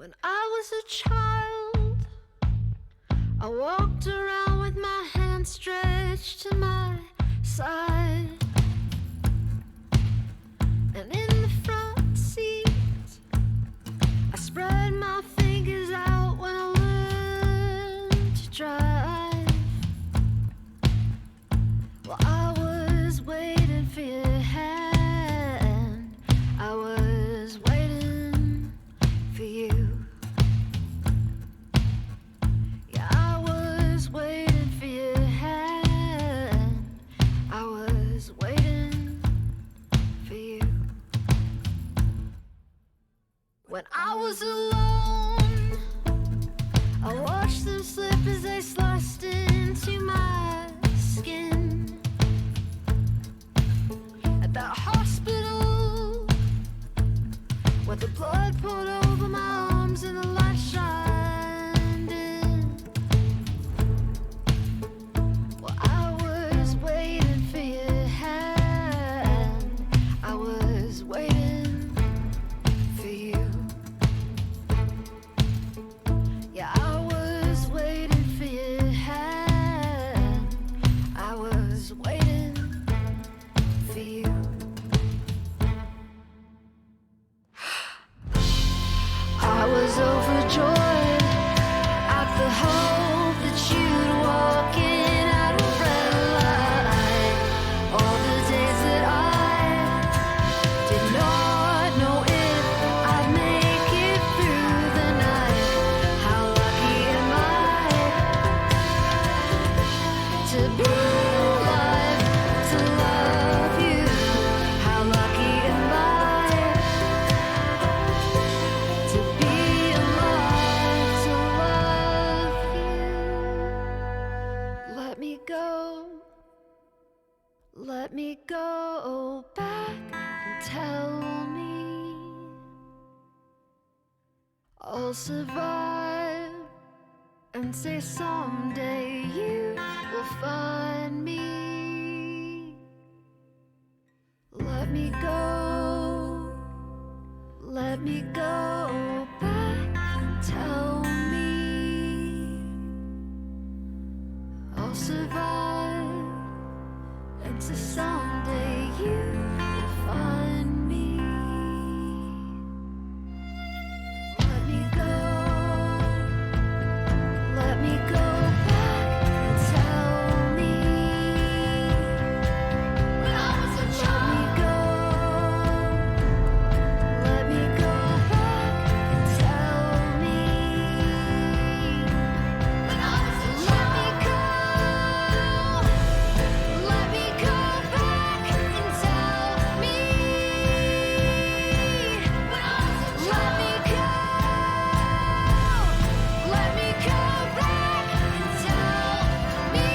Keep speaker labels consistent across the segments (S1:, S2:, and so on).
S1: When I was a child, I walked around with my hands stretched to my side. And in the front seat, I spread my fingers out when I learned to drive. Well, I was waiting for your hand. I was waiting for you. Yeah, I was waiting for your hand. I was waiting for you. When I was alone, I watched them slip as they sliced into my skin. At that hospital, where the blood poured over my arms and the light shined in. Well, I was waiting for your hand. I was waiting for you. Yeah, I was waiting for your hand. I was waiting for you. I was overjoyed at the hope that you'd walk in at a red light. All the days that I did not know if I'd make it through the night. How lucky am I to be alive, to love you. How lucky am I to be alive, to love you. Let me go back and tell me I'll survive, and say someday you will find me. Let me go back and tell me I'll survive, and to someday you will find me. Let me go back and tell me when I was a child. Let me go back and tell me when I was a child. Let me go back and tell me when I was a child. Let me go back and tell me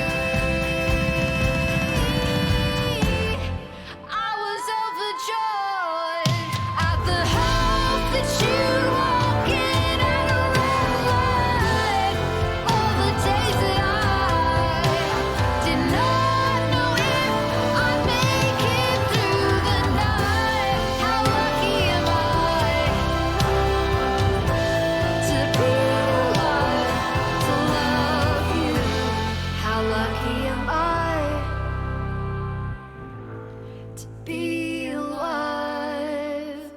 S1: I was overjoyed at the hope that you'd walk in at a red light. All the days that I did not know if I'd make it through the night. How lucky am I to be alive, to love you. How lucky am I to be alive.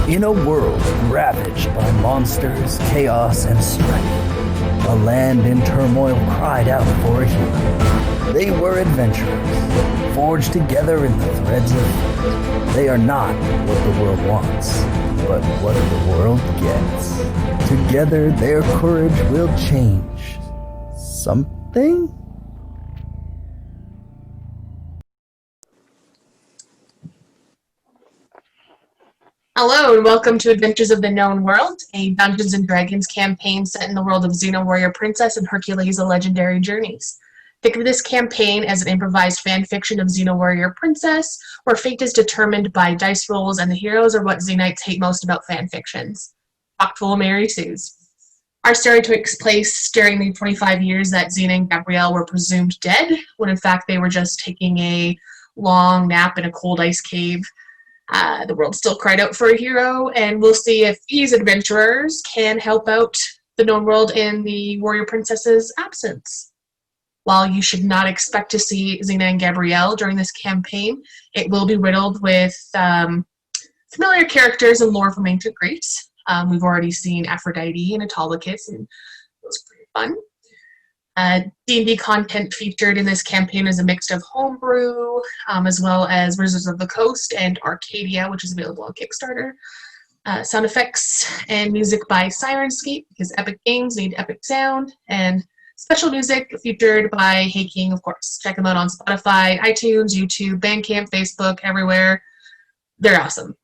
S2: In a world ravaged by monsters, chaos, and strife, a land in turmoil cried out for a hero. They were adventurers, forged together in the threads of fate. They are not what the world wants, but what the world gets. Together, their courage will change something?
S3: Hello and welcome to Adventures of the Known World, a Dungeons & Dragons campaign set in the world of Xena Warrior Princess and Hercules: The Legendary Journeys. Think of this campaign as an improvised fan fiction of Xena Warrior Princess, where fate is determined by dice rolls and the heroes are what Xenites hate most about fan fictions. Chock-full Mary Sue's. Our story takes place during the 25 years that Xena and Gabrielle were presumed dead, when in fact they were just taking a long nap in a cold ice cave. The world still cried out for a hero, and we'll see if these adventurers can help out the known world in the warrior princess's absence. While you should not expect to see Xena and Gabrielle during this campaign, it will be riddled with familiar characters and lore from ancient Greece. We've already seen Aphrodite and Autolycus, and it was pretty fun. D&D content featured in this campaign is a mix of homebrew, as well as Wizards of the Coast and Arcadia, which is available on Kickstarter. Sound effects and music by Sirenscape, because Epic Games need epic sound, and special music featured by Hey King, of course. Check them out on Spotify, iTunes, YouTube, Bandcamp, Facebook, everywhere. They're awesome.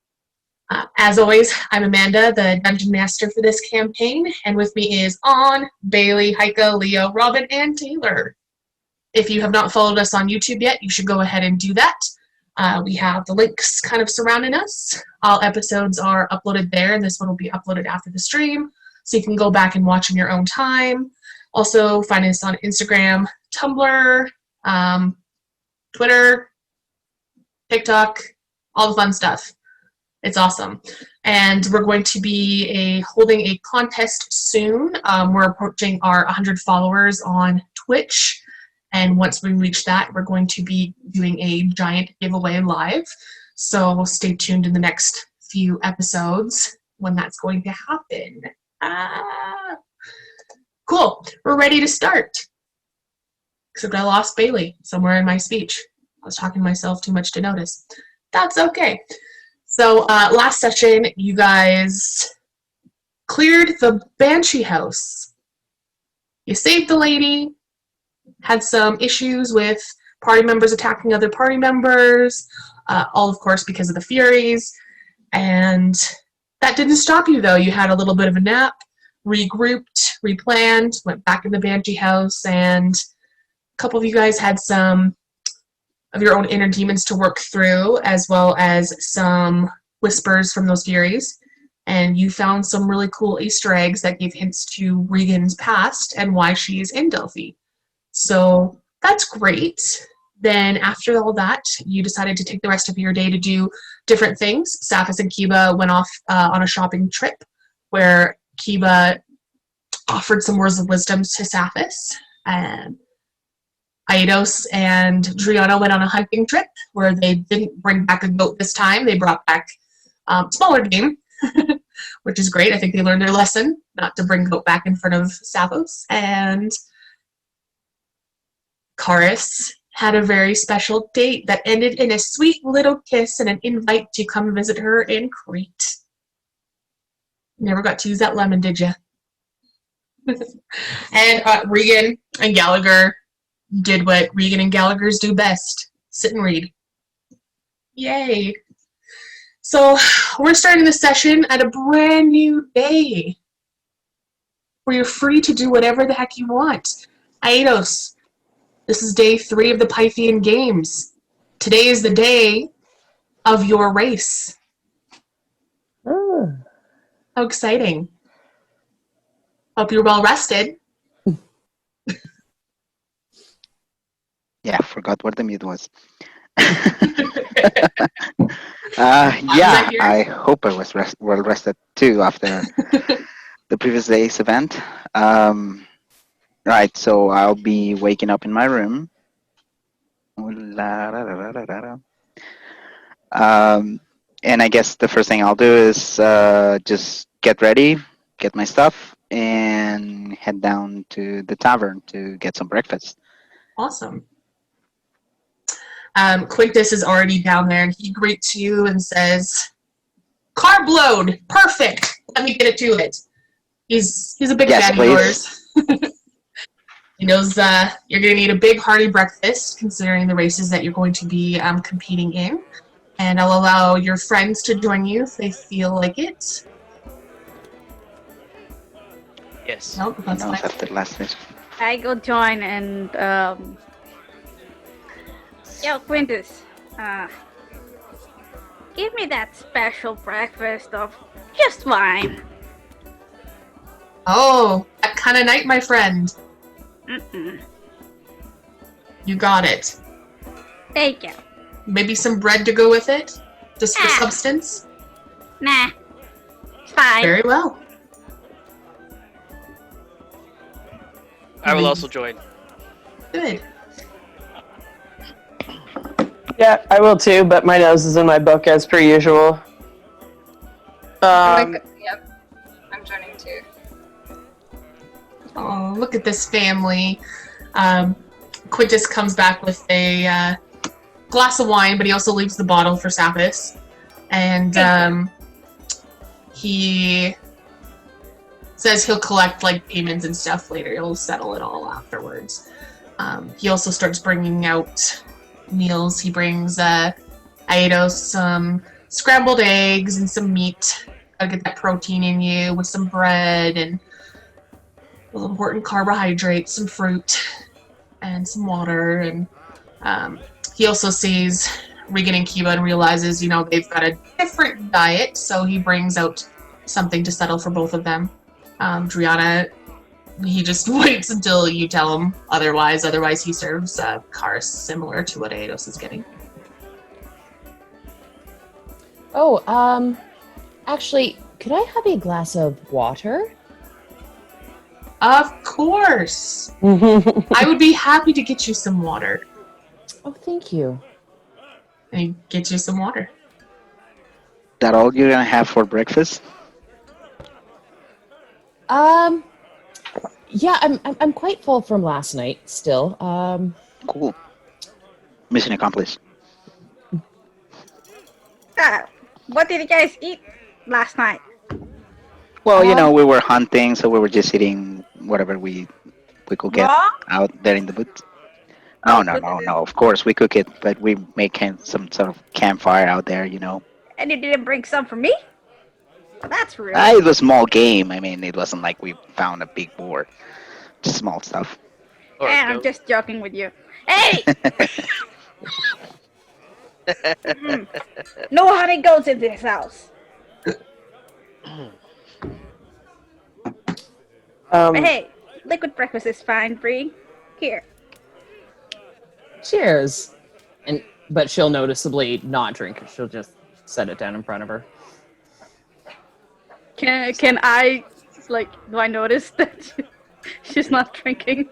S3: As always, I'm Amanda, the Dungeon Master for this campaign, and with me is On, Bailey, Heike, Leo, Robin, and Taylor. If you have not followed us on YouTube yet, you should go ahead and do that. We have the links kind of surrounding us. All episodes are uploaded there, and this one will be uploaded after the stream, so you can go back and watch in your own time. Also, find us on Instagram, Tumblr, Twitter, TikTok, all the fun stuff. It's awesome. And we're going to be holding a contest soon. We're approaching our 100 followers on Twitch. And once we reach that, we're going to be doing a giant giveaway live. So stay tuned in the next few episodes when that's going to happen. Cool. We're ready to start. Except I lost Bailey somewhere in my speech. I was talking to myself too much to notice. That's okay. So last session, you guys cleared the Banshee house. You saved the lady, had some issues with party members attacking other party members, all of course because of the Furies, and that didn't stop you though. You had a little bit of a nap, regrouped, replanned, went back in the Banshee house, and a couple of you guys had some of your own inner demons to work through, as well as some whispers from those Furies. And you found some really cool Easter eggs that gave hints to Regan's past and why she is in Delphi. So that's great. Then after all that, you decided to take the rest of your day to do different things. Sapphus and Kiba went off on a shopping trip where Kiba offered some words of wisdom to Sapphus. Aetos and Driana went on a hunting trip where they didn't bring back a goat this time. They brought back smaller game, which is great. I think they learned their lesson not to bring goat back in front of Sapphus. And Chares had a very special date that ended in a sweet little kiss and an invite to come visit her in Crete. Never got to use that lemon, did you? And Regan and Gallagher did what Regan and Gallagher's do best, sit and read. Yay. So we're starting the session at a brand new day where you're free to do whatever the heck you want. Aetos, this is day 3 of the Pythian Games. Today is the day of your race.
S4: Oh.
S3: How exciting. Hope you're well rested.
S4: Yeah, forgot where the mute was. I hope I was well rested too after the previous day's event. Right, so I'll be waking up in my room. And I guess the first thing I'll do is just get ready, get my stuff, and head down to the tavern to get some breakfast.
S3: Awesome. Quintus is already down there, and he greets you and says, "Carb load, perfect. Let me get it to it." He's a big
S4: Yes,
S3: fan
S4: please.
S3: of yours. He knows you're going to need a big hearty breakfast, considering the races that you're going to be competing in. And I'll allow your friends to join you if they feel like it.
S5: Yes.
S3: Nope,
S4: Who
S3: that's
S4: knows
S3: fine.
S4: after the last race?
S6: I go join and yo Quintus, give me that special breakfast of just wine.
S3: Oh, that kind of night, my friend.
S6: Mm-mm.
S3: You got it.
S6: Thank you.
S3: Maybe some bread to go with it? Just for
S6: Ah.
S3: substance?
S6: Nah, it's fine.
S3: Very well.
S5: I will also join.
S3: Good.
S7: Yeah, I will too, but my nose is in my book as per usual.
S8: Yep, I'm joining too.
S3: Oh, look at this family. Quintus comes back with a glass of wine, but he also leaves the bottle for Sapphus. And he says he'll collect like payments and stuff later. He'll settle it all afterwards. He also starts bringing out meals. He brings Aetos some scrambled eggs and some meat. Gotta get that protein in you with some bread and those important carbohydrates, some fruit, and some water. And he also sees Regan and Kiba and realizes, they've got a different diet, so he brings out something to settle for both of them. Driana, he just waits until you tell him otherwise. Otherwise, he serves cars similar to what Aetos is getting.
S9: Oh, actually, could I have a glass of water?
S3: Of course! I would be happy to get you some water.
S9: Oh, thank you.
S3: And he gets you some water.
S4: That all you're gonna have for breakfast?
S9: Yeah, I'm quite full from last night still.
S4: Cool. Mission accomplished.
S6: What did you guys eat last night?
S4: Well, we were hunting, so we were just eating whatever we could get
S6: Raw?
S4: out there in the woods.
S6: Oh,
S4: No.
S6: cook it.
S4: Of course, we cook it, but we make some sort of campfire out there,
S6: And you didn't bring some for me? That's rude.
S4: It was small game. I mean, it wasn't like we found a big boar. Just small stuff.
S5: Or a
S6: And I'm
S5: goat.
S6: just joking with you. Hey! No honey goats in this house. But hey, liquid breakfast is fine, Bree. Here.
S9: Cheers. But she'll noticeably not drink it. She'll just set it down in front of her.
S6: Can I, do I notice that she's not drinking?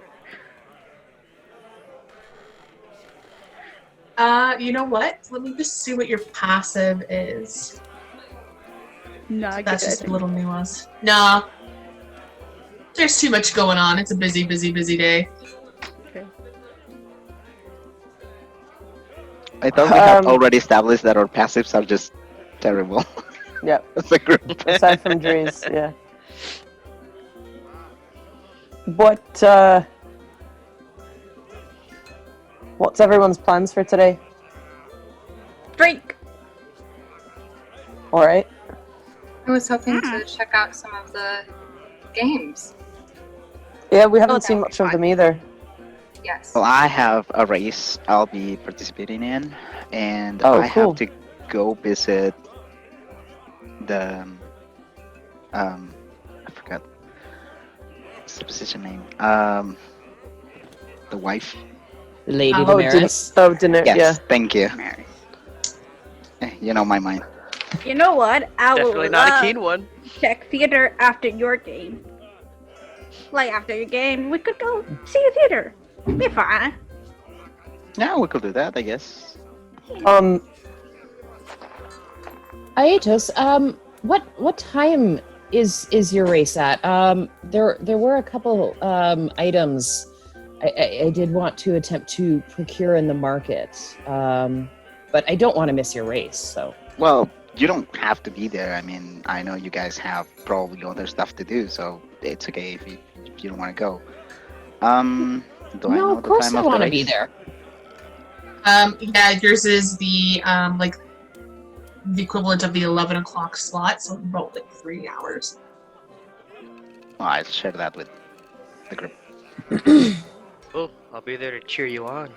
S3: You know what? Let me just see what your passive is.
S6: No,
S3: That's just a little nuance. Nah. There's too much going on. It's a busy, busy, busy day.
S6: Okay.
S4: I thought we had already established that our passives are just terrible.
S7: Yep,
S4: As a group.
S7: aside from Drees, yeah. What's everyone's plans for today?
S6: Drink!
S7: Alright.
S8: I was hoping to check out some of the games.
S7: Yeah, we haven't
S8: that
S7: seen
S8: would be
S7: much of
S8: fun.
S7: them either.
S8: Yes.
S4: Well, I have a race I'll be participating in, and
S7: Oh,
S4: I
S7: cool.
S4: have to go visit the I forgot what's the position name. The wife.
S9: Lady
S7: Oh,
S9: Damaris.
S7: dinner,
S4: Yes,
S7: yeah.
S4: thank you. You know my mind.
S6: You know what? I
S5: Definitely
S6: will
S5: not a keen one.
S6: check theater after your game. Like, after your game, we could go see the theater. Be fine.
S4: Yeah, we could do that, I guess.
S9: Aetos, what time is your race at? There were a couple items I did want to attempt to procure in the market, but I don't want to miss your race. So.
S4: Well, you don't have to be there. I mean, I know you guys have probably other stuff to do, so it's okay if you don't want to go. Do I know
S9: of
S4: the
S9: course
S4: time
S9: I
S4: of the
S9: want to be
S4: race?
S9: there.
S3: Yeah, yours is the like the equivalent of the 11 o'clock slot, so about like 3 hours.
S4: Well, I'll share that with the group.
S5: Oh, I'll be there to cheer you on.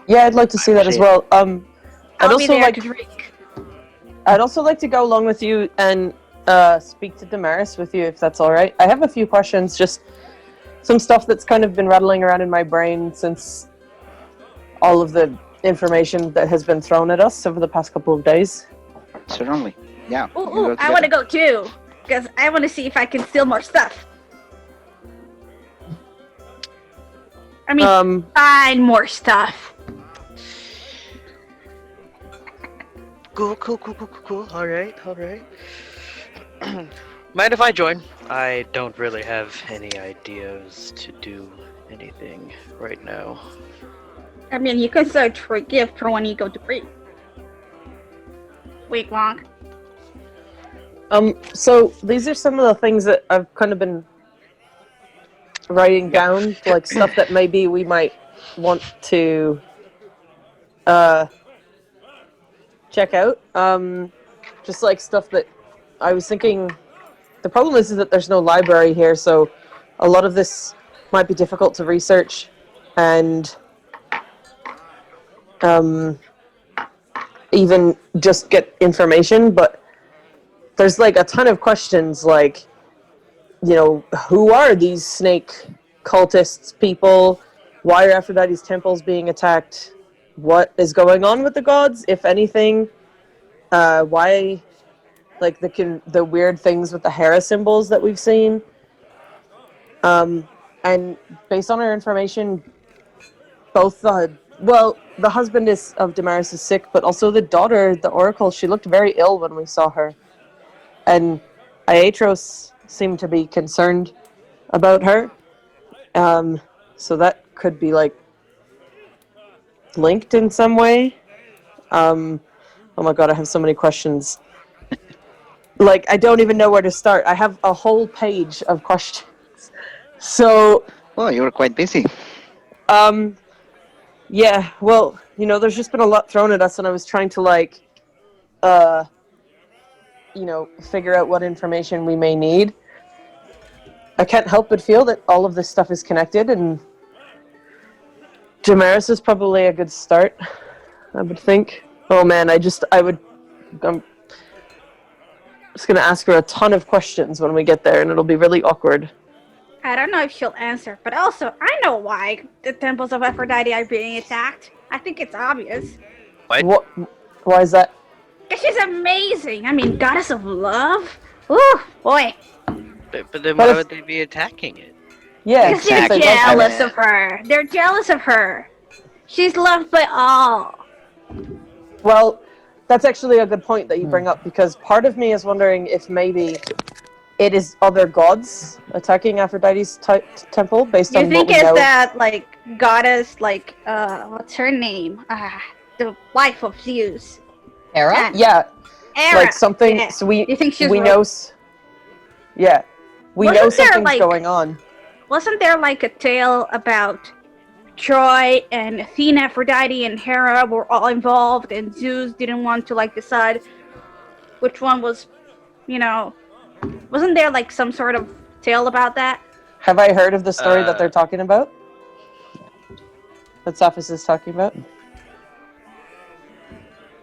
S7: Yeah, I'd like to see that as well. I'd
S6: I'll be
S7: also
S6: there
S7: like
S6: to drink.
S7: I'd also like to go along with you and speak to Damaris with you, if that's all right. I have a few questions, just some stuff that's kind of been rattling around in my brain since all of the information that has been thrown at us over the past couple of days.
S4: Certainly. Yeah. we can
S6: Ooh,
S4: go
S6: I want to
S4: together.
S6: go too, because I want to see if I can steal more stuff. I mean, find more stuff.
S5: Cool. All right. Mind if I join? I don't really have any ideas to do anything right now.
S6: I mean, you can search for a gift for when you go to breed. Wait long.
S7: So these are some of the things that I've kind of been writing down, like stuff that maybe we might want to check out. Just like stuff that I was thinking. The problem is that there's no library here, so a lot of this might be difficult to research and even just get information. But there's like a ton of questions, like, you know, who are these snake cultists people? Why are Aphrodite's temples being attacked? What is going on with the gods, if anything? Why, like, the weird things with the Hera symbols that we've seen? And based on our information, both the husband of Damaris is sick, but also the daughter, the Oracle, she looked very ill when we saw her. And Aetos seemed to be concerned about her. So that could be, like, linked in some way. Oh my god, I have so many questions. Like, I don't even know where to start. I have a whole page of questions. So...
S4: Well, you were quite busy.
S7: Yeah, well, you know, there's just been a lot thrown at us, and I was trying to, like, you know, figure out what information we may need. I can't help but feel that all of this stuff is connected, and Damaris is probably a good start, I would think. Oh man, I'm just gonna ask her a ton of questions when we get there, and it'll be really awkward.
S6: I don't know if she'll answer, but also, I know why the temples of Aphrodite are being attacked. I think it's obvious.
S7: What? Why is that?
S6: Because she's amazing. I mean, goddess of love? Ooh, boy.
S5: But then why would they be attacking it?
S7: Yeah,
S6: Because they're jealous of her. They're jealous of her. She's loved by all.
S7: Well, that's actually a good point that you bring up, because part of me is wondering if maybe it is other gods attacking Aphrodite's temple based on what we know.
S6: You think it's that, like, goddess, like, what's her name? The wife of Zeus.
S9: Hera?
S7: Yeah.
S6: Hera.
S7: Like something,
S6: Yeah.
S7: so we
S6: You think she's
S7: know, yeah, we know
S6: Wasn't there,
S7: something's
S6: like-
S7: going on.
S6: Wasn't there, like, a tale about Troy and Athena, Aphrodite, and Hera were all involved, and Zeus didn't want to, like, decide which one was, you know... Wasn't there, like, some sort of tale about that?
S7: Have I heard of the story that they're talking about? That Sapphus is talking about?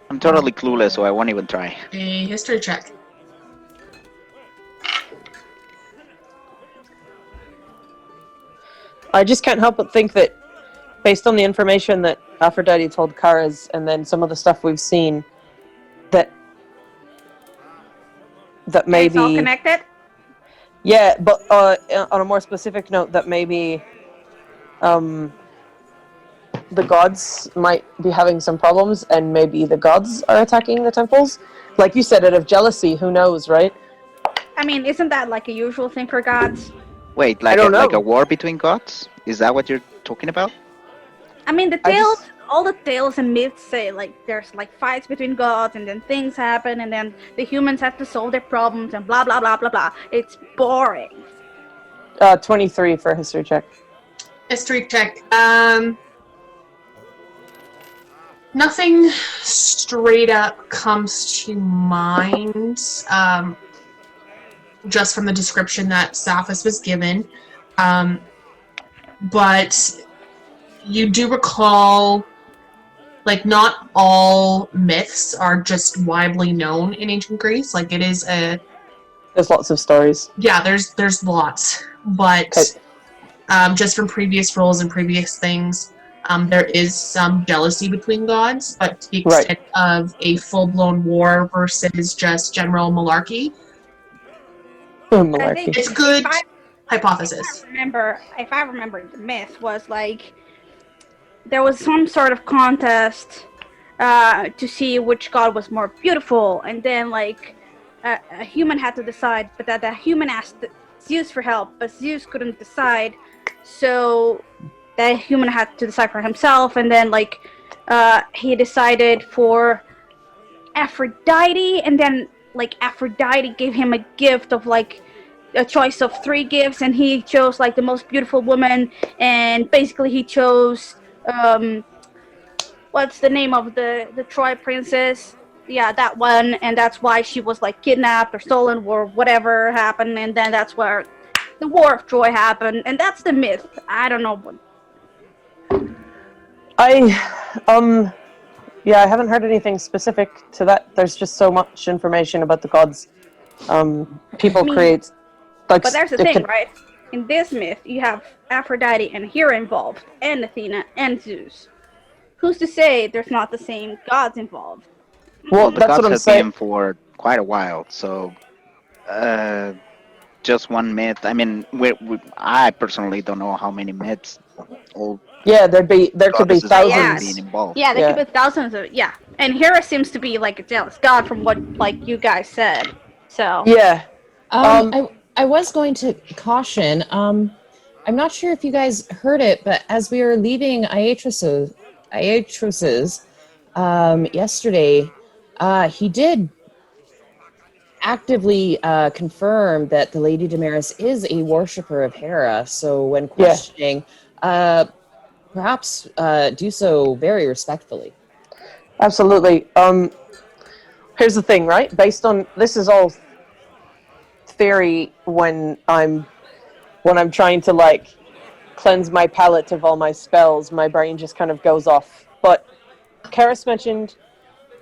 S4: I'm totally clueless, so I won't even try.
S3: A history check.
S7: I just can't help but think that, based on the information that Aphrodite told Chares, and then some of the stuff we've seen, that maybe...
S6: It's all connected?
S7: Yeah, but on a more specific note, that maybe the gods might be having some problems, and maybe the gods are attacking the temples. Like you said, out of jealousy, who knows, right?
S6: I mean, isn't that, like, a usual thing for gods?
S4: Wait,
S7: I don't know.
S4: like a war between gods? Is that what you're talking about?
S6: I mean, the
S7: I
S6: tales,
S7: just-
S6: all the tales and myths say like there's like fights between gods, and then things happen, and then the humans have to solve their problems, and blah blah blah blah blah. It's boring.
S7: 23 for a history check.
S3: History check. Nothing straight up comes to mind, just from the description that Sapphus was given. But you do recall, like, not all myths are just widely known in ancient Greece. Like, it is a...
S7: There's lots of stories.
S3: Yeah, there's lots. But just from previous roles and previous things, there is some jealousy between gods, but to the extent of a full-blown war versus just general malarkey,
S6: I think
S3: it's a good
S6: if
S3: hypothesis.
S6: if I remember, the myth was like there was some sort of contest to see which god was more beautiful, and then like a human had to decide, but that the human asked Zeus for help, but Zeus couldn't decide, so that human had to decide for himself, and then like he decided for Aphrodite, and then like Aphrodite gave him a gift of like a choice of 3 gifts, and he chose like the most beautiful woman, and basically he chose what's the name of the Troy princess? Yeah, that one, and that's why she was like kidnapped or stolen or whatever happened, and then that's where the War of Troy happened, and that's the myth. I don't know what.
S7: Yeah, I haven't heard anything specific to that. There's just so much information about the gods. People create, like,
S6: but there's the thing, right? In this myth, you have Aphrodite and Hera involved, and Athena and Zeus. Who's to say there's not the same gods involved?
S7: Well,
S4: The
S7: that's
S4: gods
S7: what I'm
S4: have
S7: saying.
S4: been for quite a while, so just one myth. I mean, I personally don't know how many myths all
S7: Yeah, there could be
S4: goddesses are
S7: thousands.
S4: being involved.
S6: Yeah, there could be thousands of and Hera seems to be like a jealous god from what like you guys said. So
S7: Yeah.
S9: I was going to caution. I'm not sure if you guys heard it, but as we were leaving Aetos's yesterday, he did actively confirm that the Lady Damaris is a worshiper of Hera. So when questioning, perhaps do so very respectfully.
S7: Absolutely. Here's the thing, right? Based on this is all theory when I'm trying to like cleanse my palate of all my spells, my brain just kind of goes off. But Chares mentioned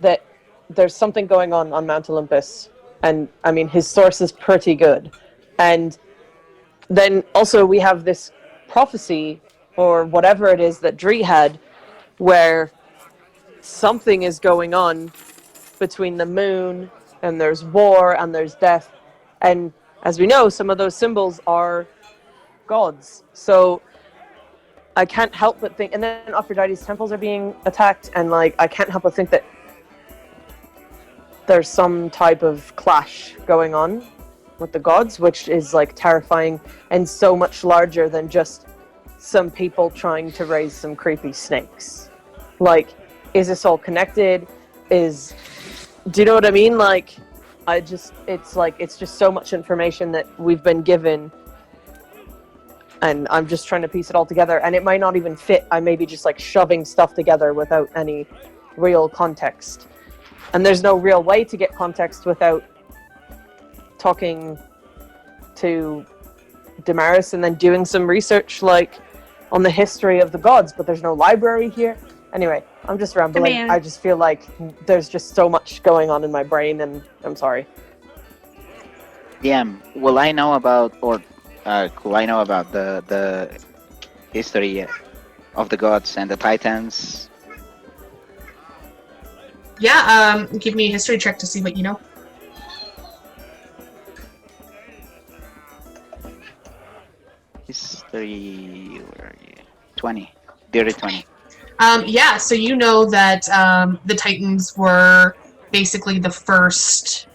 S7: that there's something going on Mount Olympus, and I mean his source is pretty good. And then also we have this prophecy or whatever it is that Dree had, where something is going on between the moon, and there's war and there's death, and as we know, some of those symbols are gods. So I can't help but think, and then Aphrodite's temples are being attacked, and like I can't help but think that there's some type of clash going on with the gods, which is like terrifying and so much larger than just some people trying to raise some creepy snakes. Like, is this all connected? Do you know what I mean? Like, it's just so much information that we've been given, and I'm just trying to piece it all together, and it might not even fit. I may be just like shoving stuff together without any real context. And there's no real way to get context without talking to Damaris and then doing some research like on the history of the gods, but there's no library here. Anyway, I'm just rambling. I just feel like there's just so much going on in my brain, and I'm sorry.
S4: Yeah, will I know about, or could I know about the history of the gods and the Titans?
S3: Yeah, give me a history check to see what you know.
S4: History, where are you? 20. Dirty 20.
S3: Yeah, so you know that the Titans were basically the first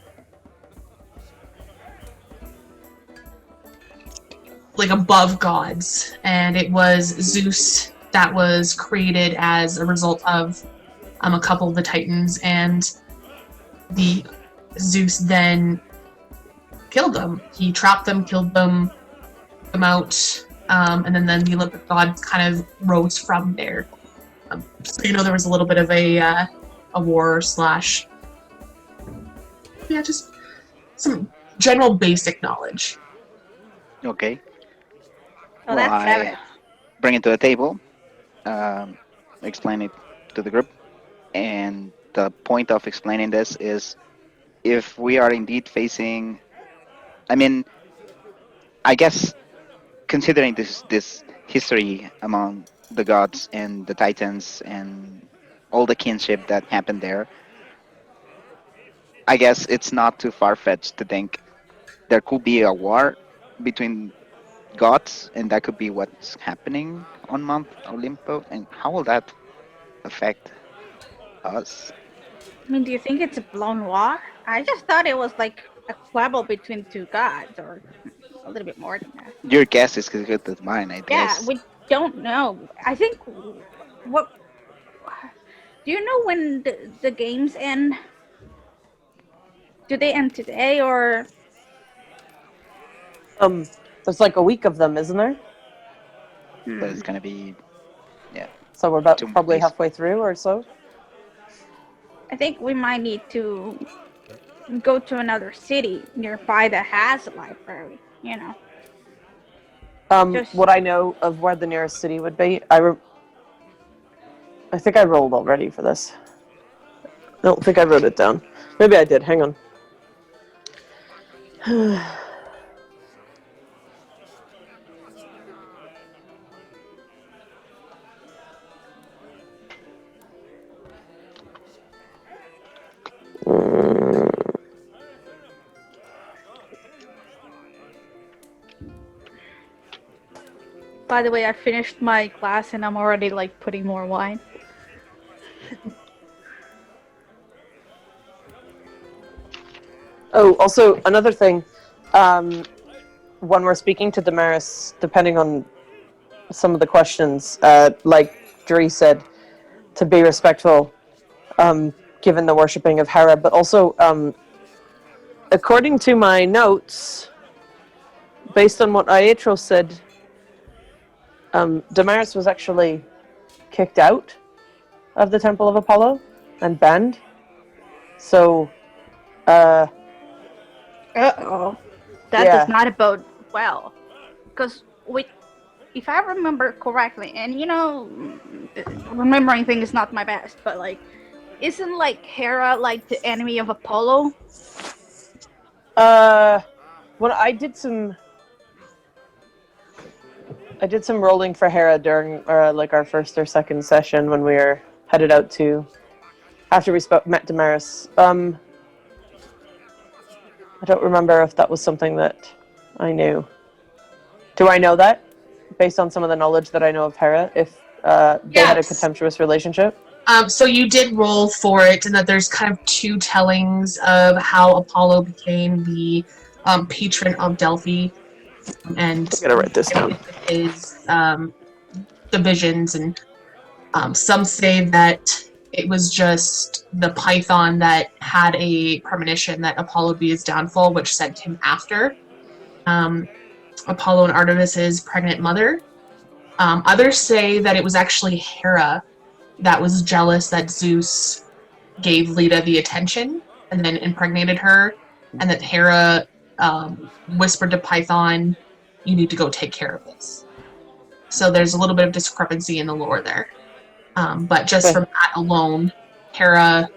S3: like above gods, and it was Zeus that was created as a result of a couple of the Titans, and the Zeus then killed them. He trapped them, killed them out, and then the Olympic gods kind of rose from there. So there was a little bit of a war slash, just some general basic knowledge.
S4: Okay.
S6: Oh,
S4: Well,
S6: that's
S4: I
S6: savage.
S4: bring it to the table, explain it to the group, and the point of explaining this is if we are indeed facing, I mean, I guess considering this history among the gods and the titans and all the kinship that happened there, I guess it's not too far-fetched to think there could be a war between gods, and that could be what's happening on Mount Olympus. And how will that affect us?
S6: I mean, do you think it's a blown war? I just thought it was like a squabble between two gods, or a little bit more than that.
S4: Your guess is as good as mine, I
S6: Yeah,
S4: guess.
S6: we don't know. I think what. Do you know when the games end? Do they end today or?
S7: There's like a week of them, isn't there?
S4: But it's gonna be,
S7: So we're about
S4: 2 more
S7: probably
S4: days.
S7: halfway through or so.
S6: I think we might need to go to another city nearby that has a library. Just-
S7: What I know of where the nearest city would be, I think I rolled already for this. I don't think I wrote it down. Maybe I did. Hang on.
S6: By the way, I finished my glass and I'm already like putting more wine.
S7: Oh, also another thing. When we're speaking to Damaris, depending on some of the questions, like Dree said, to be respectful, given the worshipping of Hera, but also, according to my notes, based on what Aetos said, Damaris was actually kicked out of the Temple of Apollo and banned. So,
S6: Uh-oh. That
S7: Yeah.
S6: does not bode well. Because if I remember correctly, and remembering things is not my best, but like, isn't like Hera like the enemy of Apollo?
S7: when I did some rolling for Hera during like our first or second session when we were headed out to after we met Damaris. I don't remember if that was something that I knew. Do I know that based on some of the knowledge that I know of Hera? If they had a
S3: Yes.
S7: contemptuous relationship?
S3: So you did roll for it, and that there's kind of two tellings of how Apollo became the patron of Delphi, and
S7: I gotta write this down.
S3: his divisions, and some say that it was just the Python that had a premonition that Apollo be his downfall, which sent him after Apollo and Artemis's pregnant mother. Others say that it was actually Hera that was jealous that Zeus gave Leda the attention and then impregnated her, and that Hera whispered to Python, "You need to go take care of this." So there's a little bit of discrepancy in the lore there. But just from that alone, Hera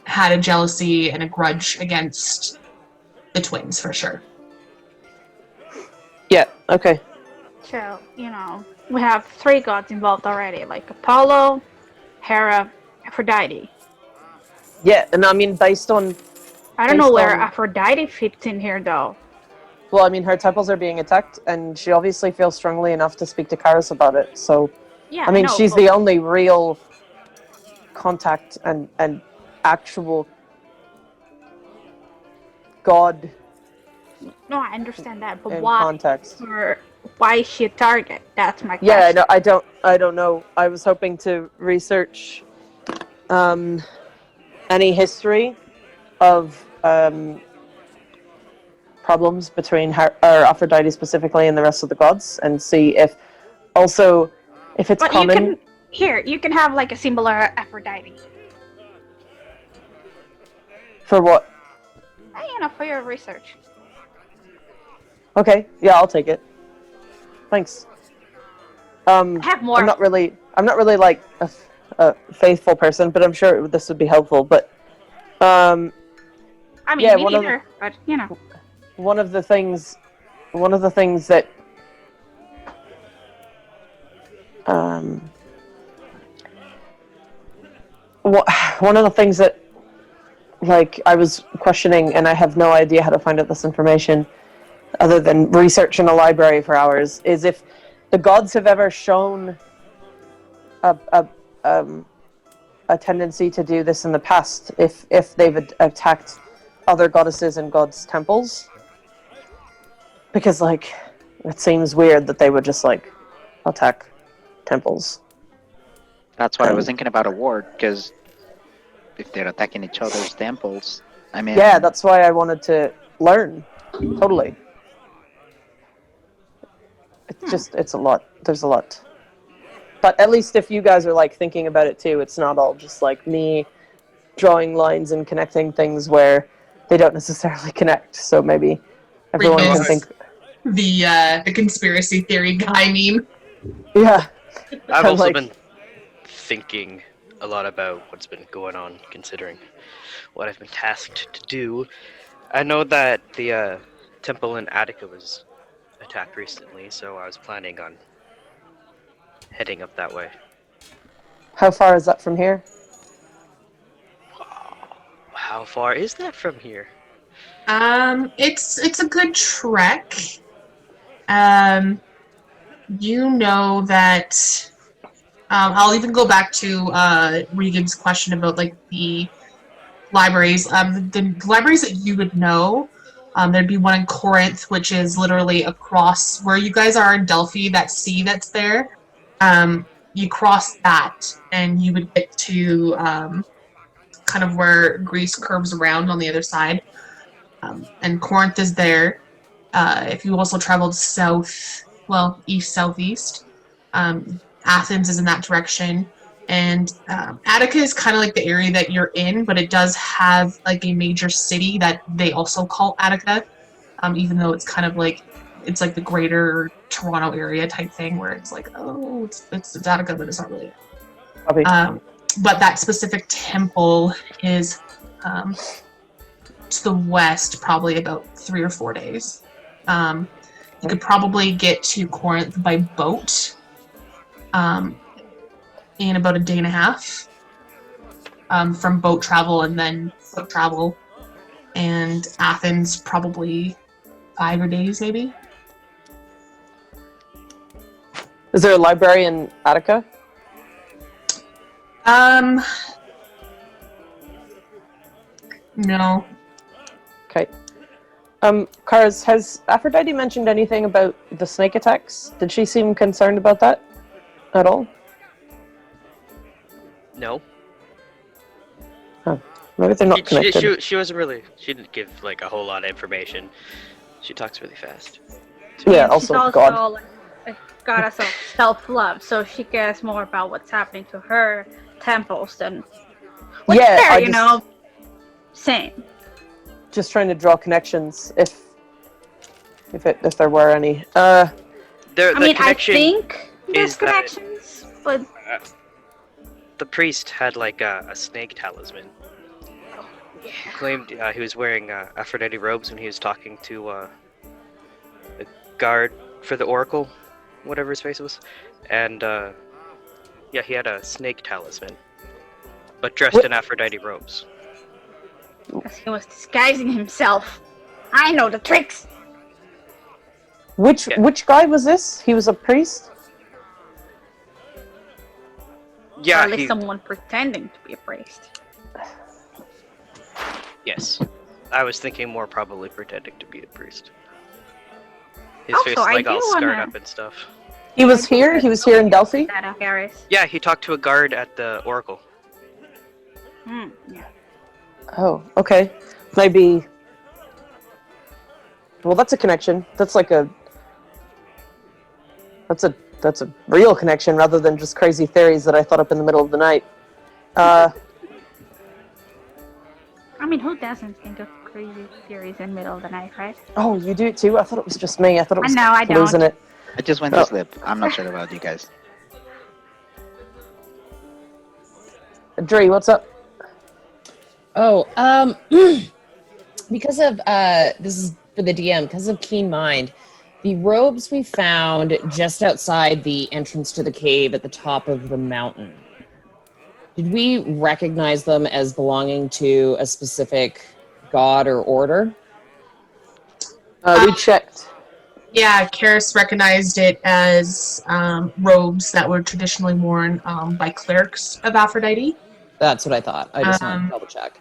S3: had a jealousy and a grudge against the twins for sure.
S7: Yeah, okay.
S6: So, we have 3 gods involved already, like Apollo, Hera, Aphrodite.
S7: Yeah, and I mean, based on...
S6: I don't know
S7: Based
S6: where
S7: on-
S6: Aphrodite fits in here, though.
S7: Well, I mean, her temples are being attacked, and she obviously feels strongly enough to speak to Chares about it, so...
S6: Yeah,
S7: I mean,
S6: know,
S7: she's
S6: but-
S7: the only real contact and actual god
S6: No, I understand that, but
S7: in
S6: why?
S7: context.
S6: why is she a target? That's my question.
S7: Yeah, no, I don't know. I was hoping to research any history of problems between Aphrodite specifically and the rest of the gods, and see if it's
S6: But
S7: common.
S6: you can have like a symbol of Aphrodite.
S7: For what?
S6: For your research.
S7: Okay, yeah, I'll take it. Thanks.
S6: Have more.
S7: I'm not really like a faithful person, but I'm sure this would be helpful. But
S6: me
S7: one
S6: neither. But
S7: one of the things that one of the things that like I was questioning, and I have no idea how to find out this information other than research in a library for hours, is if the gods have ever shown a tendency to do this in the past, if they've attacked other goddesses and gods' temples, because like it seems weird that they would just like attack temples.
S4: That's why I was thinking about a war, because if they're attacking each other's temples, I mean...
S7: Yeah, that's why I wanted to learn. Totally. It's a lot. There's a lot. But at least if you guys are like thinking about it too, it's not all just like me drawing lines and connecting things where they don't necessarily connect. So maybe everyone can think...
S3: The conspiracy theory guy meme.
S7: Yeah.
S5: I've also
S7: like...
S5: been thinking a lot about what's been going on, considering what I've been tasked to do. I know that the temple in Attica was attacked recently, so I was planning on heading up that way.
S7: How far is that from here?
S5: How far is that from here?
S3: It's a good trek. You know that. I'll even go back to Regan's question about like the libraries. The libraries that you would know, there'd be one in Corinth, which is literally across where you guys are in Delphi. That sea that's there. You cross that, and you would get to kind of where Greece curves around on the other side. And Corinth is there. If you also traveled east southeast. Athens is in that direction, and Attica is kind of like the area that you're in, but it does have like a major city that they also call Attica, even though it's kind of like it's like the greater Toronto area type thing where it's like, oh, it's Attica, but it's not really.
S7: Okay.
S3: But that specific temple is to the west, probably about 3 or 4 days. You could probably get to Corinth by boat. In about a day and a half from boat travel and then foot travel, and Athens probably 5 days maybe.
S7: Is there a library in Attica?
S3: No.
S7: Okay. Chares, has Aphrodite mentioned anything about the snake attacks? Did she seem concerned about that at all?
S5: No.
S7: Huh. Maybe they're not connected.
S5: She wasn't really... She didn't give, like, a whole lot of information. She talks really fast.
S7: Yeah, also,
S6: she's
S7: God.
S6: like a goddess of self-love, so she cares more about what's happening to her temples than... Which
S7: Yeah,
S6: fair, same.
S7: Just trying to draw connections, if there were any.
S6: I think there's connections, but...
S5: The priest had like a snake talisman. He claimed he was wearing Aphrodite robes when he was talking to the guard for the oracle, whatever his face was, and he had a snake talisman, but dressed in Aphrodite robes.
S6: Because he was disguising himself. I know the tricks.
S7: Which guy was this? He was a priest?
S5: Yeah,
S6: or at least someone pretending to be a priest.
S5: Yes. I was thinking more probably pretending to be a priest. His
S6: Also,
S5: face
S6: I
S5: like
S6: do
S5: all scarred
S6: wanna-
S5: up and stuff.
S7: He was here. He was here in Delphi.
S6: Chares.
S5: Yeah, he talked to a guard at the Oracle.
S6: Yeah.
S7: Oh, okay. Maybe. Well, that's a connection. That's like a. That's a real connection rather than just crazy theories that I thought up in the middle of the night.
S6: I mean, who doesn't think of crazy theories in the middle of the night, right?
S7: Oh, you do it too? I thought it was just me. I thought it was
S6: No, I don't.
S7: losing it.
S4: I just went to sleep. I'm not sure about you guys.
S7: Dre, what's up?
S9: Oh, because of this is for the DM, because of keen mind, the robes we found just outside the entrance to the cave at the top of the mountain. Did we recognize them as belonging to a specific god or order?
S7: We checked.
S3: Yeah, Karis recognized it as robes that were traditionally worn by clerics of Aphrodite.
S9: That's what I thought. I just wanted to double check.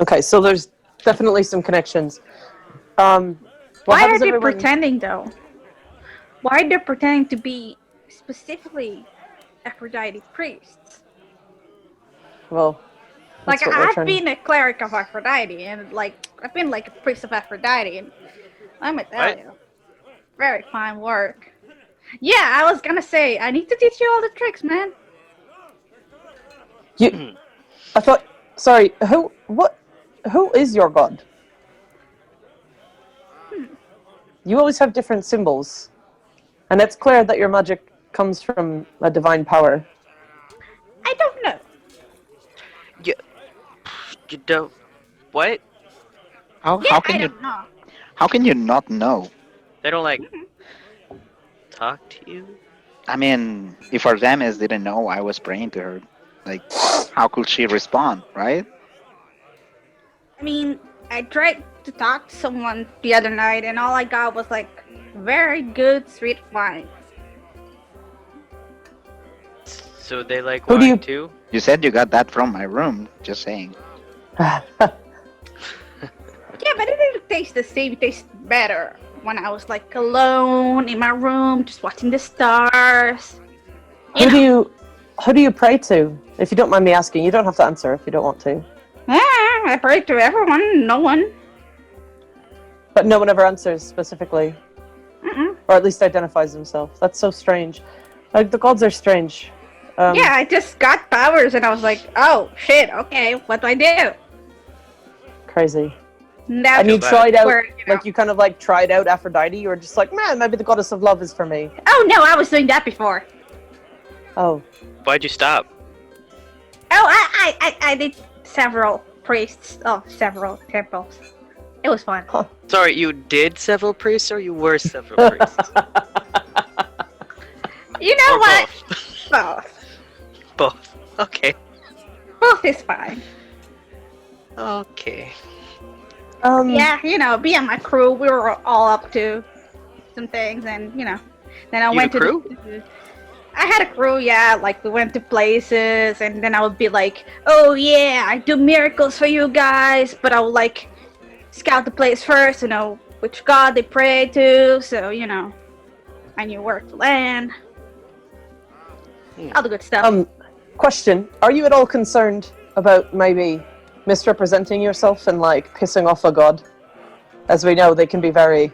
S7: Okay, so there's definitely some connections.
S6: Why are they pretending, though? Why are they pretending to be specifically Aphrodite priests?
S7: Well,
S6: Like,
S7: that's what we're
S6: I've
S7: trying-
S6: been a cleric of Aphrodite, and I've been like a priest of Aphrodite, and let me tell
S5: What?
S6: you, very fine work. Yeah, I was gonna say, I need to teach you all the tricks, man.
S7: I thought. Sorry. Who is your god? You always have different symbols, and it's clear that your magic comes from a divine power.
S6: I don't know.
S5: You don't. What?
S4: How
S6: Yeah,
S4: can
S6: I
S4: you
S6: don't know.
S4: how can you not know?
S5: They don't like talk to you?
S4: I mean, if Artemis didn't know I was praying to her, like, how could she respond, right?
S6: I mean, I tried to talk to someone the other night, and all I got was like very good sweet wine.
S5: So they like
S7: Who do
S5: wine
S7: you-
S5: too?
S4: You said you got that from my room. Just saying.
S6: Yeah, but it didn't taste the same. It tastes better when I was like alone in my room, just watching the stars.
S7: Who do you pray to? If you don't mind me asking, you don't have to answer if you don't want to.
S6: I pray to everyone, no one.
S7: But no one ever answers specifically,
S6: Mm-mm.
S7: or at least identifies themselves. That's so strange. Like the gods are strange.
S6: Yeah, I just got powers, and I was like, oh shit, okay, what do I do?
S7: Crazy.
S6: Now
S7: And you tried out,
S6: where,
S7: like you kind of like tried out Aphrodite. You were just like, man, maybe the goddess of love is for me.
S6: Oh no, I was doing that before.
S7: Oh,
S5: Why'd you stop?
S6: Oh, I did several priests of several temples. It was fun.
S5: Sorry, you did several priests or you were several priests?
S6: You know
S5: Or
S6: what?
S5: both?
S6: Both.
S5: Both. Okay.
S6: Both is fine.
S5: Okay.
S6: Yeah, you know, me and my crew, we were all up to some things, and you know, then I
S5: You
S6: went
S5: had a
S6: to. I had a crew, yeah. Like we went to places, and then I would be like, "Oh yeah, I do miracles for you guys," but I would like scout the place first, you know, which god they pray to, so you know, I knew where to land. All the good stuff.
S7: Question: are you at all concerned about maybe misrepresenting yourself and like pissing off a god? As we know, they can be very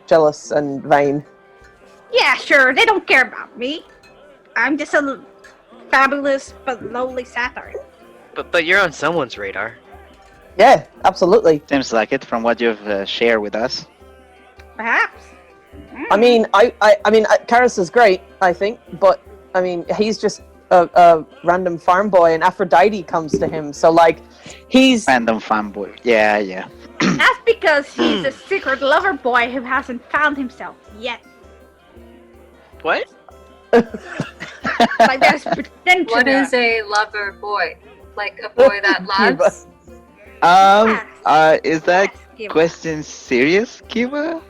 S7: jealous and vain.
S6: Yeah, sure. They don't care about me. I'm just a fabulous but lowly satyr.
S5: But you're on someone's radar.
S7: Yeah, absolutely.
S4: Seems like it from what you've shared with us.
S6: Perhaps.
S7: I mean, Chares is great, I think, but I mean, he's just a random farm boy, and Aphrodite comes to him. So like, he's
S4: Random fanboy. Yeah.
S6: That's because he's a secret lover boy who hasn't found himself yet.
S5: What?
S6: Like there's potential.
S8: What is a lover boy? Like a boy that loves?
S4: Is that
S6: Yes,
S4: question serious, Kiba?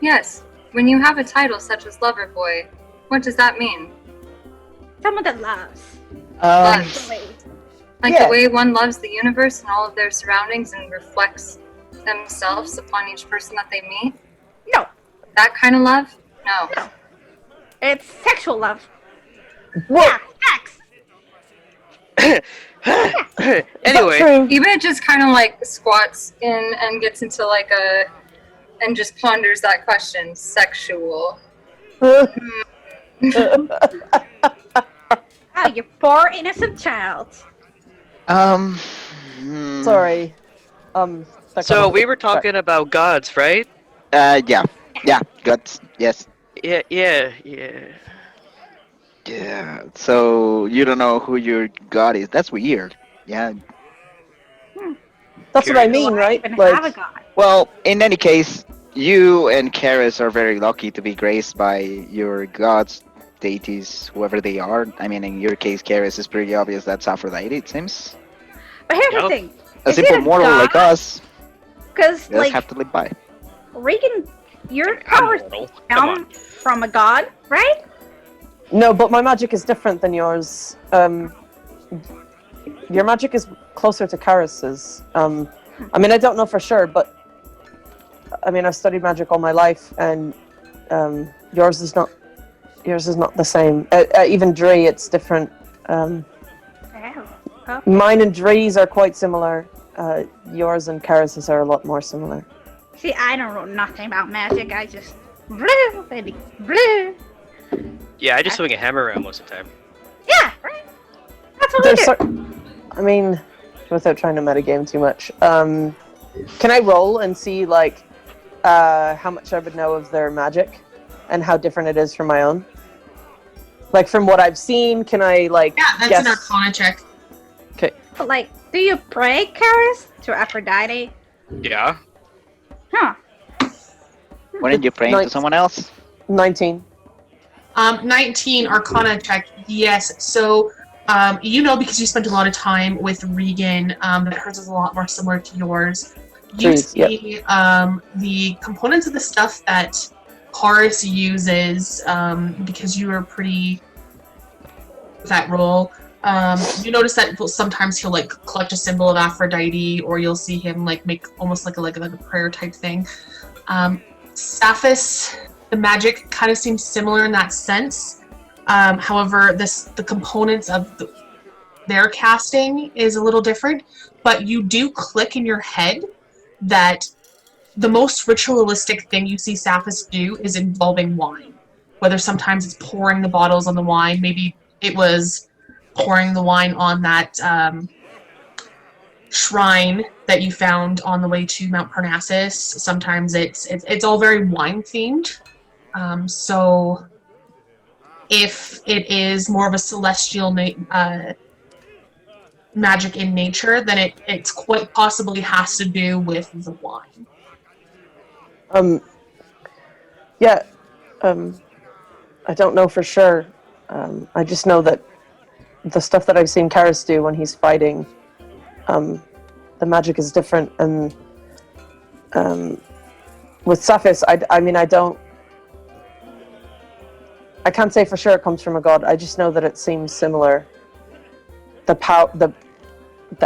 S8: Yes. When you have a title such as lover boy, what does that mean?
S6: someone that loves.
S8: Loves.
S6: Actually.
S8: Like
S7: Yeah.
S8: the way one loves the universe and all of their surroundings and reflects themselves upon each person that they meet?
S6: No,
S8: That kind of love? No.
S6: no. It's sexual love.
S7: Whoa,
S6: Yeah, sex.
S5: Anyway,
S7: true?
S8: Kiba just kind of like squats in and gets into like and just ponders that question. Sexual.
S6: Oh, you poor innocent child.
S7: Sorry. that
S5: so
S7: got
S5: we
S7: off
S5: were
S7: track.
S5: talking about gods, right?
S4: Yeah, guts. Yes.
S5: Yeah.
S4: Yeah. So you don't know who your god is? That's weird. Yeah.
S7: That's what I
S5: Curious.
S7: mean,
S6: Do I
S7: right?
S6: even
S7: Like,
S6: have a god?
S4: Well, in any case, you and Chares are very lucky to be graced by your gods, deities, whoever they are. I mean, in your case, Chares is pretty obvious. That's Aphrodite, it seems.
S6: But here's the
S5: Yup.
S6: thing.
S4: A
S6: Is
S4: simple
S6: it a
S4: mortal like
S6: god?
S4: us
S6: Because,
S4: just
S6: like,
S4: have to live by.
S6: Regan, your
S5: I'm
S6: powers
S5: mortal. Come on.
S6: come from a god, right?
S7: no, but my magic is different than yours. Your magic is closer to Karis's. I mean, I don't know for sure, but I mean, I've studied magic all my life, and yours is not the same. Even Dre, it's different.
S6: Oh.
S7: Mine and Dre's are quite similar. Yours and Karis's are a lot more similar.
S6: See, I don't know nothing about magic. I just blue, baby, blue.
S5: Yeah, I just swing a hammer around most of the time.
S6: Yeah, right. That's what
S7: There's
S6: we do.
S7: I mean, without trying to metagame too much, can I roll and see like how much I would know of their magic and how different it is from my own? Like from what I've seen, can I like
S3: Yeah, that's
S7: guess?
S3: an Arcana check.
S7: Okay,
S6: But like, do you pray, Karis, to Aphrodite?
S5: Yeah.
S6: Huh?
S4: Weren't you praying to
S7: Nice.
S4: someone else?
S7: 19.
S3: 19 Arcana check. Yes. So, you know, because you spent a lot of time with Regan, that hers is a lot more similar to yours. You
S7: Jeez,
S3: see the components of the stuff that Horace uses, because you are pretty with that role. You notice that sometimes he'll like clutch a symbol of Aphrodite, or you'll see him like make almost like a prayer type thing. Sapphus, the magic kind of seems similar in that sense. However, the components of their casting is a little different, but you do click in your head that the most ritualistic thing you see Sapphus do is involving wine. Whether sometimes it's pouring the bottles on the wine, maybe it was pouring the wine on that shrine that you found on the way to Mount Parnassus. Sometimes it's all very wine themed. So if it is more of a celestial magic in nature, then it's quite possibly has to do with the wine.
S7: Yeah, I don't know for sure. I just know that the stuff that I've seen Karis do when he's fighting, the magic is different. And with Sapphus, I mean, I can't say for sure it comes from a god. I just know that it seems similar. The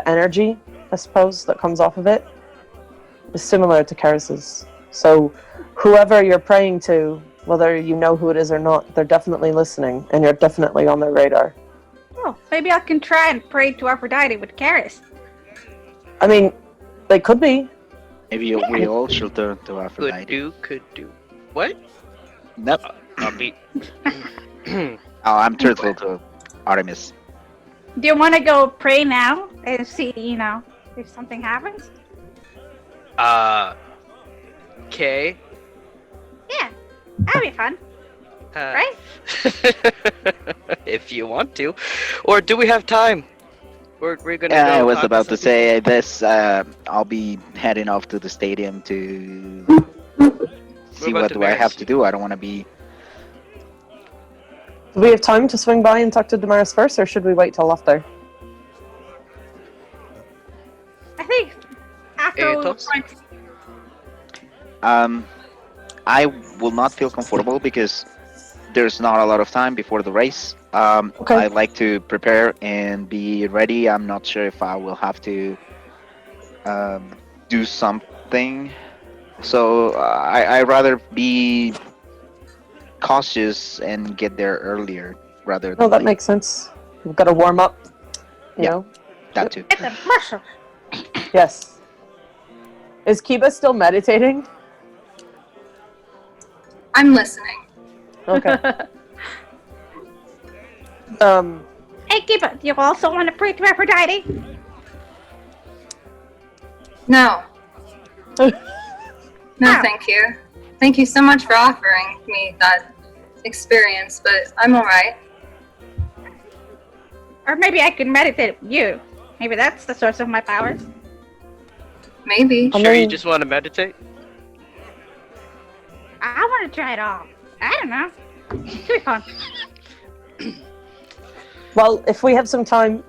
S7: energy, I suppose, that comes off of it is similar to Karis's. So whoever you're praying to, whether you know who it is or not, they're definitely listening, and you're definitely on their radar.
S6: Oh, maybe I can try and pray to Aphrodite with Karis.
S7: I mean, they could be.
S4: Maybe we all should turn to Aphrodite.
S5: Could do. What?
S4: Nope.
S5: I'll be.
S4: Oh, I'm truthful to Artemis.
S6: Do you want to go pray now and see, if something happens?
S5: Okay.
S6: Yeah, that'd be fun, right?
S5: If you want to. Or do we have time? We're gonna
S4: Yeah,
S5: go
S4: I was
S5: talk to
S4: about to
S5: some
S4: say this. I'll be heading off to the stadium to see
S5: about
S4: what
S5: the
S4: do I have
S5: Maris?
S4: to do. I don't want to be.
S7: Do we have time to swing by and talk to Damaris first, or should we wait till after?
S6: I think after we
S5: Aetos?
S4: I will not feel comfortable because there's not a lot of time before the race.
S7: Okay.
S4: I like to prepare and be ready. I'm not sure if I will have to do some thing. So I rather be cautious and get there earlier rather
S7: No,
S4: than
S7: that
S4: late.
S7: makes sense. We've got to warm up, you
S4: Yeah.
S7: know?
S4: That too.
S6: It's a muscle.
S7: Yes. Is Kiba still meditating?
S8: I'm listening.
S7: Okay. Um,
S6: Hey, Kiba, do you also want to pray to Aphrodite?
S8: No. No,
S6: Oh.
S8: thank you. Thank you so much for offering me that experience, but I'm alright.
S6: Or maybe I can meditate with you. Maybe that's the source of my powers.
S8: Maybe.
S7: I
S5: Sure, you
S7: mean-
S5: just want to meditate?
S6: I want to try it all. I don't know. It could be fun.
S7: well, if we have some time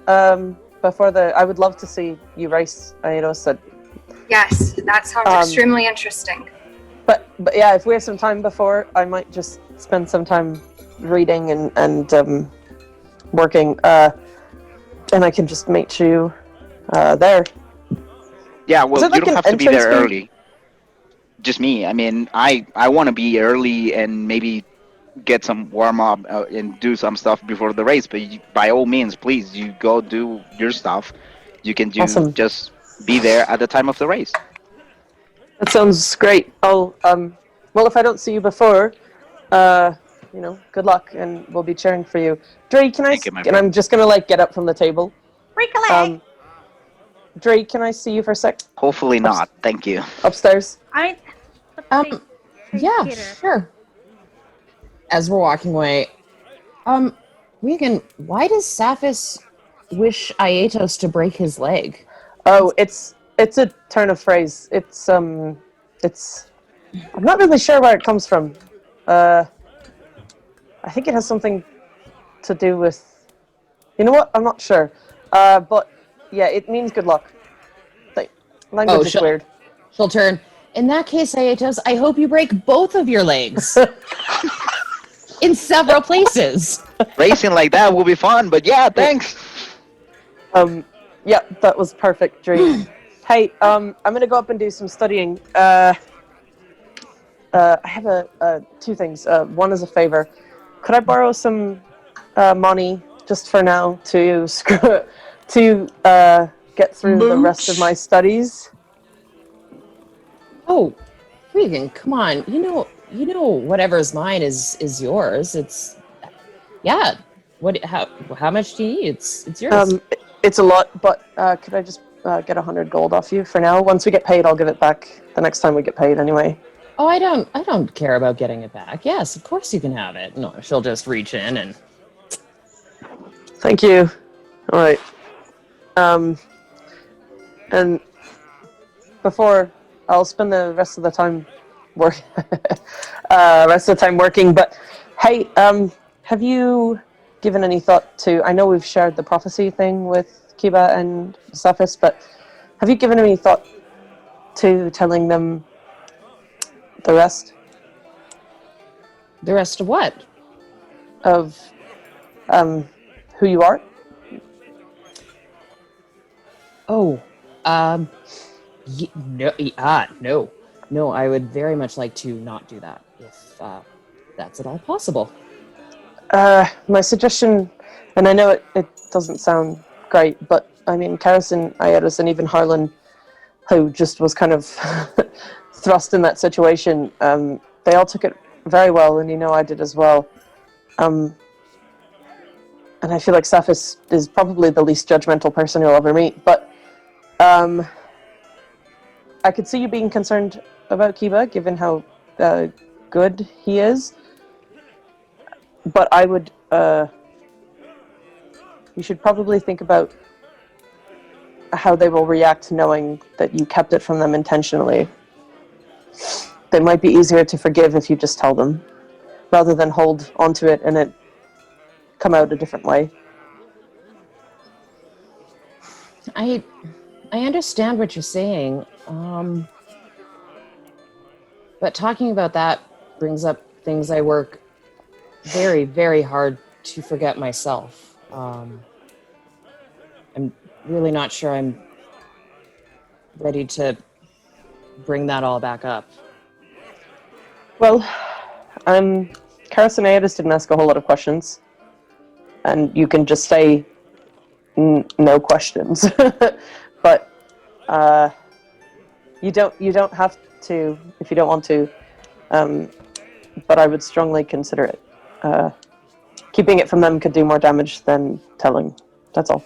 S7: before I would love to see you race, Aetos said.
S8: Yes, that sounds extremely interesting.
S7: But yeah, if we have some time before, I might just spend some time reading and working, and I can just meet you there.
S4: Yeah, well,
S7: it like
S4: you don't
S7: an
S4: have to be there
S7: entrance fee?
S4: early. Just me. I mean, I want to be early and maybe get some warm up and do some stuff before the race. But by all means, please, you go do your stuff. You can do
S7: Awesome.
S4: just be there at the time of the race.
S7: That sounds great. Well, if I don't see you before, good luck, and we'll be cheering for you. Dre, can I?
S4: Thank you, my
S7: And
S4: friend.
S7: I'm just gonna get up from the table.
S6: Break a leg.
S7: Dre, can I see you for a sec?
S4: Hopefully not. Thank you.
S7: Upstairs.
S6: I mean,
S9: Yeah,
S6: Peter.
S9: sure. As we're walking away, Regan, why does Sapphus wish Aetos to break his leg?
S7: Oh, it's a turn of phrase. It's I'm not really sure where it comes from. I think it has something to do with. You know what? I'm not sure. But yeah, it means good luck. Like, language is weird.
S9: She'll turn. In that case, Aetos, I hope you break both of your legs. In several places.
S4: Racing like that will be fun, but yeah, thanks.
S7: Yeah, that was perfect, Dre. Hey, I'm gonna go up and do some studying. I have two things. One is a favor. Could I borrow some money just for now to get through the rest of my studies?
S9: Oh, Regan, come on. You know whatever's mine is yours. It's yeah. How much do you need? It's yours.
S7: It's a lot, but could I just get 100 gold off you for now? Once we get paid, I'll give it back the next time we get paid anyway.
S9: Oh, I don't care about getting it back. Yes, of course you can have it. No, she'll just reach in and
S7: Thank you. All right. And before I'll spend the rest of the time working. But hey, have you given any thought to? I know we've shared the prophecy thing with Kiba and Sapphus, but have you given any thought to telling them the rest
S9: the rest of what?
S7: of who you are?
S9: Oh, no. I would very much like to not do that if that's at all possible.
S7: My suggestion, and I know it doesn't sound great, but I mean, Chares and Aetos and even Harlan, who just was kind of thrust in that situation, they all took it very well, and I did as well. And I feel like Sapphus is probably the least judgmental person you'll ever meet, but I could see you being concerned about Kiba, given how good he is. But I would, you should probably think about how they will react knowing that you kept it from them intentionally. They might be easier to forgive if you just tell them, rather than hold onto it and it come out a different way.
S9: I understand what you're saying, but talking about that brings up things I work very, very hard to forget myself. I'm really not sure I'm ready to bring that all back up?
S7: Well, Chares and Aetos didn't ask a whole lot of questions, and you can just say no questions. But you don't have to if you don't want to. But I would strongly consider it. Keeping it from them could do more damage than telling. That's all.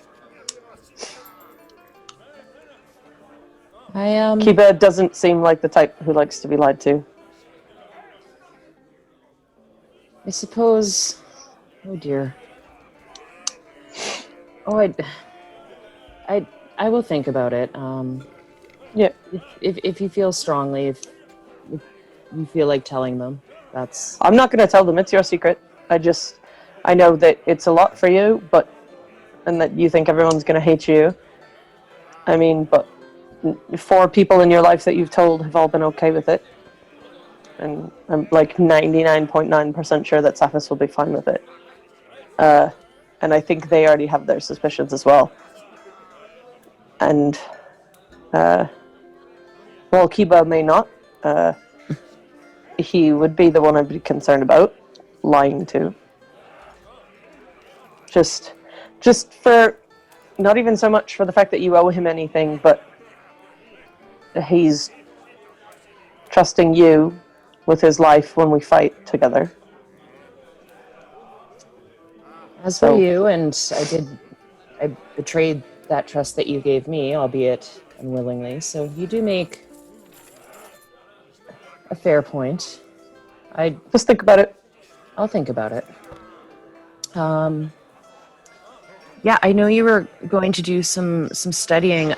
S7: Kiba doesn't seem like the type who likes to be lied to.
S9: I suppose. Oh dear. Oh, I will think about it.
S7: Yeah.
S9: If you feel strongly, if you feel like telling them, that's.
S7: I'm not going to tell them. It's your secret. I know that it's a lot for you, and that you think everyone's going to hate you. I mean, but 4 people in your life that you've told have all been okay with it. And I'm like 99.9% sure that Sapphus will be fine with it. And I think they already have their suspicions as well. And, well, Kiba may not. He would be the one I'd be concerned about lying to. Just for, not even so much for the fact that you owe him anything, but he's trusting you with his life when we fight together.
S9: As for you, and I betrayed that trust that you gave me, albeit unwillingly, so you do make a fair point.
S7: Just think about it.
S9: I'll think about it. Yeah, I know you were going to do some studying.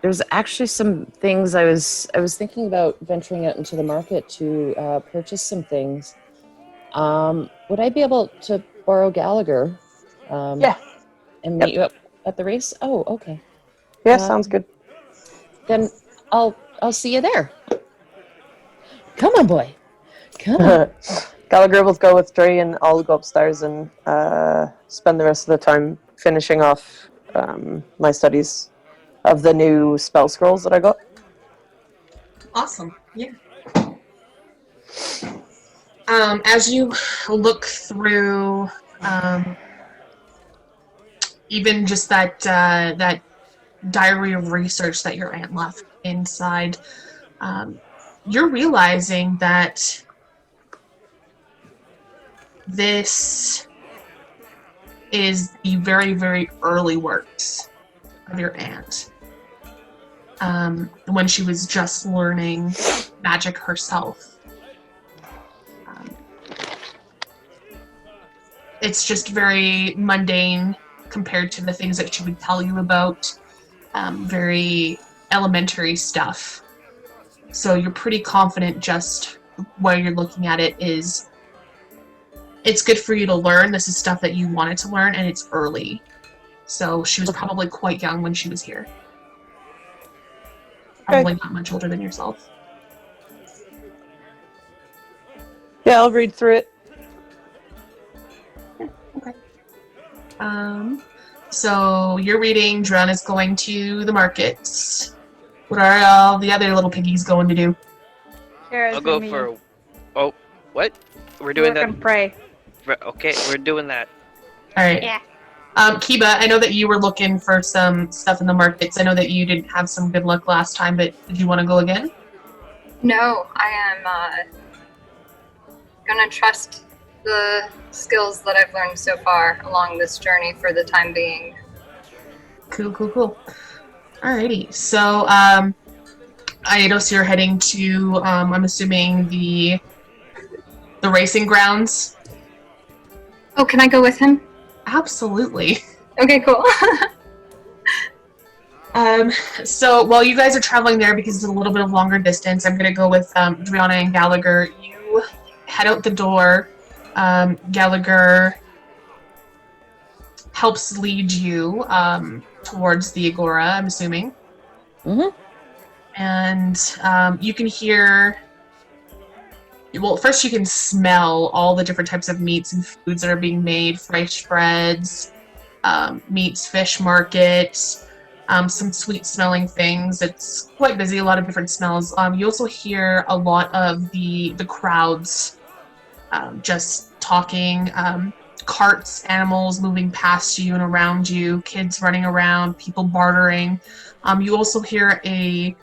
S9: There's actually some things I was thinking about venturing out into the market to purchase some things. Would I be able to borrow Gallagher?
S7: Yeah.
S9: And meet you up at the race? Oh, okay.
S7: Yeah, sounds good.
S9: Then I'll see you there. Come on, boy. Come on.
S7: Gallagher will go with Dre, and I'll go upstairs and spend the rest of the time finishing off my studies of the new spell scrolls that I got.
S3: Awesome. Yeah. As you look through even just that diary of research that your aunt left inside, you're realizing that this is the very, very early works of your aunt. When she was just learning magic herself. It's just very mundane compared to the things that she would tell you about. Very elementary stuff. So you're pretty confident just where you're looking at it is it's good for you to learn. This is stuff that you wanted to learn, and it's early. So she was probably quite young when she was here. Probably not much older than yourself.
S7: Yeah, I'll read through it.
S3: Yeah, okay. So you're reading, Dren is going to the markets. What are all the other little piggies going to do?
S5: I'll go for... Oh, what? We're doing that?
S6: And pray.
S5: Okay, we're doing that.
S3: Alright.
S6: Yeah.
S3: Kiba, I know that you were looking for some stuff in the markets. I know that you didn't have some good luck last time, but did you want to go again?
S8: No, I am gonna trust the skills that I've learned so far along this journey for the time being.
S3: Cool. Alrighty, so Aetos, you're heading to, I'm assuming the racing grounds?
S8: Oh, can I go with him?
S3: Absolutely.
S8: Okay, cool.
S3: So while you guys are traveling there, because it's a little bit of longer distance, I'm going to go with Driana and Gallagher. You head out the door. Gallagher helps lead you towards the Agora, I'm assuming.
S9: Mm-hmm.
S3: And you can hear... Well, first you can smell all the different types of meats and foods that are being made. Fresh breads, meats, fish market. some sweet smelling things. It's quite busy, a lot of different smells. You also hear a lot of the crowds just talking, carts, animals moving past you and around you, kids running around, people bartering. You also hear a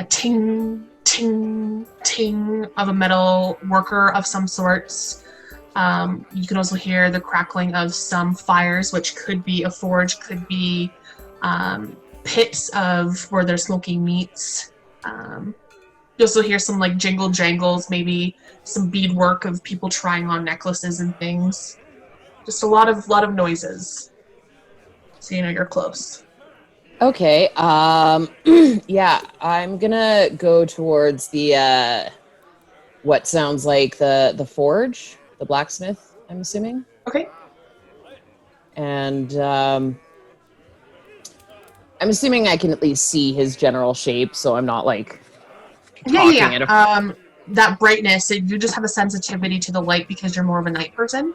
S3: ting, ting, ting of a metal worker of some sorts. You can also hear the crackling of some fires, which could be a forge, could be pits of where they're smoking meats. You also hear some like jingle jangles, maybe some beadwork of people trying on necklaces and things. Just a lot of noises. So you know you're close.
S9: Okay. Yeah, I'm gonna go towards the what sounds like the forge, the blacksmith, I'm assuming.
S3: Okay.
S9: And I'm assuming I can at least see his general shape, so I'm not like talking at a
S3: that brightness, you just have a sensitivity to the light because you're more of a night person.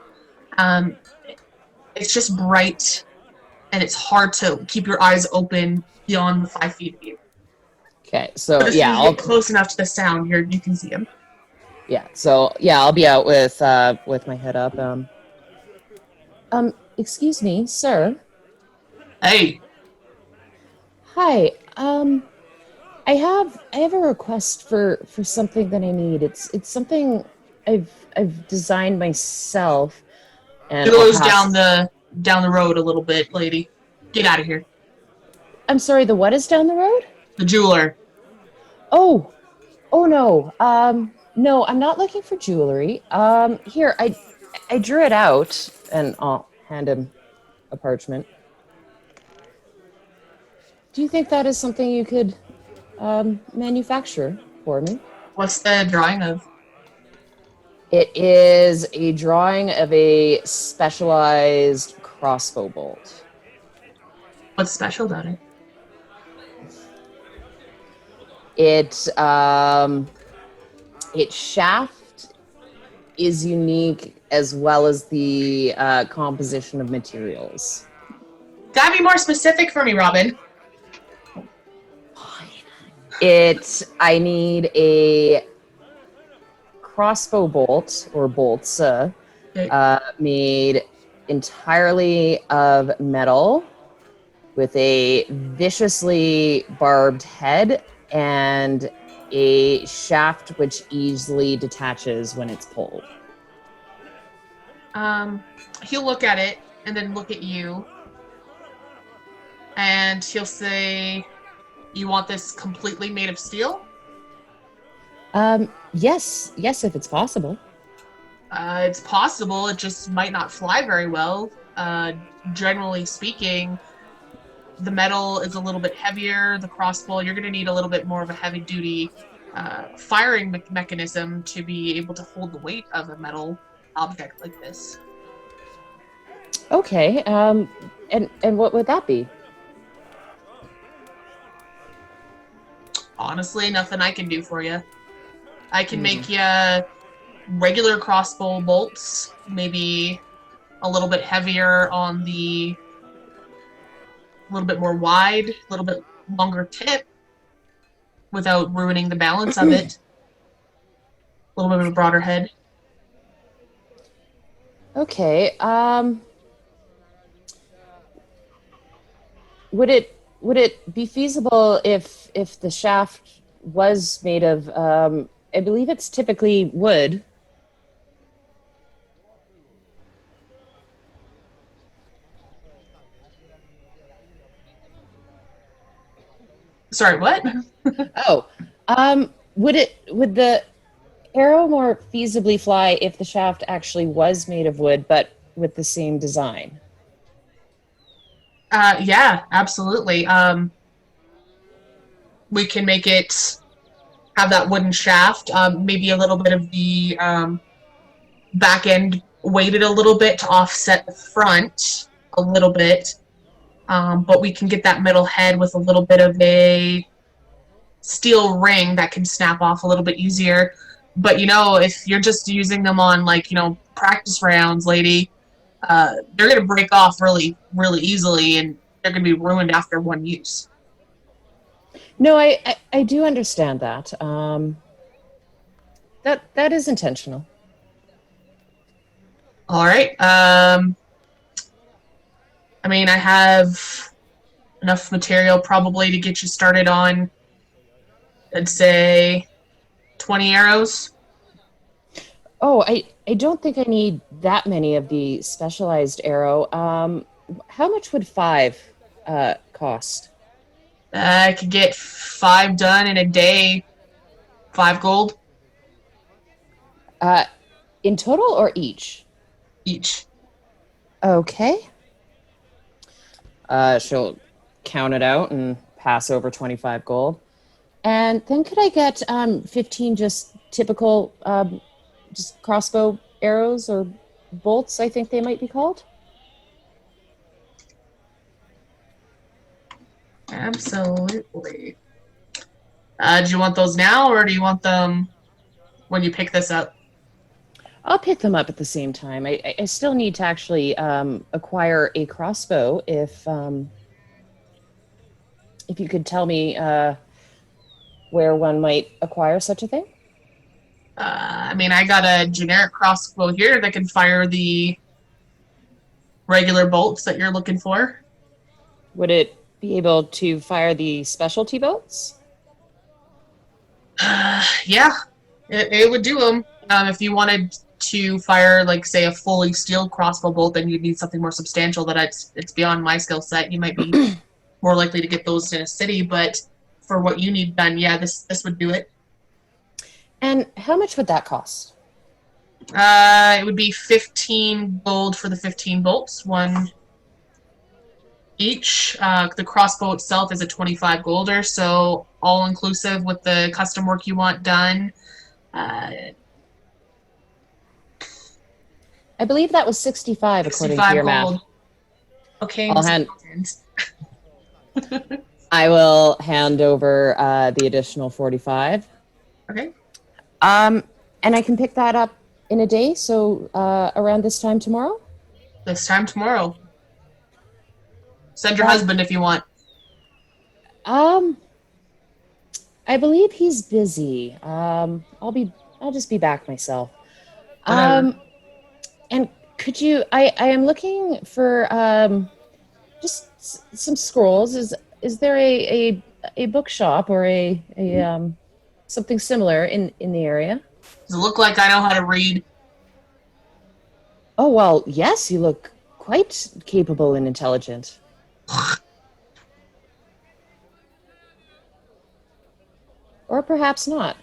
S3: It's just bright, and it's hard to keep your eyes open beyond the 5 feet of you.
S9: Okay, so
S3: But as soon
S9: yeah,
S3: as you get close enough to the sound, you can see him.
S9: Yeah, so yeah, I'll be out with my head up. Excuse me, sir.
S3: Hey.
S9: Hi. I have a request for something that I need. It's something I've designed myself. And
S3: It goes down the road a little bit, lady. Get out of here.
S9: I'm sorry, the what is down the road?
S3: The jeweler.
S9: Oh no. No, I'm not looking for jewelry. Here, I drew it out, and I'll hand him a parchment. Do you think that is something you could manufacture for me?
S3: What's the drawing of?
S9: It is a drawing of a specialized crossbow bolt.
S3: What's special about it?
S9: Its shaft is unique, as well as the composition of materials.
S3: Gotta be more specific for me, Robin.
S9: I need a crossbow bolt, or bolts, made entirely of metal, with a viciously barbed head and a shaft which easily detaches when it's pulled.
S3: He'll look at it and then look at you, and he'll say, "You want this completely made of steel?"
S9: Yes, if it's possible.
S3: It's possible. It just might not fly very well. Generally speaking, the metal is a little bit heavier. The crossbow, you're going to need a little bit more of a heavy-duty firing mechanism to be able to hold the weight of a metal object like this.
S9: Okay. And what would that be?
S3: Honestly, nothing I can do for you. I can make you regular crossbow bolts, maybe a little bit heavier on the, a little bit more wide, a little bit longer tip, without ruining the balance of it. A little bit of a broader head.
S9: Okay. Would it be feasible if the shaft was made of? I believe it's typically wood.
S3: Sorry, what?
S9: Would the arrow more feasibly fly if the shaft actually was made of wood, but with the same design?
S3: Yeah, absolutely. We can make it have that wooden shaft, maybe a little bit of the back end weighted a little bit to offset the front a little bit. But we can get that metal head with a little bit of a steel ring that can snap off a little bit easier. But, if you're just using them on, practice rounds, lady, they're going to break off really, really easily. And they're going to be ruined after one use.
S9: No, I do understand that. That is intentional.
S3: All right. I mean, I have enough material probably to get you started on, I'd say, 20 arrows.
S9: Oh, I don't think I need that many of the specialized arrow. How much would 5 cost?
S3: I could get 5 done in a day, 5 gold
S9: In total or each?
S3: each.
S9: Okay. She'll count it out and pass over 25 gold. And then could I get 15 just typical just crossbow arrows or bolts, I think they might be called?
S3: Absolutely. Do you want those now, or do you want them when you pick this up?
S9: I'll pick them up at the same time. I still need to actually acquire a crossbow if you could tell me where one might acquire such a thing.
S3: I mean, I got a generic crossbow here that can fire the regular bolts that you're looking for.
S9: Would it be able to fire the specialty bolts?
S3: Yeah, it would do them. If you wanted to fire, like, say, a fully steel crossbow bolt, then you'd need something more substantial that it's beyond my skill set. You might be more likely to get those in a city, but for what you need done, yeah, this would do it.
S9: And how much would that cost?
S3: It would be 15 gold for the 15 bolts, 1 each. The crossbow itself is a 25 golder, so all inclusive with the custom work you want done.
S9: I believe that was 65 according to your
S3: gold.
S9: math.
S3: Okay.
S9: I will hand over the additional 45.
S3: Okay.
S9: And I can pick that up in a day, so around this time tomorrow?
S3: This time tomorrow. Send your husband if you want.
S9: I believe he's busy. I'll just be back myself. And could you I am looking for just some scrolls. Is there a bookshop or a something similar in the area?
S3: Does it look like I know how to read?
S9: Oh, well, yes, you look quite capable and intelligent. Or perhaps not.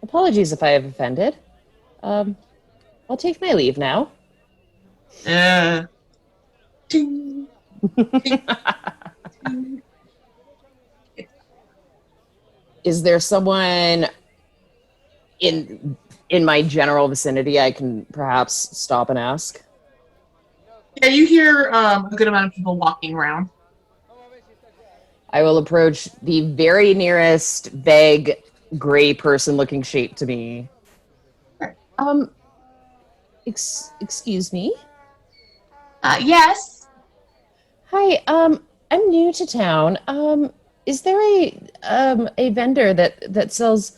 S9: Apologies if I have offended. I'll take my leave now.
S3: Ting.
S9: Is there someone in my general vicinity I can perhaps stop and ask?
S3: Yeah, you hear a good amount of people walking around.
S9: I will approach the very nearest vague gray person-looking shape to me. Excuse me?
S3: Yes.
S9: Hi, I'm new to town. Is there a vendor that sells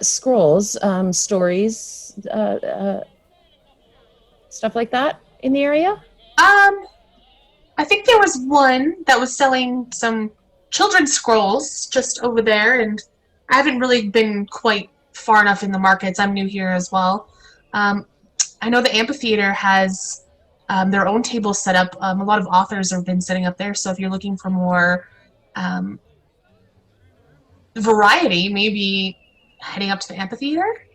S9: scrolls, stories, stuff like that in the area?
S3: I think there was one that was selling some children's scrolls just over there, and I haven't really been quite far enough in the markets. I'm new here as well. I know the amphitheater has their own tables set up. A lot of authors have been setting up there, so if you're looking for more variety, maybe heading up to the amphitheater?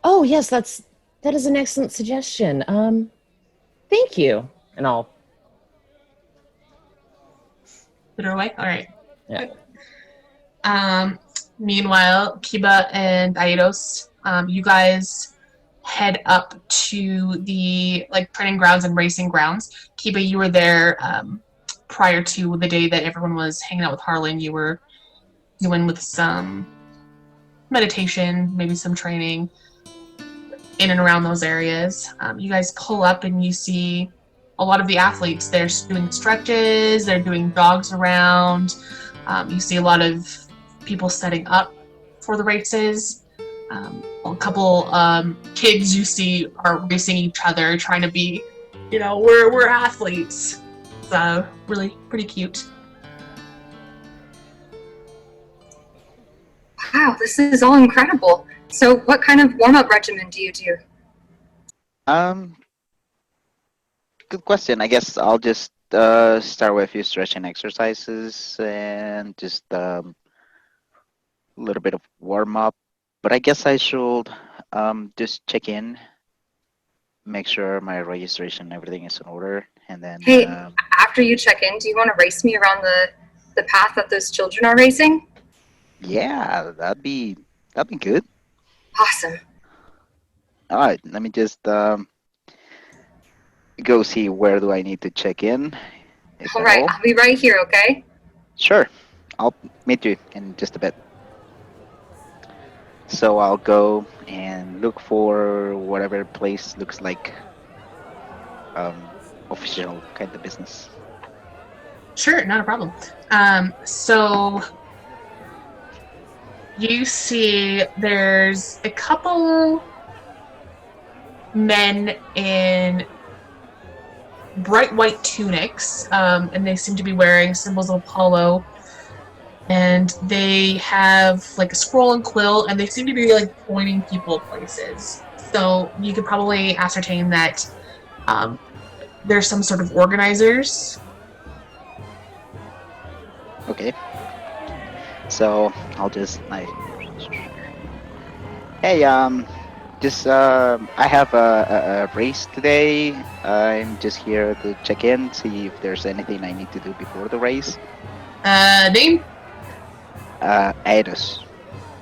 S9: Oh, yes, that is an excellent suggestion. Thank you. And I'll
S3: Put her away? All right.
S9: Yeah.
S3: Meanwhile, Kiba and Aetos, you guys head up to the training grounds and racing grounds. Kiba, you were there prior to the day that everyone was hanging out with Harlan. You were doing with some meditation, maybe some training in and around those areas. You guys pull up and you see a lot of the athletes, they're doing stretches, they're doing jogs around. You see a lot of people setting up for the races. A couple kids you see are racing each other, trying to be, we're athletes. So really pretty cute.
S8: Wow, this is all incredible. So what kind of warm-up regimen do you do?
S4: Good question. I guess I'll just start with a few stretching exercises and just a little bit of warm up. But I guess I should just check in, make sure my registration, everything is in order, and then.
S8: Hey, after you check in, do you want to race me around the path that those children are racing?
S4: Yeah, that'd be good.
S8: Awesome.
S4: All right, let me just go see where do I need to check in.
S8: All right, I'll be right here, okay?
S4: Sure, I'll meet you in just a bit. So I'll go and look for whatever place looks like official kind of business.
S3: Sure, not a problem. So you see there's a couple men in bright white tunics, and they seem to be wearing symbols of Apollo, and they have like a scroll and quill, and they seem to be like pointing people places. So you could probably ascertain that there's some sort of organizers.
S4: Okay. So I'll just hey, I have a race today. I'm just here to check in, see if there's anything I need to do before the race.
S3: Name?
S4: Aetos.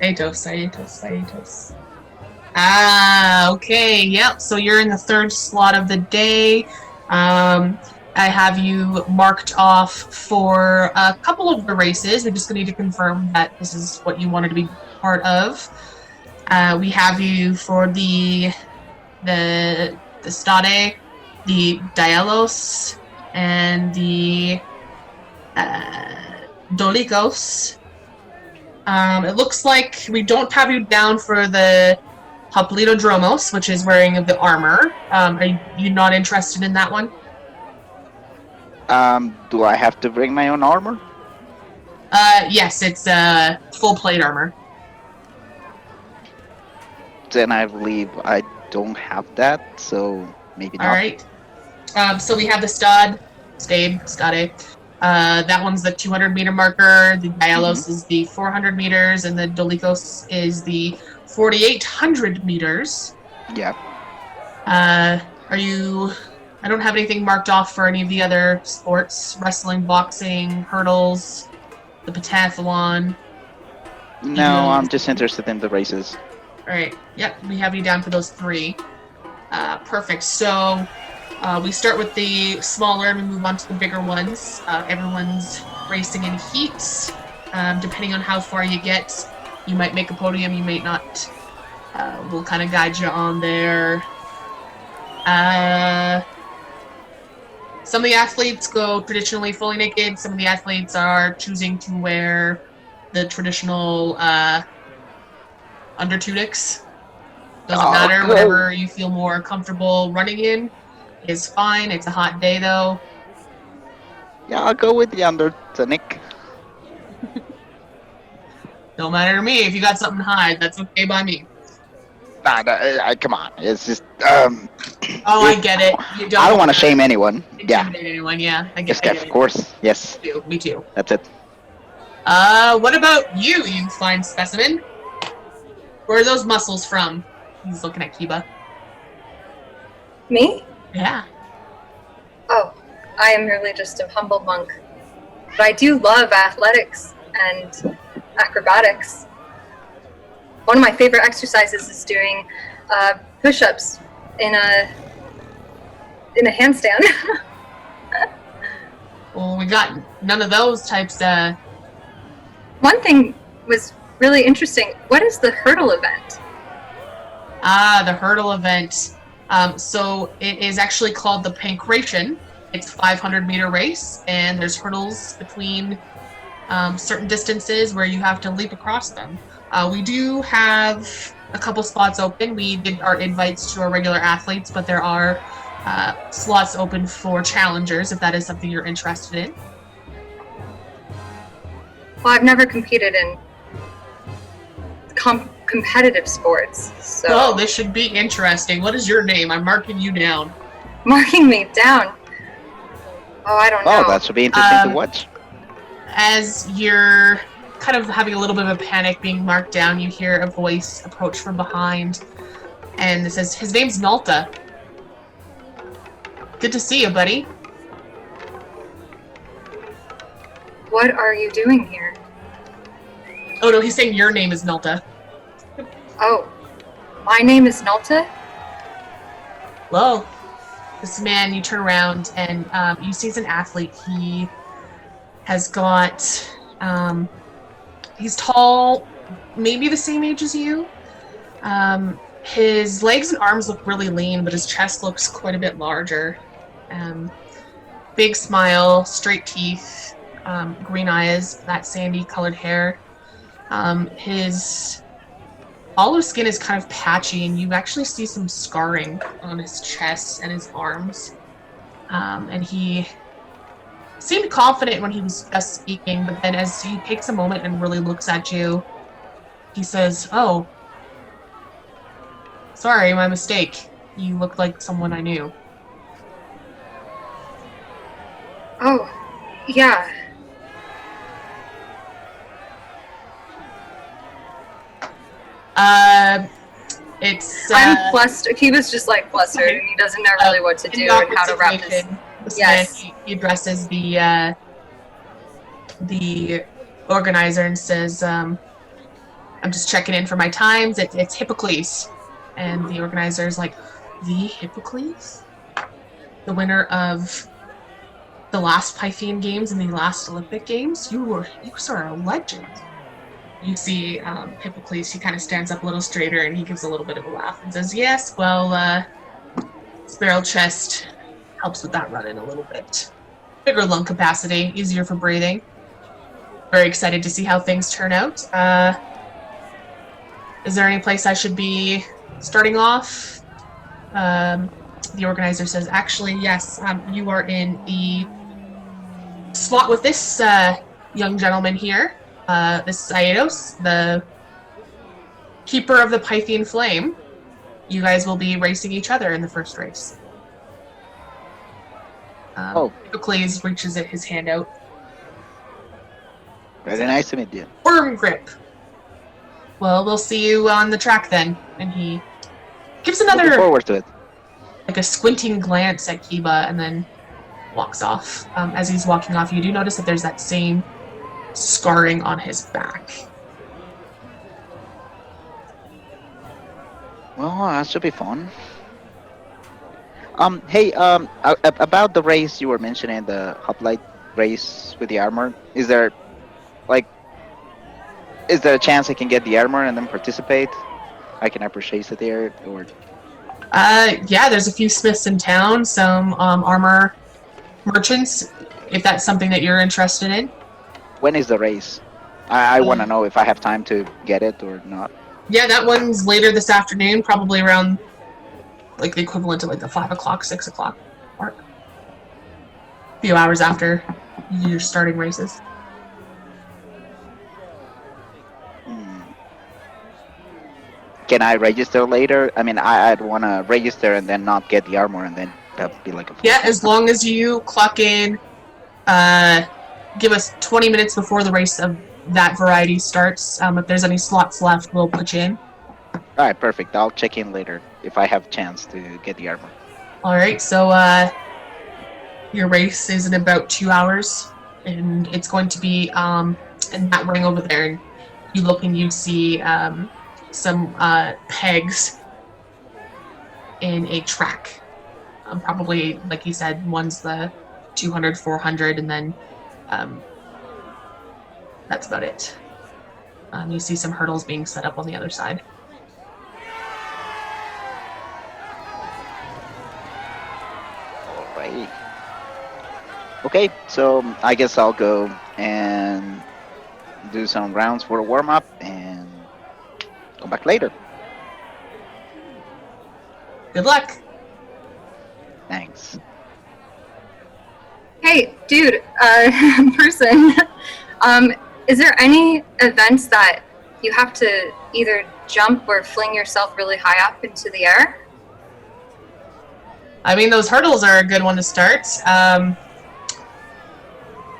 S3: Aetos. Okay, yep. So you're in the third slot of the day. I have you marked off for a couple of the races. We just need to confirm that this is what you wanted to be part of. We have you for the Stade, the Dialos, and the Dolikos. It looks like we don't have you down for the Hoplitodromos, which is wearing the armor. Are you not interested in that one?
S4: Do I have to bring my own armor?
S3: Yes, it's full plate armor.
S4: Then I believe I don't have that, so maybe not.
S3: All right. So we have the Stade. That one's the 200-meter marker. The Dialos is the 400 meters, and the Dolikos is the 4,800 meters.
S4: Yeah.
S3: Are you? I don't have anything marked off for any of the other sports: wrestling, boxing, hurdles, the pentathlon.
S4: No, I'm just interested in the races.
S3: All right. Yep, we have you down for those three. Perfect. So we start with the smaller and we move on to the bigger ones. Everyone's racing in heats. Depending on how far you get, you might make a podium, you might not. We'll kind of guide you on there. Some of the athletes go traditionally fully naked. Some of the athletes are choosing to wear the traditional under tunics. Doesn't matter. Whatever you feel more comfortable running in is fine. It's a hot day though.
S4: Yeah, I'll go with the under tunic.
S3: Don't matter to me. If you got something to hide, that's okay by me.
S4: Nah, come on. It's just
S3: Oh, I get it. You
S4: I don't want to shame anyone. Yeah.
S3: Anyone? Yeah, I
S4: Yes,
S3: get it.
S4: of course. Yes.
S3: Me too.
S4: That's it.
S3: What about you, you fine specimen? Where are those muscles from? He's looking at Kiba.
S8: Me?
S3: Yeah.
S8: Oh, I am really just a humble monk. But I do love athletics and acrobatics. One of my favorite exercises is doing push-ups in a handstand.
S3: Well, we got none of those types.
S8: One thing was really interesting. What is the hurdle event?
S3: The hurdle event. So it is actually called the Pancration. It's a 500-meter race, and there's hurdles between certain distances where you have to leap across them. We do have a couple spots open. We did our invites to our regular athletes, but there are slots open for challengers if that is something you're interested in.
S8: Well, I've never competed in competitive sports, so...
S3: Oh, this should be interesting. What is your name? I'm marking you down.
S8: Marking me down? Oh, I don't know.
S4: Oh, that should be interesting to watch.
S3: As you're kind of having a little bit of a panic being marked down, you hear a voice approach from behind, and it says, his name's Nalta. Good to see you, buddy.
S8: What are you doing here?
S3: Oh no, he's saying your name is Nalta.
S8: Oh, my name is Nalta?
S3: Hello. This man, you turn around and you see he's an athlete. He has got, he's tall, maybe the same age as you. His legs and arms look really lean, but his chest looks quite a bit larger. Big smile, straight teeth, green eyes, that sandy colored hair. His olive skin is kind of patchy, and you actually see some scarring on his chest and his arms. And he seemed confident when he was just speaking, but then as he takes a moment and really looks at you, he says, "Oh, sorry, my mistake. You look like someone I knew."
S8: Oh, yeah.
S3: It's
S8: I'm flustered. He was just like flustered, and he doesn't know really what to do and how to wrap his. Yes.
S3: He addresses the organizer and says, "I'm just checking in for my times. It's Hippocles," and the organizer is like, "The Hippocles, the winner of the last Pythian Games and the last Olympic Games. You are a legend." You see Hippocles, he kind of stands up a little straighter and he gives a little bit of a laugh and says, "Yes, well, spiral chest helps with that run-in a little bit. Bigger lung capacity, easier for breathing. Very excited to see how things turn out. Is there any place I should be starting off?" The organizer says, "Actually, yes, you are in the slot with this young gentleman here. This is Aetos, the keeper of the Pythian Flame. You guys will be racing each other in the first race." Hippocles reaches his hand out.
S4: Very nice to meet you.
S3: Worm grip. "Well, we'll see you on the track then." And he gives
S4: Looking
S3: another,
S4: forward to it.
S3: like a squinting glance at Kiba and then walks off. As he's walking off, you do notice that there's that same scarring on his back.
S4: Well, that should be fun. Hey, about the race you were mentioning, the hoplite race with the armor. Is there a chance I can get the armor and then participate? I purchase it there, or?
S3: Yeah, there's a few smiths in town, some armor merchants, if that's something that you're interested in.
S4: When is the race? I want to know if I have time to get it or not.
S3: Yeah, that one's later this afternoon, probably around like the equivalent to like the 5 o'clock, 6 o'clock mark. A few hours after you're starting races.
S4: Can I register later? I mean, I'd want to register and then not get the armor, and then that'd be like a...
S3: Yeah, as long as you clock in, give us 20 minutes before the race of that variety starts. If there's any slots left, we'll put you in.
S4: All right, perfect. I'll check in later if I have a chance to get the armor.
S3: All right, so your race is in about 2 hours, and it's going to be in that ring over there. And you look and you see some pegs in a track. Probably, like you said, one's the 200, 400, and then that's about it. You see some hurdles being set up on the other side.
S4: Okay, so I guess I'll go and do some rounds for a warm up and come back later.
S3: Good luck.
S4: Thanks.
S8: Hey, dude, person. Is there any events that you have to either jump or fling yourself really high up into the air?
S3: I mean, those hurdles are a good one to start.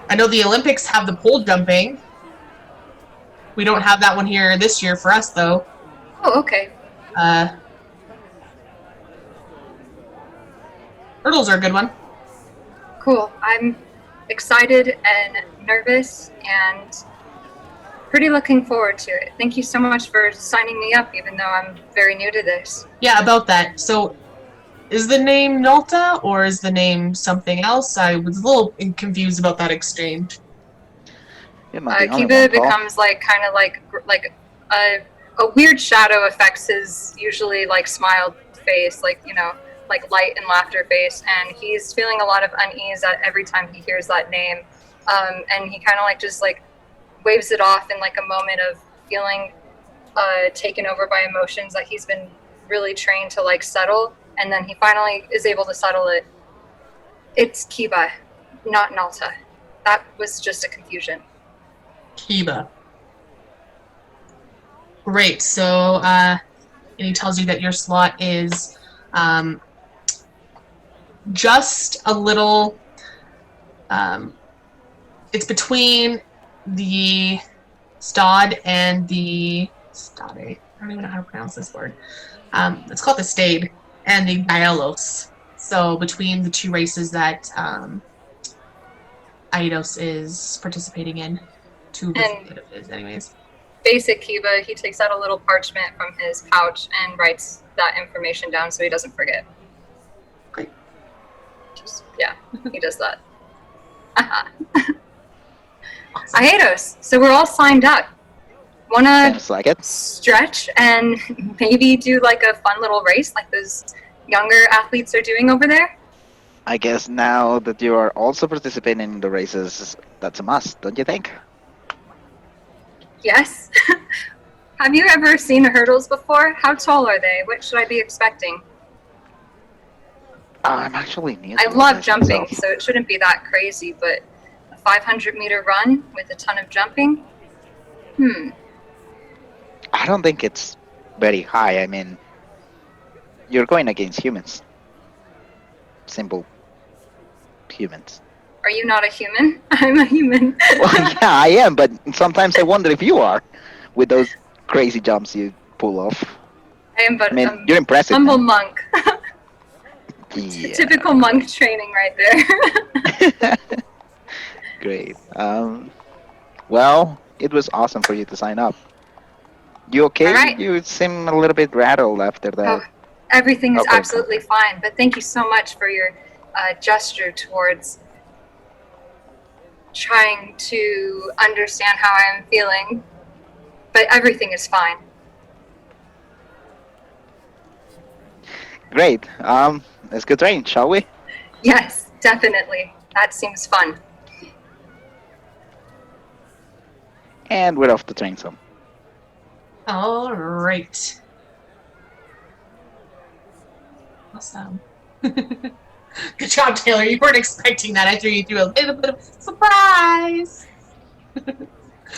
S3: I know the Olympics have the pole jumping. We don't have that one here this year for us, though.
S8: Oh, okay.
S3: Hurdles are a good one.
S8: Cool. I'm excited and nervous and pretty looking forward to it. Thank you so much for signing me up, even though I'm very new to this.
S3: Yeah, about that. So, is the name Nalta or is the name something else? I was a little confused about that exchange.
S4: You're not the only
S8: Kiba
S4: one, Paul.
S8: becomes kind of like a weird shadow affects his usually smiled face, like light and laughter face, and he's feeling a lot of unease at every time he hears that name, and he kind of just waves it off in a moment of feeling taken over by emotions that he's been really trained to settle, and then he finally is able to settle it. It's Kiba, not Nalta. That was just a confusion.
S3: Kiba. Great. So, and he tells you that your slot is just a little. It's between the Stad and the Stade. I don't even know how to pronounce this word. It's called the Stade and the Dialos. So between the two races that Aetos is participating in, two of his, anyways.
S8: Basic Kiba, he takes out a little parchment from his pouch and writes that information down so he doesn't forget.
S3: Great.
S8: He does that. Aetos, so we're all signed up. Wanna
S4: Sounds like it.
S8: stretch and maybe do a fun little race like those younger athletes are doing over there?
S4: I guess now that you are also participating in the races, that's a must, don't you think?
S8: Yes. Have you ever seen the hurdles before? How tall are they? What should I be expecting?
S4: I'm actually new.
S8: I
S4: to
S8: love
S4: this
S8: jumping,
S4: myself.
S8: so it shouldn't be that crazy, but a 500-meter run with a ton of jumping?
S4: I don't think it's very high. I mean, you're going against humans. Simple humans.
S8: Are you not a human? I'm a human.
S4: Well, yeah, I am, but sometimes I wonder if you are, with those crazy jumps you pull off.
S8: I am but
S4: I mean, you're impressive.
S8: humble
S4: man.
S8: monk.
S4: Yeah.
S8: Typical monk training right there.
S4: Great. Well, it was awesome for you to sign up. You okay?
S8: All right.
S4: You seem a little bit rattled after that.
S8: Oh, everything is
S4: Okay.
S8: absolutely fine, but thank you so much for your gesture towards trying to understand how I am feeling. But everything is fine.
S4: Great. Let's go train, shall we?
S8: Yes, definitely. That seems fun.
S4: And we're off to train some.
S3: All right. Awesome. Good job, Taylor. You weren't expecting that. I threw you through a little bit of surprise.